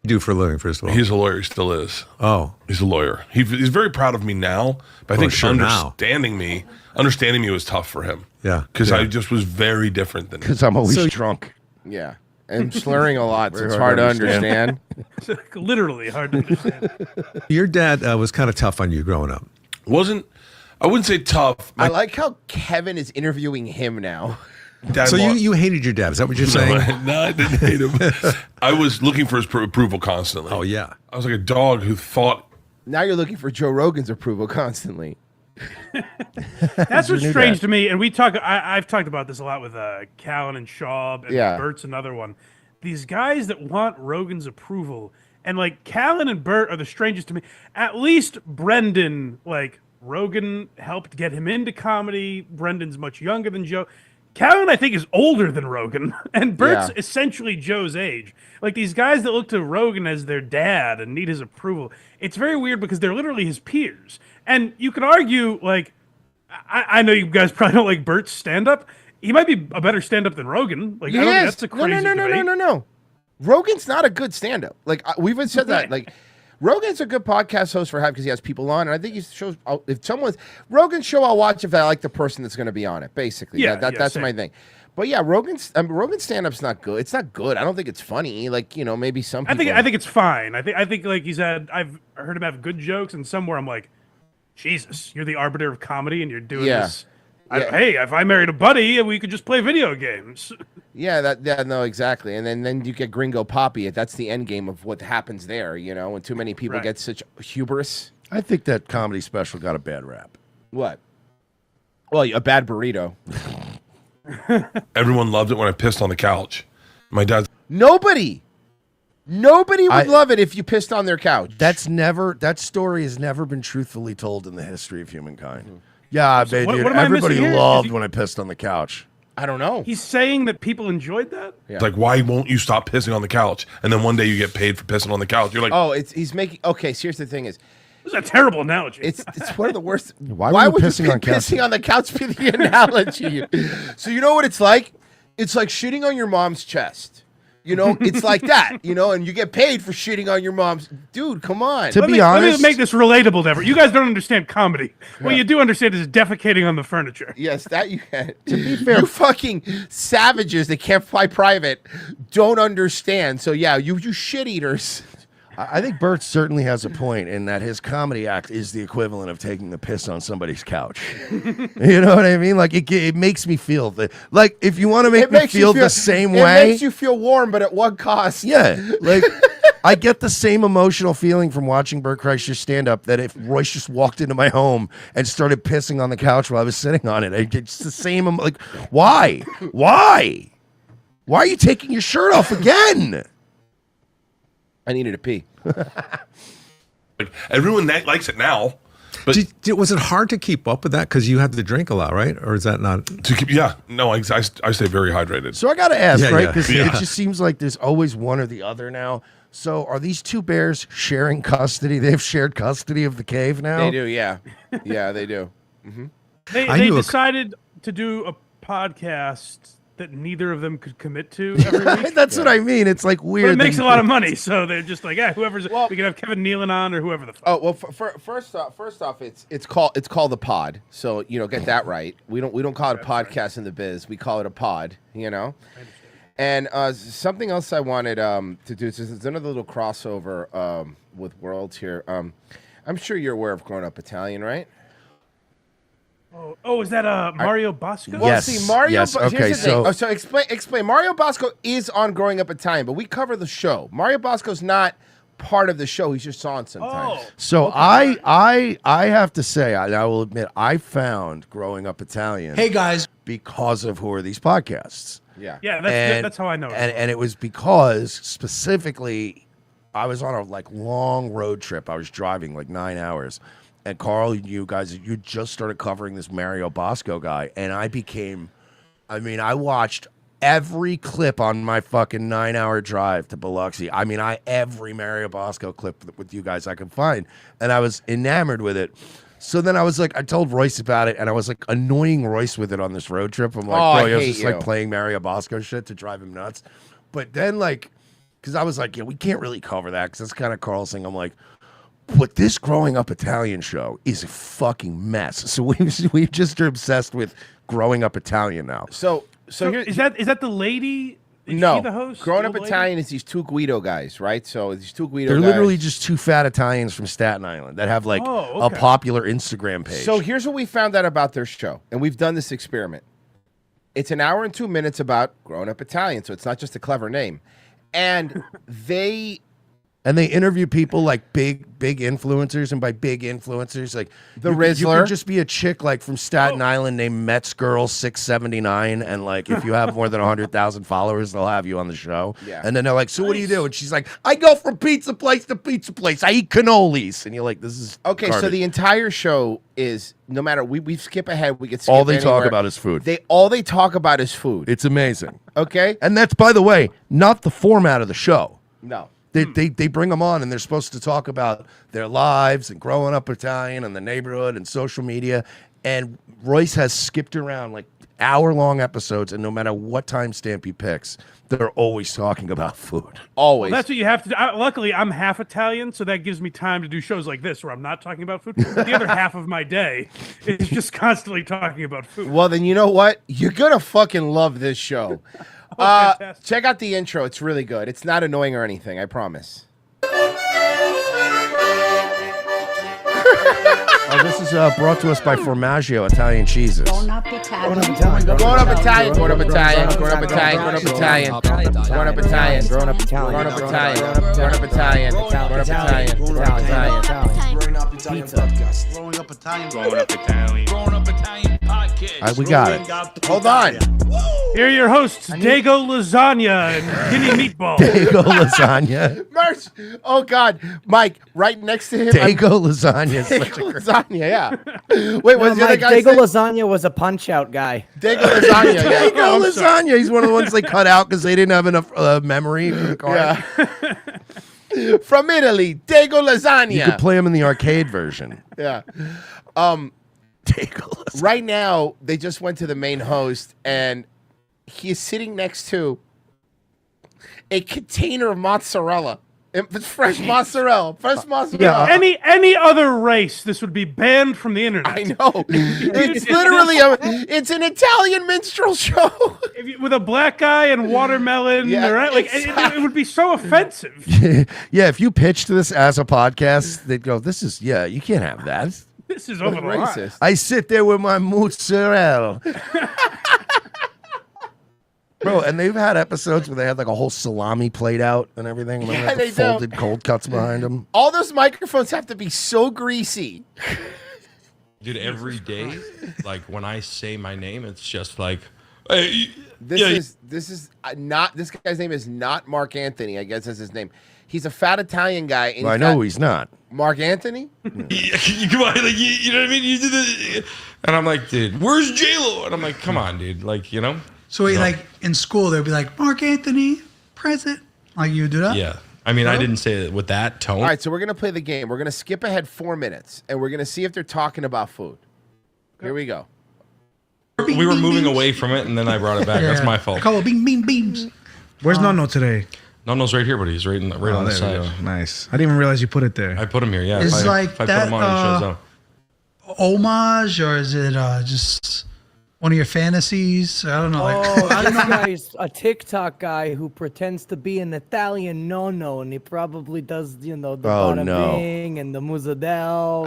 O: Do for a living, first of all.
N: He's a lawyer. He still is.
O: Oh,
N: he's a lawyer. He's very proud of me now, but I think understanding me was tough for him.
O: Yeah,
N: because
O: yeah.
N: I just was very different than.
H: Because I'm always drunk.
E: Yeah, and slurring a lot, so
H: Very
E: it's hard to understand.
K: Literally hard to understand.
O: Your dad was kind of tough on you growing up.
N: I wouldn't say tough.
E: I like how Kevin is interviewing him now.
O: So you hated your dad? Is that what you're saying?
N: No, I didn't hate him. I was looking for his approval constantly.
O: Oh yeah,
N: I was like a dog who thought.
E: Now you're looking for Joe Rogan's approval constantly.
K: That's what's strange to me, and I've talked about this a lot with Callan and Schaub, and Bert's another one. These guys that want Rogan's approval, and like Callan and Bert are the strangest to me. At least Brendan, like Rogan helped get him into comedy. Brendan's much younger than Joe. Callan, I think, is older than Rogan, and Bert's essentially Joe's age. Like, these guys that look to Rogan as their dad and need his approval, it's very weird because they're literally his peers. And you could argue, like, I know you guys probably don't like Bert's stand-up. He might be a better stand-up than Rogan. Like, I don't think that's a crazy debate.
E: No. Rogan's not a good stand-up. Like, we've even said that. Like, Rogan's a good podcast host for having because he has people on, and I think he shows Rogan's show I'll watch if I like the person that's going to be on it. Basically, that's
K: same.
E: my thing. But yeah, Rogan's stand-up's not good. It's not good. I don't think it's funny. Like, you know, maybe some people.
K: I think it's fine. I think like I've heard him have good jokes, and somewhere I'm like, Jesus, you're the arbiter of comedy, and you're doing this. Hey, if I married a buddy, we could just play video games.
E: Yeah, no, exactly. And then you get Gringo Poppy. That's the end game of what happens there, you know, when too many people get such hubris.
H: I think that comedy special got a bad rap.
E: What? Well, a bad burrito.
N: Everyone loved it when I pissed on the couch. My dad's
E: Nobody would love it if you pissed on their couch.
H: That story has never been truthfully told in the history of humankind. Yeah,
K: So
H: dude,
K: what am I
H: everybody
K: missing here?
H: loved when I pissed on the couch.
E: I don't know.
K: He's saying that people enjoyed that?
N: It's like, why won't you stop pissing on the couch? And then one day you get paid for pissing on the couch. You're like,
E: he's making. Okay, so here's the thing: is
K: this is a terrible analogy.
E: It's one of the worst.
H: Why
E: would
H: pissing on couch?
E: pissing on the couch be the analogy? So you know what it's like? It's like shitting on your mom's chest. You know, it's like that, you know, and you get paid for shitting on your mom's. Dude, come on.
K: Let me make this relatable to everyone. You guys don't understand comedy. What you do understand is defecating on the furniture.
E: Yes, that you can. To be fair, you fucking savages that can't fly private don't understand. So yeah, you shit eaters.
H: I think Bert certainly has a point in that his comedy act is the equivalent of taking the piss on somebody's couch. You know what I mean? Like it makes me feel like if you want to make me feel the same way,
E: it makes you feel warm, but at what cost?
H: Yeah, like I get the same emotional feeling from watching Bert Kreischer stand up that if Royce just walked into my home and started pissing on the couch while I was sitting on it. It's the same. Like, why? Why? Why are you taking your shirt off again?
E: I needed to pee.
N: Like, everyone likes it now. But
O: was it hard to keep up with that because you had to drink a lot, right? Or is that not?
N: to keep, yeah, no, I stay very hydrated.
H: So I got to ask,
O: Yeah,
H: right?
O: yeah.
H: Because
N: Yeah.
H: it just seems like there's always one or the other now. So are these two bears sharing custody? They have shared custody of the cave now?
E: They do, yeah. Yeah, they do. Mm-hmm.
K: They decided to do a podcast that neither of them could commit to every week.
H: That's what I mean. It's like weird.
K: But it makes
H: that-
K: a lot of money, so they're just like, whoever's. We can have Kevin Nealon on or whoever the fuck.
E: Oh well, first off, it's called the pod. So get that right. We don't call it a podcast in the biz. We call it a pod. And something else I wanted to do is there's another little crossover with worlds here. I'm sure you're aware of Grown Up Italian, right?
K: Oh, is that Mario Bosco?
E: Well, see, Mario.
H: Yes,
E: Here's
H: okay,
E: the thing.
H: so-
E: Explain. Mario Bosco is on Growing Up Italian, but we cover the show. Mario Bosco's not part of the show. He's just on sometimes.
H: So I have to say, I will admit, I found Growing Up Italian.
O: Hey, guys.
H: Because of Who Are These Podcasts?
E: Yeah.
K: Yeah, that's how I know it.
H: And it was because specifically I was on a long road trip. I was driving 9 hours. And Carl, you just started covering this Mario Bosco guy. And I watched every clip on my fucking 9-hour drive to Biloxi. Every Mario Bosco clip with you guys I could find. And I was enamored with it. So then I was I told Royce about it, and I was annoying Royce with it on this road trip. I'm like,
E: I
H: bro, I was
E: hate
H: just
E: you.
H: playing Mario Bosco shit to drive him nuts. But then because I was we can't really cover that because that's kind of Carl's thing. I'm like, but this Growing Up Italian show is a fucking mess. So we just are obsessed with Growing Up Italian now.
E: So here,
K: is that the lady? Is
E: no,
K: she the host?
E: Growing
K: The
E: Up
K: old lady?
E: Italian is these two Guido guys, right? So these two Guido
H: They're
E: guys.
H: literally just two fat Italians from Staten Island that have a popular Instagram page.
E: So here's what we found out about their show, and we've done this experiment. It's an hour and 2 minutes about Growing Up Italian, so it's not just a clever name. And they
H: interview people big influencers, and by big influencers,
E: The
H: you
E: Rizzler.
H: can just be a chick from Staten Island named Mets Girl 679, and if you have more than 100,000 followers, they'll have you on the show.
E: Yeah.
H: And then they're like, "So what do you do?" And she's like, "I go from pizza place to pizza place. I eat cannolis." And you're like, "This is
E: Okay, so
H: garbage.
E: the entire show is no matter we skip ahead, we get skip
H: all they talk
E: anywhere.
H: about is food.
E: All they talk about is food.
H: It's amazing.
E: Okay,
H: and that's, by the way, not the format of the show.
E: No.
H: They bring them on and they're supposed to talk about their lives and growing up Italian and the neighborhood and social media. And Royce has skipped around hour-long episodes, and no matter what timestamp he picks, they're always talking about food.
E: Always.
K: Well, that's what you have to do. Luckily, I'm half Italian, so that gives me time to do shows like this where I'm not talking about food. The other half of my day is just constantly talking about food.
E: Well, then you know what? You're gonna fucking love this show. Check out the intro. It's really good. It's not annoying or anything. I promise.
H: Oh, this is brought to us by Formaggio Italian Cheeses.
W: Grown Up Italian.
E: Grown Up Italian. Grown Up Italian. Grown Up Italian. Grown Up Italian. Grown Up Italian. Grown Up Italian. Grown Up Italian. Grown Up Italian. Grown Up Italian. Grown Up Italian.
W: Growing Up Italian podcast. Growing Up Italian. Growing Up Italian. Growing Up Italian podcast.
H: We got it.
E: Hold on.
K: Here are your hosts, Dago Lasagna and Guinea Meatball.
H: Dago Lasagna.
E: Merch. Oh God, Mike, right next to him.
H: Dago Lasagna. is such a
E: Dago
H: great-
E: Lasagna. Yeah. Wait, what's the other guy?
B: Dago Lasagna was a punch out guy.
E: Dago Lasagna. Yeah.
H: Dago Lasagna. He's one of the ones they cut out because they didn't have enough memory for the card.
E: Yeah. From Italy, Dago Lasagna.
H: You could play him in the arcade version.
E: Yeah. Right now, they just went to the main host, and he is sitting next to a container of mozzarella. It's fresh mozzarella. Fresh mozzarella.
K: Any other race, this would be banned from the internet.
E: I know. It's literally it's an Italian minstrel show.
K: With a black guy and watermelon,
E: Yeah,
K: right? It would be so offensive.
H: Yeah, if you pitched this as a podcast, they'd go, you can't have that.
K: This is over the line.
H: I sit there with my mozzarella. Bro, and they've had episodes where they had like a whole salami played out and everything. Remember
E: Yeah,
H: the
E: they do.
H: folded cold cuts behind them.
E: All those microphones have to be so greasy.
Q: Dude, every day, like when I say my name, it's just like, hey,
E: This is not, this guy's name is not Mark Anthony, I guess that's his name. He's a fat Italian guy. And
H: Well, I know he's not.
E: Mark Anthony?
Q: come on, like you know what I mean? You do the, and I'm like, dude, where's J-Lo? And I'm like, come on, dude, like you know.
R: So like in school, they'd be like, Mark Anthony, present. Like you do that?
Q: Yeah. I mean, I didn't say it with that tone.
E: All right, so we're going to play the game. We're going to skip ahead 4 minutes, and we're going to see if they're talking about food. Here we go.
Q: We were moving away from it, and then I brought it back. That's my fault.
R: I call it bing, bing, beams. Where's Nono today?
Q: Nono's right here, but he's right on the
R: there we
Q: side.
R: go. Nice. I didn't even realize you put it there.
Q: I put him here, yeah.
R: It's
Q: if
R: like
Q: I
R: that,
Q: put him on, he shows up.
R: Homage, or is it just one of your fantasies? I don't know.
B: Oh, this guy's a TikTok guy who pretends to be an Italian nono, and he probably does, the
H: Oh,
B: bada
H: no.
B: bing and the muzzadel.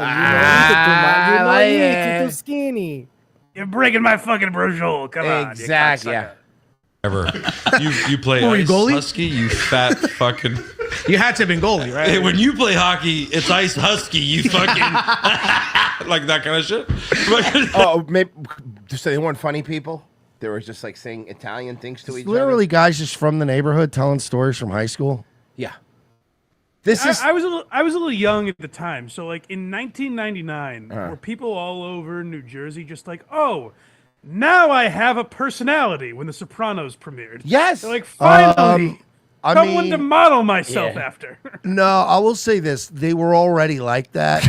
B: You're too skinny.
K: You're breaking my fucking brochure. Come on.
E: Exactly. Yeah.
Q: Ever. You play
R: Oh, you
Q: ice
R: goalie?
Q: husky, you fat fucking.
R: You had to have been goalie, right?
Q: Hey, when you play hockey, it's ice husky, you fucking. Like that kind of shit.
E: Oh, maybe so they weren't funny people? They were just like saying Italian things to each
H: Literally, guys just from the neighborhood telling stories from high school.
E: Yeah.
K: I was a little young at the time, so like in 1999, were people all over New Jersey just like, oh, now I have a personality when The Sopranos premiered?
E: Yes.
K: They're like, finally,
H: I
K: someone
H: mean,
K: to model myself
H: yeah.
K: after.
H: No, I will say this: they were already like that.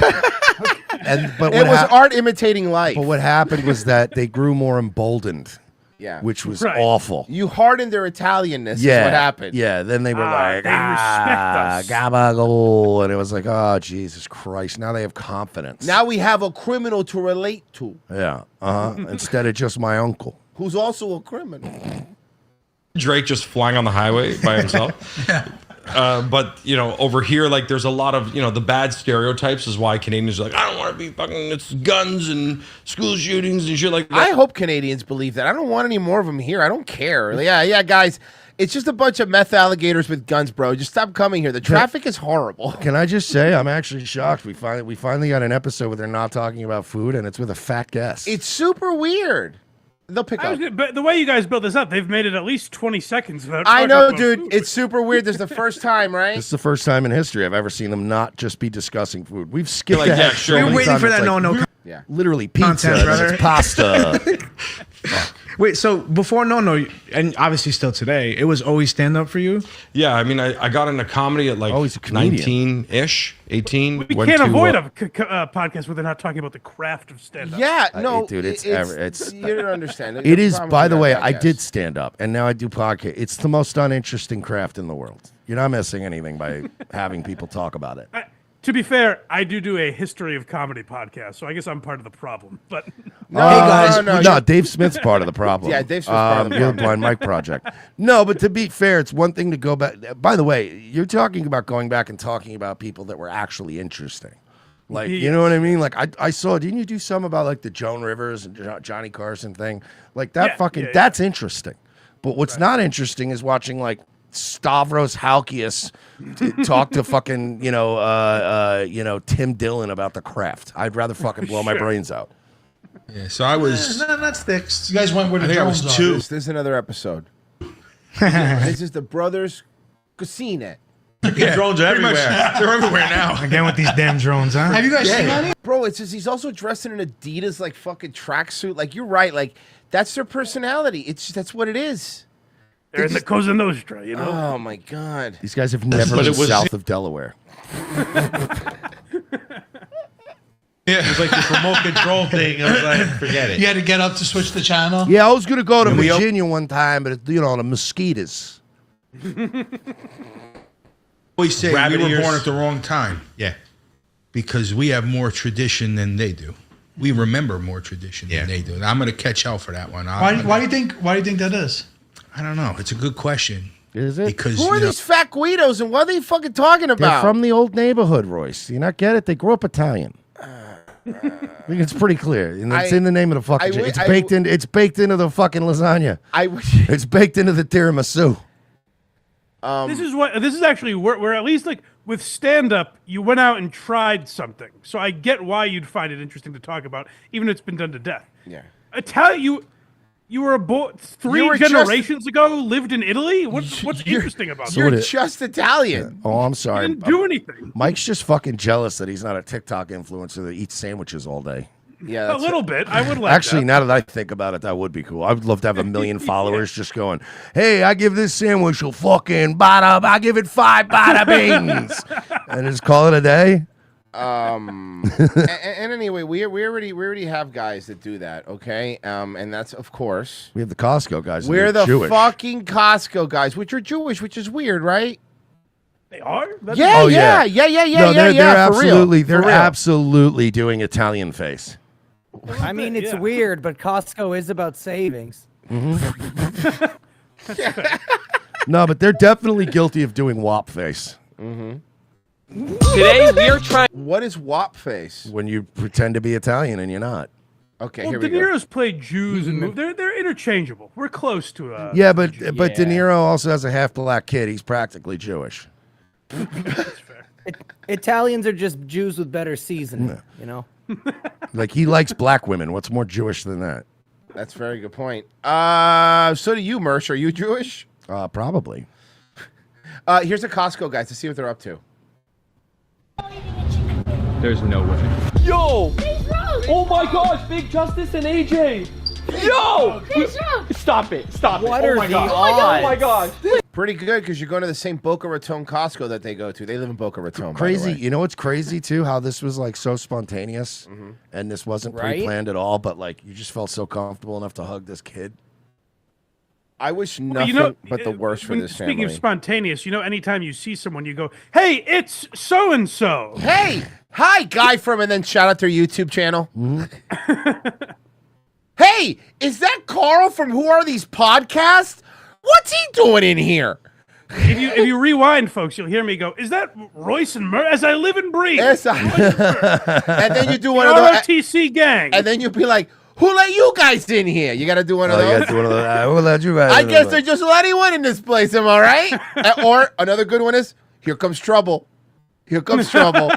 H: But
E: It was art imitating life.
H: But what happened was that they grew more emboldened.
E: Yeah.
H: Which was
E: Right.
H: awful.
E: You hardened their Italianness is
H: Yeah,
E: what happened.
H: Yeah, then they were like,
K: they respect us.
H: gabagool, and it was like, oh, Jesus Christ. Now they have confidence.
E: Now we have a criminal to relate to
H: Yeah, instead of just my uncle.
E: who's also a criminal.
Q: Drake just flying on the highway by himself. But you know, over here, like there's a lot of the bad stereotypes is why Canadians are like, I don't want to be fucking. It's guns and school shootings and shit like that.
E: I hope Canadians believe that. I don't want any more of them here. I don't care. Yeah, guys. It's just a bunch of meth alligators with guns, bro. Just stop coming here. The traffic is horrible.
H: Can I just say, I'm actually shocked. We finally got an episode where they're not talking about food, and it's with a fat guest.
E: It's super weird. They'll pick up.
K: But the way you guys built this up, they've made it at least 20 seconds without
E: I
K: talking
E: know,
K: about
E: dude.
K: food.
E: It's super weird. This is the first time, right?
H: This is the first time in history I've ever seen them not just be discussing food. We've skipped
Q: Like,
H: ahead
Q: yeah,
H: so
Q: sure.
H: many
Q: We're
R: waiting
H: times,
R: for
H: it's
R: that
H: like,
R: no.
E: Yeah.
H: Literally pizza,
R: Content,
H: and
R: brother.
H: it's pasta.
R: Wait, so before No, and obviously still today, it was always stand up for you?
Q: Yeah, I mean, I got into comedy at like 19-ish, 18.
K: We
Q: went
K: can't
Q: to,
K: avoid a podcast where they're not talking about the craft of stand-up.
E: Yeah, no,
H: dude, it's
E: you don't understand.
H: It is,
E: problem
H: by
E: with
H: the
E: that
H: way,
E: podcast.
H: I did stand up, and now I do podcast. It's the most uninteresting craft in the world. You're not missing anything by having people talk about it.
K: To be fair, I do a history of comedy podcast, so I guess I'm part of the problem. But
H: No, Dave Smith's part of the problem.
E: Yeah, Dave Smith's part of the
H: You're
E: problem.
H: Blind Mike Project. No, but to be fair, it's one thing to go back. By the way, you're talking about going back and talking about people that were actually interesting. Like, you know what I mean? Like, I saw, didn't you do some about like the Joan Rivers and Johnny Carson thing? Like that that's interesting. But what's not interesting is watching like Stavros Halkias talk to fucking, Tim Dillon about the craft. I'd rather fucking blow my brains out.
S: Yeah, so I was.
R: No, that sticks. You guys went where
S: I
R: the
S: think I was
R: drones
S: two.
R: are.
E: This is another episode. This is the Brothers Cucine.
S: Drones are everywhere. They're everywhere now.
R: Again with these damn drones, huh? Have you guys seen any?
E: Bro, it's just he's also dressed in an Adidas like fucking tracksuit. Like you're right. Like that's their personality. That's what it is.
K: they're in the Cosa Nostra, you know?
E: Oh my god.
H: These guys have never
S: But
H: been
S: it was-
H: south of Delaware.
S: Yeah, it was like this remote control thing. I was like, forget it.
R: You had to get up to switch the channel?
H: Yeah, I was gonna go to
S: And we-
H: Virginia one time, but the mosquitoes.
S: We say
N: Rabbit
S: we were
N: ears.
S: born at the wrong time. Yeah, because we have more tradition than they do. We remember more tradition than they do. And I'm going to catch hell for that one.
R: Why do you think that is?
S: I don't know. It's a good question.
H: Is it?
S: Because
E: Who are these fat Guidos and what are they fucking talking
H: They're
E: about?
H: from the old neighborhood, Royce. Do you not get it? They grew up Italian. think it's pretty clear. And it's in the name of the fucking. It's baked into the fucking lasagna. It's baked into the tiramisu.
K: This is actually where at least like with stand up, you went out and tried something. So I get why you'd find it interesting to talk about, even if it's been done to death.
E: Yeah.
K: You were three generations ago, lived in Italy? What's interesting about that?
E: You're just Italian.
H: Oh, I'm sorry.
K: You didn't do anything.
H: Mike's just fucking jealous that he's not a TikTok influencer that eats sandwiches all day.
E: Yeah,
K: a little bit. I would like
H: Actually,
K: that.
H: now that I think about it, that would be cool. I would love to have 1 million followers just going, hey, I give this sandwich a fucking I give it 5 bada bings. And just call it a day.
E: And anyway, we already have guys that do that, okay? And that's of course
H: We have the Costco guys. that
E: we're
H: are
E: the
H: Jewish.
E: fucking Costco guys, which are Jewish, which is weird, right?
K: They are?
H: Oh,
E: yeah.
H: No, they're
E: for real.
H: absolutely,
E: For real.
H: absolutely doing Italian face.
B: I mean, it's weird, but Costco is about savings.
H: No, but they're definitely guilty of doing WAP face.
E: Today we are trying. What is WAP face?
H: When you pretend to be Italian and you're not.
E: Okay,
K: Well,
E: here
K: De
E: we go.
K: Niro's played Jews and they're interchangeable. We're close to
H: Yeah, but De Niro also has a half black kid. He's practically Jewish.
B: Italians are just Jews with better seasoning, you know?
H: Like he likes black women. What's more Jewish than that?
E: That's a very good point. So do you, Mersh? Are you Jewish?
H: Probably.
E: Here's the Costco guys to see what they're up to.
F: There's no way. Yo! Oh my gosh, Big Justice and AJ! Yo! Stop it! Stop
B: What
F: it!
B: are
F: Oh my
B: the
F: gosh!
B: odds?
F: Oh my gosh!
E: Pretty good because you're going to the same Boca Raton Costco that they go to. They live in Boca Raton.
H: Crazy.
E: By the way.
H: You know what's crazy too? How this was like so spontaneous, and this wasn't
B: Right?
H: pre-planned at all. But like, you just felt so comfortable enough to hug this kid.
E: I wish
K: Well,
E: nothing but the worst for
K: when-
E: this
K: Speaking
E: family.
K: of spontaneous, anytime you see someone, you go, "Hey, it's so and so."
E: Hey, hi, guy from, and then shout out their YouTube channel. Hey, is that Carl from Who Are These Podcasts? What's he doing in here?
K: If you rewind, folks, you'll hear me go, "Is that Royce and Murr?" As I live and breathe.
E: Yes, and then you do one of those.
K: ROTC gang.
E: And then you'll be like, "Who let you guys in here?" You got to do one of
H: Oh, you
E: those.
H: gotta do one of those. We'll let you guys
E: I
H: in
E: guess
H: the-
E: they're just letting one in this place. Am I right? Or another good one is, "Here comes trouble. Here comes trouble."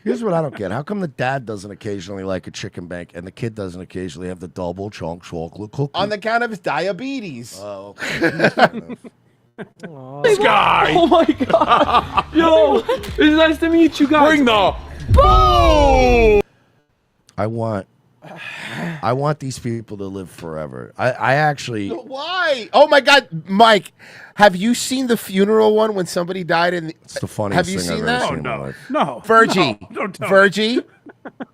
H: Here's what I don't get. How come the dad doesn't occasionally like a chicken bank and the kid doesn't occasionally have the double chunk chocolate cookie?
E: On the count of his diabetes.
H: Oh.
F: This guy! Oh my god! Yo! It's nice to meet you guys! Bring the boom!
H: I want these people to live forever. I actually
E: Why? Oh my God, Mike! Have you seen the funeral one when somebody died?
H: it's the funniest
E: Have you
H: thing
E: seen
H: I've
E: that?
H: ever seen in my life.
K: No.
E: Virgie,
K: No, don't tell me.
E: Virgie,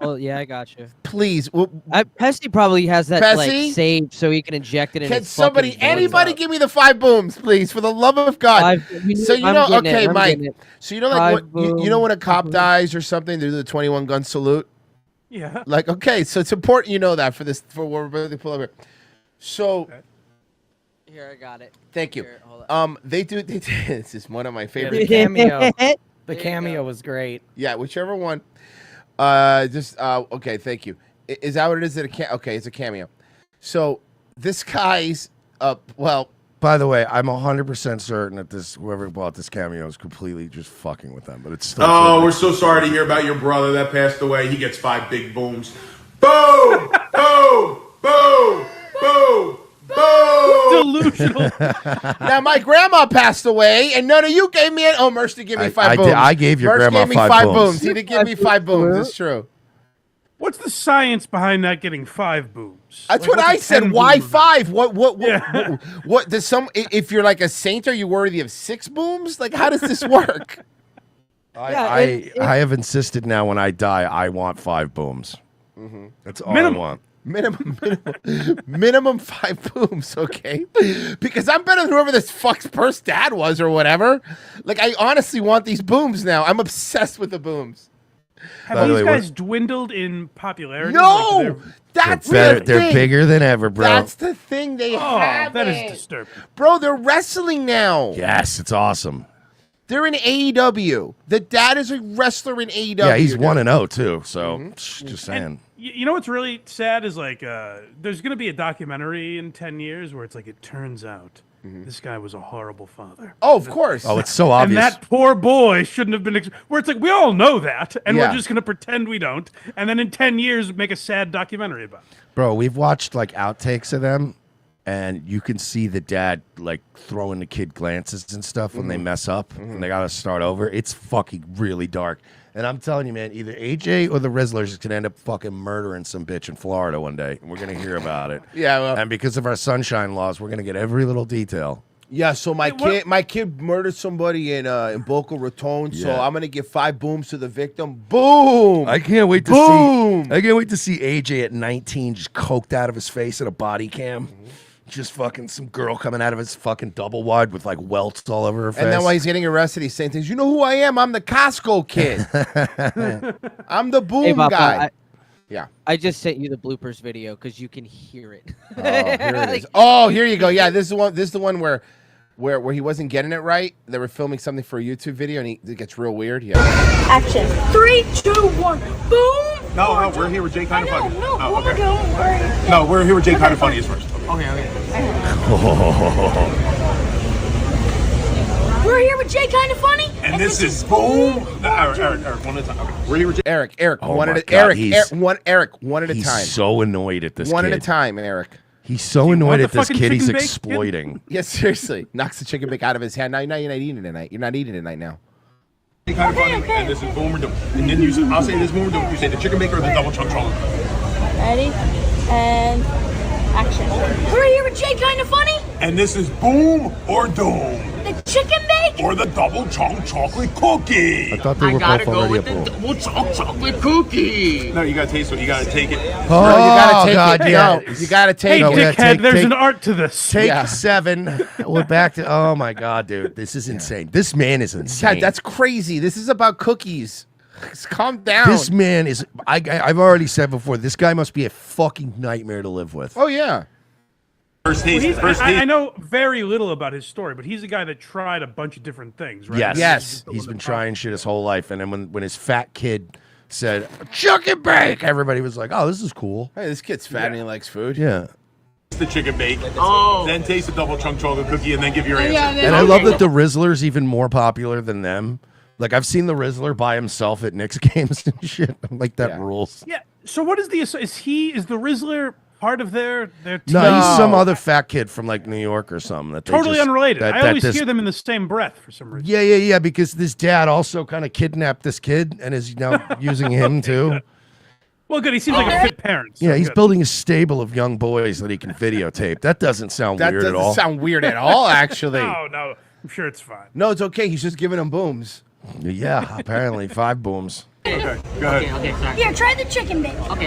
I: Oh yeah, I got you.
E: please.
I: Pessy probably has that
E: Pessy?
I: like saved so he can inject it in
E: Can
I: his
E: somebody,
I: fucking veins.
E: anybody, give me the 5 booms, please, for the love of God? So you
I: I'm
E: know,
I: getting it,
E: okay,
I: I'm
E: Mike.
I: getting it.
E: So you know, like,
I: 5
E: you know when a cop dies or something, they do the 21 gun salute.
K: Yeah.
E: Like, okay, so it's important you know that for what we're about to pull over. So,
I: Here, I got it.
E: thank you.
I: Here, hold
E: They do. This is one of my
B: Yeah,
E: favorite.
B: the cameo. The
I: There you
B: cameo
I: go.
B: was great.
E: Yeah, whichever one. Okay, thank you. Is that what it is? Okay, it's a cameo. So this guy's well.
H: By the way, I'm 100% certain that whoever bought this cameo is completely just fucking with them, but it's still.
W: Oh, we're so sorry to hear about your brother that passed away. He gets 5 big booms. Boom! Boom! Boom! Boom! Boom!
K: Delusional.
E: Now my grandma passed away, and none of you gave me it. Oh, Merch did give me 5 booms.
H: I gave your
E: Merch
H: grandma
E: gave me
H: 5 booms.
E: booms. He did give me 5 booms. It's true.
K: What's the science behind that getting 5 booms?
E: That's
K: Like,
E: what
K: what's
E: I
K: a
E: said.
K: 10
E: Why
K: boom?
E: 5? What does some? If you're like a saint, are you worthy of 6 booms? Like, how does this work?
H: I have insisted now when I die, I want 5 booms. That's all I want.
E: Minimum 5 booms, okay? Because I'm better than whoever this fuck's first dad was or whatever. Like, I honestly want these booms now. I'm obsessed with the booms.
K: Have these guys dwindled in popularity?
E: No!
K: Like,
E: That's
H: They're
E: the thing.
H: bigger than ever, bro.
E: That's the thing they have.
K: that is disturbing.
E: Bro, they're wrestling now.
H: Yes, it's awesome.
E: They're in AEW. The dad is a wrestler in AEW.
H: Yeah, he's
E: dude.
H: 1-0 too. So
E: Mm-hmm.
H: just saying.
K: You know what's really sad is like there's gonna be a documentary in 10 years where it's like it turns out this guy was a horrible father.
E: Oh, of course.
H: Oh, it's so obvious.
K: And that poor boy shouldn't have been. Where it's like we all know that, and
H: Yeah.
K: we're just gonna pretend we don't, and then in 10 years make a sad documentary about it.
H: Bro, we've watched like outtakes of them, and you can see the dad like throwing the kid glances and stuff when they mess up and they gotta start over. It's fucking really dark. And I'm telling you, man, either AJ or the Rizzlers can end up fucking murdering some bitch in Florida one day. And we're gonna hear about it.
E: Yeah, well-
H: and because of our sunshine laws, we're gonna get every little detail.
E: Yeah, so my kid murdered somebody in Boca Raton. So
H: Yeah.
E: I'm gonna give 5 booms to the victim. Boom!
H: I can't wait to
E: Boom!
H: see. I can't wait to see AJ at 19 just coked out of his face in a body cam. Just fucking some girl coming out of his fucking double wide with like welts all over her face.
E: And then while he's getting arrested, he's saying things. You know who I am? I'm the Costco kid. I'm the boom
I: Hey, Papa,
E: guy. Yeah.
I: I just sent you the bloopers video because you can hear it.
E: Oh, here it is. Oh, here you go. Yeah, this is one. This is the one where he wasn't getting it right. They were filming something for a YouTube video, and it gets real weird. Yeah.
D: Action. 3, 2, 1. Boom.
W: No, we're here with Jay Kind of Funny.
D: No,
W: Oh, okay.
D: don't worry.
W: No, we're here with Jay Kind of Funny is first.
D: Okay. We're here with Jay Kind of Funny.
W: And this is boom. Eric, one at a time. Okay. We're here with Jay.
E: Eric,
H: Oh
E: one
H: my
E: at a
H: God,
E: Eric,
H: he's-
E: one at a
H: He's
E: time.
H: so annoyed at this
E: One
H: kid.
E: at a time, Eric.
H: He's so annoyed at this kid. He's exploiting.
E: Yeah, seriously. Knocks the chicken bake out of his hand. Now you're not eating it tonight. You're not eating it tonight now.
W: Jay Kind of Funny, and this is boom or doom. And then I'll say this boom or doom. You say the chicken baker or the double chunk chocolate.
D: Ready? And action. We're here with Jay Kind of Funny.
W: And this is boom or doom.
D: The chicken bake.
W: Or the double chunk chocolate cookie.
H: I thought they were both already a boom.
W: double chunk chocolate cookie. No, you gotta taste it. You gotta take it.
H: Oh,
E: No, you gotta take
H: God,
E: it.
H: yeah.
E: No, you gotta take
K: Hey,
E: it.
K: dickhead, there's an art to this.
H: Take
E: Yeah.
H: 7. We're back to. Oh my God, dude, this is insane. This man is insane.
E: God, that's crazy. This is about cookies. Calm down.
H: This man is. I've already said before. This guy must be a fucking nightmare to live with.
E: Oh yeah.
W: First
K: Well,
W: taste. First
K: I
W: taste.
K: know very little about his story, but he's a guy that tried a bunch of different things, right?
H: Yes. He's been trying shit his whole life, and then when his fat kid said chicken bake, everybody was like, "Oh, this is cool."
E: Hey, this kid's fat and he likes food.
H: Yeah.
W: Taste the chicken bake. Then taste the double chunk chocolate cookie, and then give your answer.
H: And I love that the Rizzler's even more popular than them. Like I've seen the Rizzler by himself at Knicks games and shit. I'm like, that rules.
K: Yeah. So what is the is the Rizzler part of their team?
H: No, he's some other fat kid from like New York or something. That they
K: Totally
H: just-
K: unrelated.
H: that-
K: I
H: that
K: always
H: this-
K: hear them in the same breath for some reason.
H: Yeah, because this dad also kind of kidnapped this kid and is now using him too.
K: Well, good. He seems like a fit parent. so
H: Yeah, he's
K: good.
H: building a stable of young boys that he can videotape. That doesn't sound
E: That
H: weird at
E: doesn't
H: all.
E: sound weird at all, actually.
K: No, I'm sure it's fine.
E: No, it's okay. He's just giving them booms.
H: Yeah, apparently 5 booms.
W: Okay, go ahead.
D: Okay, sorry. Here, try the chicken bake. Okay.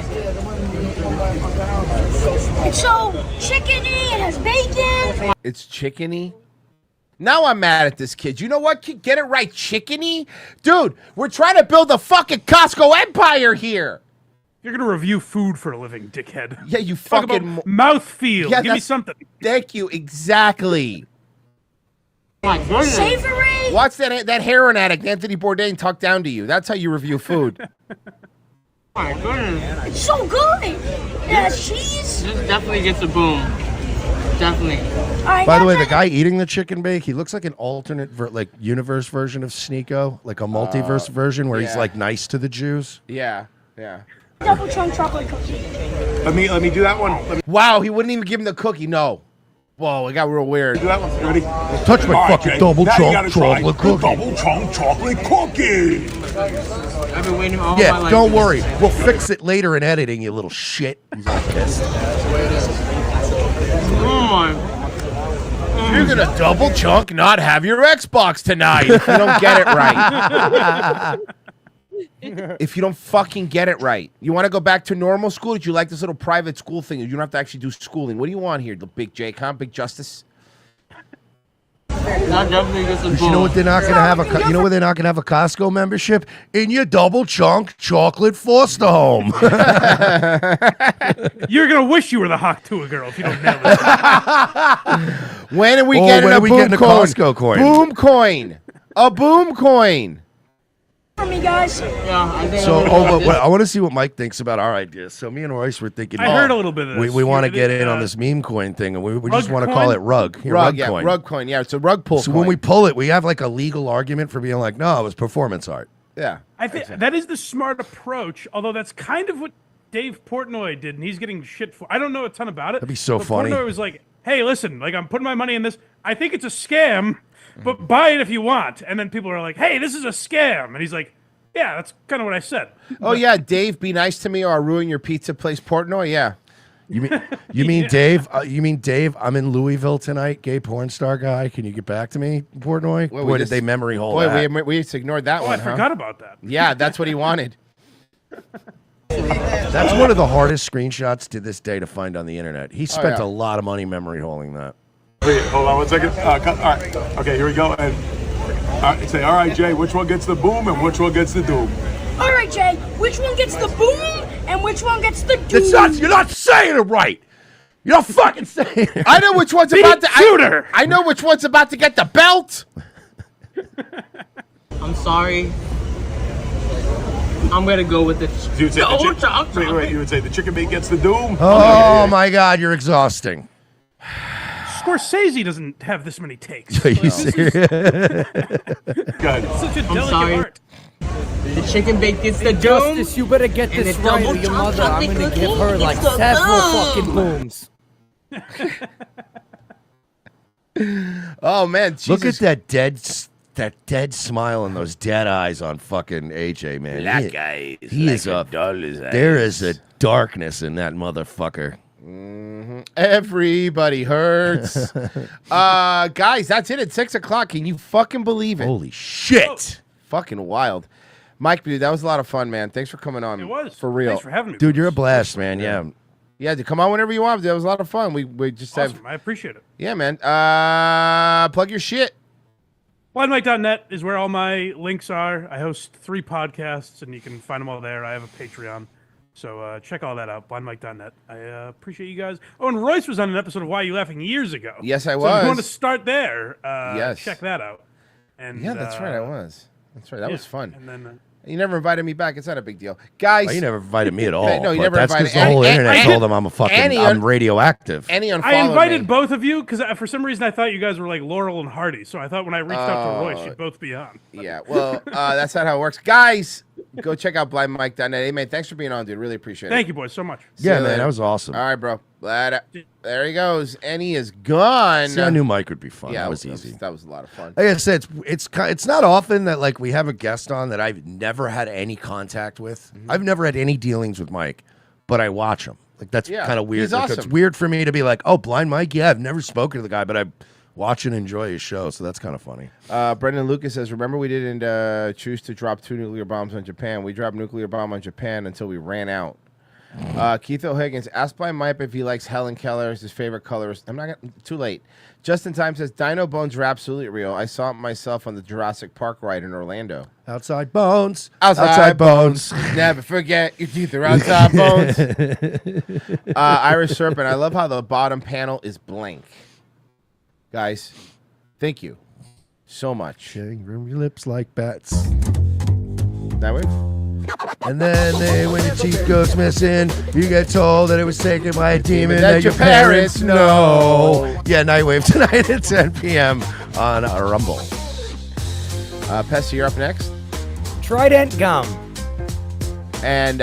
D: It's so chickeny. It has bacon.
E: It's chickeny. Now I'm mad at this kid. You know what, kid? Get it right, chickeny? Dude, we're trying to build a fucking Costco empire here.
K: You're gonna review food for a living, dickhead.
E: Yeah, you
K: Talk
E: fucking
K: about mouthfeel.
E: Yeah,
K: Give me
E: that's-
K: something.
E: Thank you, exactly.
D: Savory.
E: Watch that heroin addict, Anthony Bourdain, talk down to you. That's how you review food.
D: It's so good. It has cheese.
T: This definitely gets a boom. Definitely.
D: All right,
H: By the
D: now
H: way,
D: try
H: the guy eating the chicken bake, he looks like an alternate, like universe version of Sneeko, like a multiverse version where he's
E: yeah.
H: like nice to the Jews.
E: Yeah.
D: double chunk chocolate cookie.
W: Let me do that one.
E: Wow, he wouldn't even give him the cookie. No. Whoa, it got real weird.
W: Do that one. Ready?
H: Touch my
W: All right,
H: fucking
W: Jay.
H: double
W: Now you
H: chunk
W: gotta try
H: chocolate
W: the
H: cookie.
W: Double chunk chocolate cookie.
T: I've been waiting all my
H: Yeah,
T: life.
H: don't
T: for
H: worry.
T: this.
H: We'll fix it later in editing, you little shit. He's all pissed.
T: Oh my.
E: You're gonna double chunk not have your Xbox tonight if you don't get it right. If you don't fucking get it right. You want to go back to normal school? Did you like this little private school thing? You don't have to actually do schooling. What do you want here, the big Jake, huh? Big Justice?
T: That definitely gets a boom.
H: You know what they're not gonna have you know where they're not gonna have a Costco membership? In your double chunk chocolate foster home.
K: You're gonna wish you were the Hawk Tua girl if you don't nail it.
E: When are we
H: Oh,
E: getting
H: when
E: a
H: are we
E: boom
H: getting a
E: coin?
H: Costco coin?
E: Boom coin. A boom coin.
D: For me, guys.
T: Yeah, I think.
H: So,
T: I'm gonna go with
H: I want to see what Mike thinks about our ideas. So, me and Royce were thinking.
K: I heard a little bit of this.
H: We want to
K: Yeah,
H: get in on this meme coin thing, and we just
K: Rug
H: want to call
K: coin?
H: it rug. Here,
E: Rug, yeah,
H: coin.
E: rug coin. Yeah, it's a rug pull.
H: So
E: coin.
H: when we pull it, we have like a legal argument for being like, no, it was performance art.
E: Yeah.
K: I think that is the smart approach, although that's kind of what Dave Portnoy did, and he's getting shit for. I don't know a ton about it.
H: That'd be so
K: but
H: funny.
K: Portnoy was like, hey, listen, like I'm putting my money in this. I think it's a scam, but buy it if you want. And then people are like, hey, this is a scam. And he's like, yeah, that's kind of what I said.
E: Oh, yeah, Dave, be nice to me or I'll ruin your pizza place, Portnoy. Yeah.
H: You mean Dave? You mean Dave? I'm in Louisville tonight. Gay porn star guy. Can you get back to me, Portnoy?
E: Well,
H: Boy,
E: we
H: did
E: just-
H: they memory hole
E: Boy,
H: that.
E: we just ignored that
K: Oh,
E: one,
K: I
E: huh?
K: forgot about that.
E: Yeah, that's what he wanted.
H: That's one of the hardest screenshots to this day to find on the internet. He spent
W: yeah.
H: a lot of money memory holing that.
W: Wait, hold on 1 second. All right. Okay, here we go. And say, all right, Jay, which one gets the boom and which one gets the doom?
D: All right, Jay. Which one gets the boom and which one gets the doom?
H: You're not saying it right. You're not fucking saying it.
E: I know which one's about to. I know which one's about to get the belt.
T: I'm sorry. I'm gonna go with it.
W: You would say wait, you would say the chicken meat gets the doom?
H: Oh my God, you're exhausting.
K: Scorsese doesn't have this many takes.
H: Are you
K: This is-
H: serious?
K: It's such a
T: I'm
K: delicate
T: sorry.
K: art.
T: The chicken bake gets the doom.
B: Justice, you better get
T: and
B: this
T: the
B: right,
T: double
B: or your
T: chop
B: mother. I'm
T: chocolate
B: gonna give
T: cookie
B: her like
T: gets the
B: several
T: boom.
B: fucking booms.
E: Oh man,
H: Look
E: Jesus.
H: at that dead smile and those dead eyes on fucking AJ, man.
E: Black eyes,
H: He
E: like
H: is
E: a
H: a
E: doll's
H: There
E: eyes.
H: is a darkness in that motherfucker.
E: Everybody hurts. Guys, that's it at 6 o'clock. Can you fucking believe it?
H: Holy shit.
E: Fucking wild. Mike, dude, that was a lot of fun, man. Thanks for coming on.
K: It was.
E: For real.
K: Thanks for having me.
H: Dude, you're a blast, man. Yeah.
E: Yeah, dude, come on whenever you want. That was a lot of fun. We just
K: Awesome.
E: have.
K: I appreciate it.
E: Yeah, man. Plug your shit.
K: BlindMike.net is where all my links are. I host 3 podcasts, and you can find them all there. I have a Patreon. So check all that out, blindmike.net. I appreciate you guys. Oh, and Royce was on an episode of Why Are You Laughing years ago.
E: Yes, I
K: So if
E: was.
K: you want to start there,
E: Yes.
K: check that out. And
E: Yeah, that's right. I was. That's right. That
K: yeah,
E: was fun.
K: And then
E: You never invited me back. It's not a big deal, guys.
H: Well, you never invited me at all.
E: No, you
H: but
E: never
H: that's
E: invited.
H: because the whole internet
E: and-
H: told him I'm a fucking.
E: and he
H: I'm radioactive.
E: And he
K: I
E: unfollowed
K: invited
E: me.
K: both of you because for some reason I thought you guys were like Laurel and Hardy. So I thought when I reached out to Royce, you'd both be on.
E: Yeah, well, that's not how it works. Guys, go check out blindmike.net. Hey, man, thanks for being on, dude. Really appreciate it.
K: Thank you, boys, so much.
E: See
H: Yeah,
E: you
H: man,
E: later.
H: that was awesome.
E: All right, bro. There he goes. And he is gone.
H: See, I knew Mike would be fun.
E: Yeah,
H: that was easy.
E: That was a lot of fun.
H: Like I said, it's not often that like we have a guest on that I've never had any contact with.
E: Mm-hmm.
H: I've never had any dealings with Mike, but I watch him. Like that's
E: Yeah,
H: kind of weird.
E: he's
H: Like, It's
E: awesome.
H: weird for me to be like, oh, Blind Mike. Yeah, I've never spoken to the guy, but I watch and enjoy his show, so that's kind of funny.
E: Brendan Lucas says, remember we didn't choose to drop 2 nuclear bombs on Japan. We dropped nuclear bomb on Japan until we ran out. Keith O'Higgins, ask Blind Mike if he likes Helen Keller as his favorite colorist. I'm not gonna, too late. Justin Time says, Dino Bones are absolutely real. I saw it myself on the Jurassic Park ride in Orlando.
H: Outside bones.
E: Outside
H: bones.
E: Never forget your teeth are outside bones. Irish Serpent, I love how the bottom panel is blank. Guys, thank you so much.
H: Sharing room your lips like bats.
E: That way?
H: And then when your teeth goes missing, you get told that it was taken by a demon
E: that
H: that your
E: your
H: parents
E: parents
H: know.
E: know.
H: Yeah, Nightwave tonight at 10 p.m. on Rumble.
E: Pessy, you're up next.
B: Trident gum.
E: And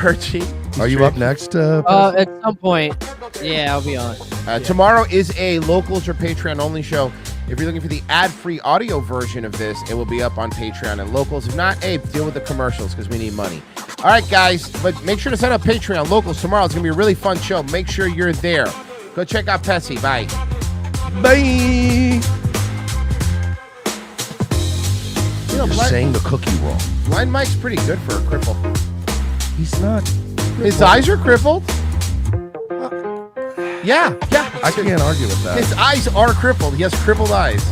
E: Virgie.
H: Are you up next?
I: At some point, yeah, I'll be on.
E: Tomorrow is a Locals or Patreon only show. If you're looking for the ad-free audio version of this, it will be up on Patreon and Locals. If not, hey, deal with the commercials because we need money. All right, guys, but make sure to sign up Patreon. Locals tomorrow. It's going to be a really fun show. Make sure you're there. Go check out Pessy. Bye.
H: Bye.
E: You know,
H: You're
E: Blind,
H: saying the cookie wrong.
E: Blind Mike's pretty good for a cripple.
H: He's not.
E: His eyes are crippled. Yeah.
H: I can't argue with that.
E: His eyes are crippled. He has crippled eyes.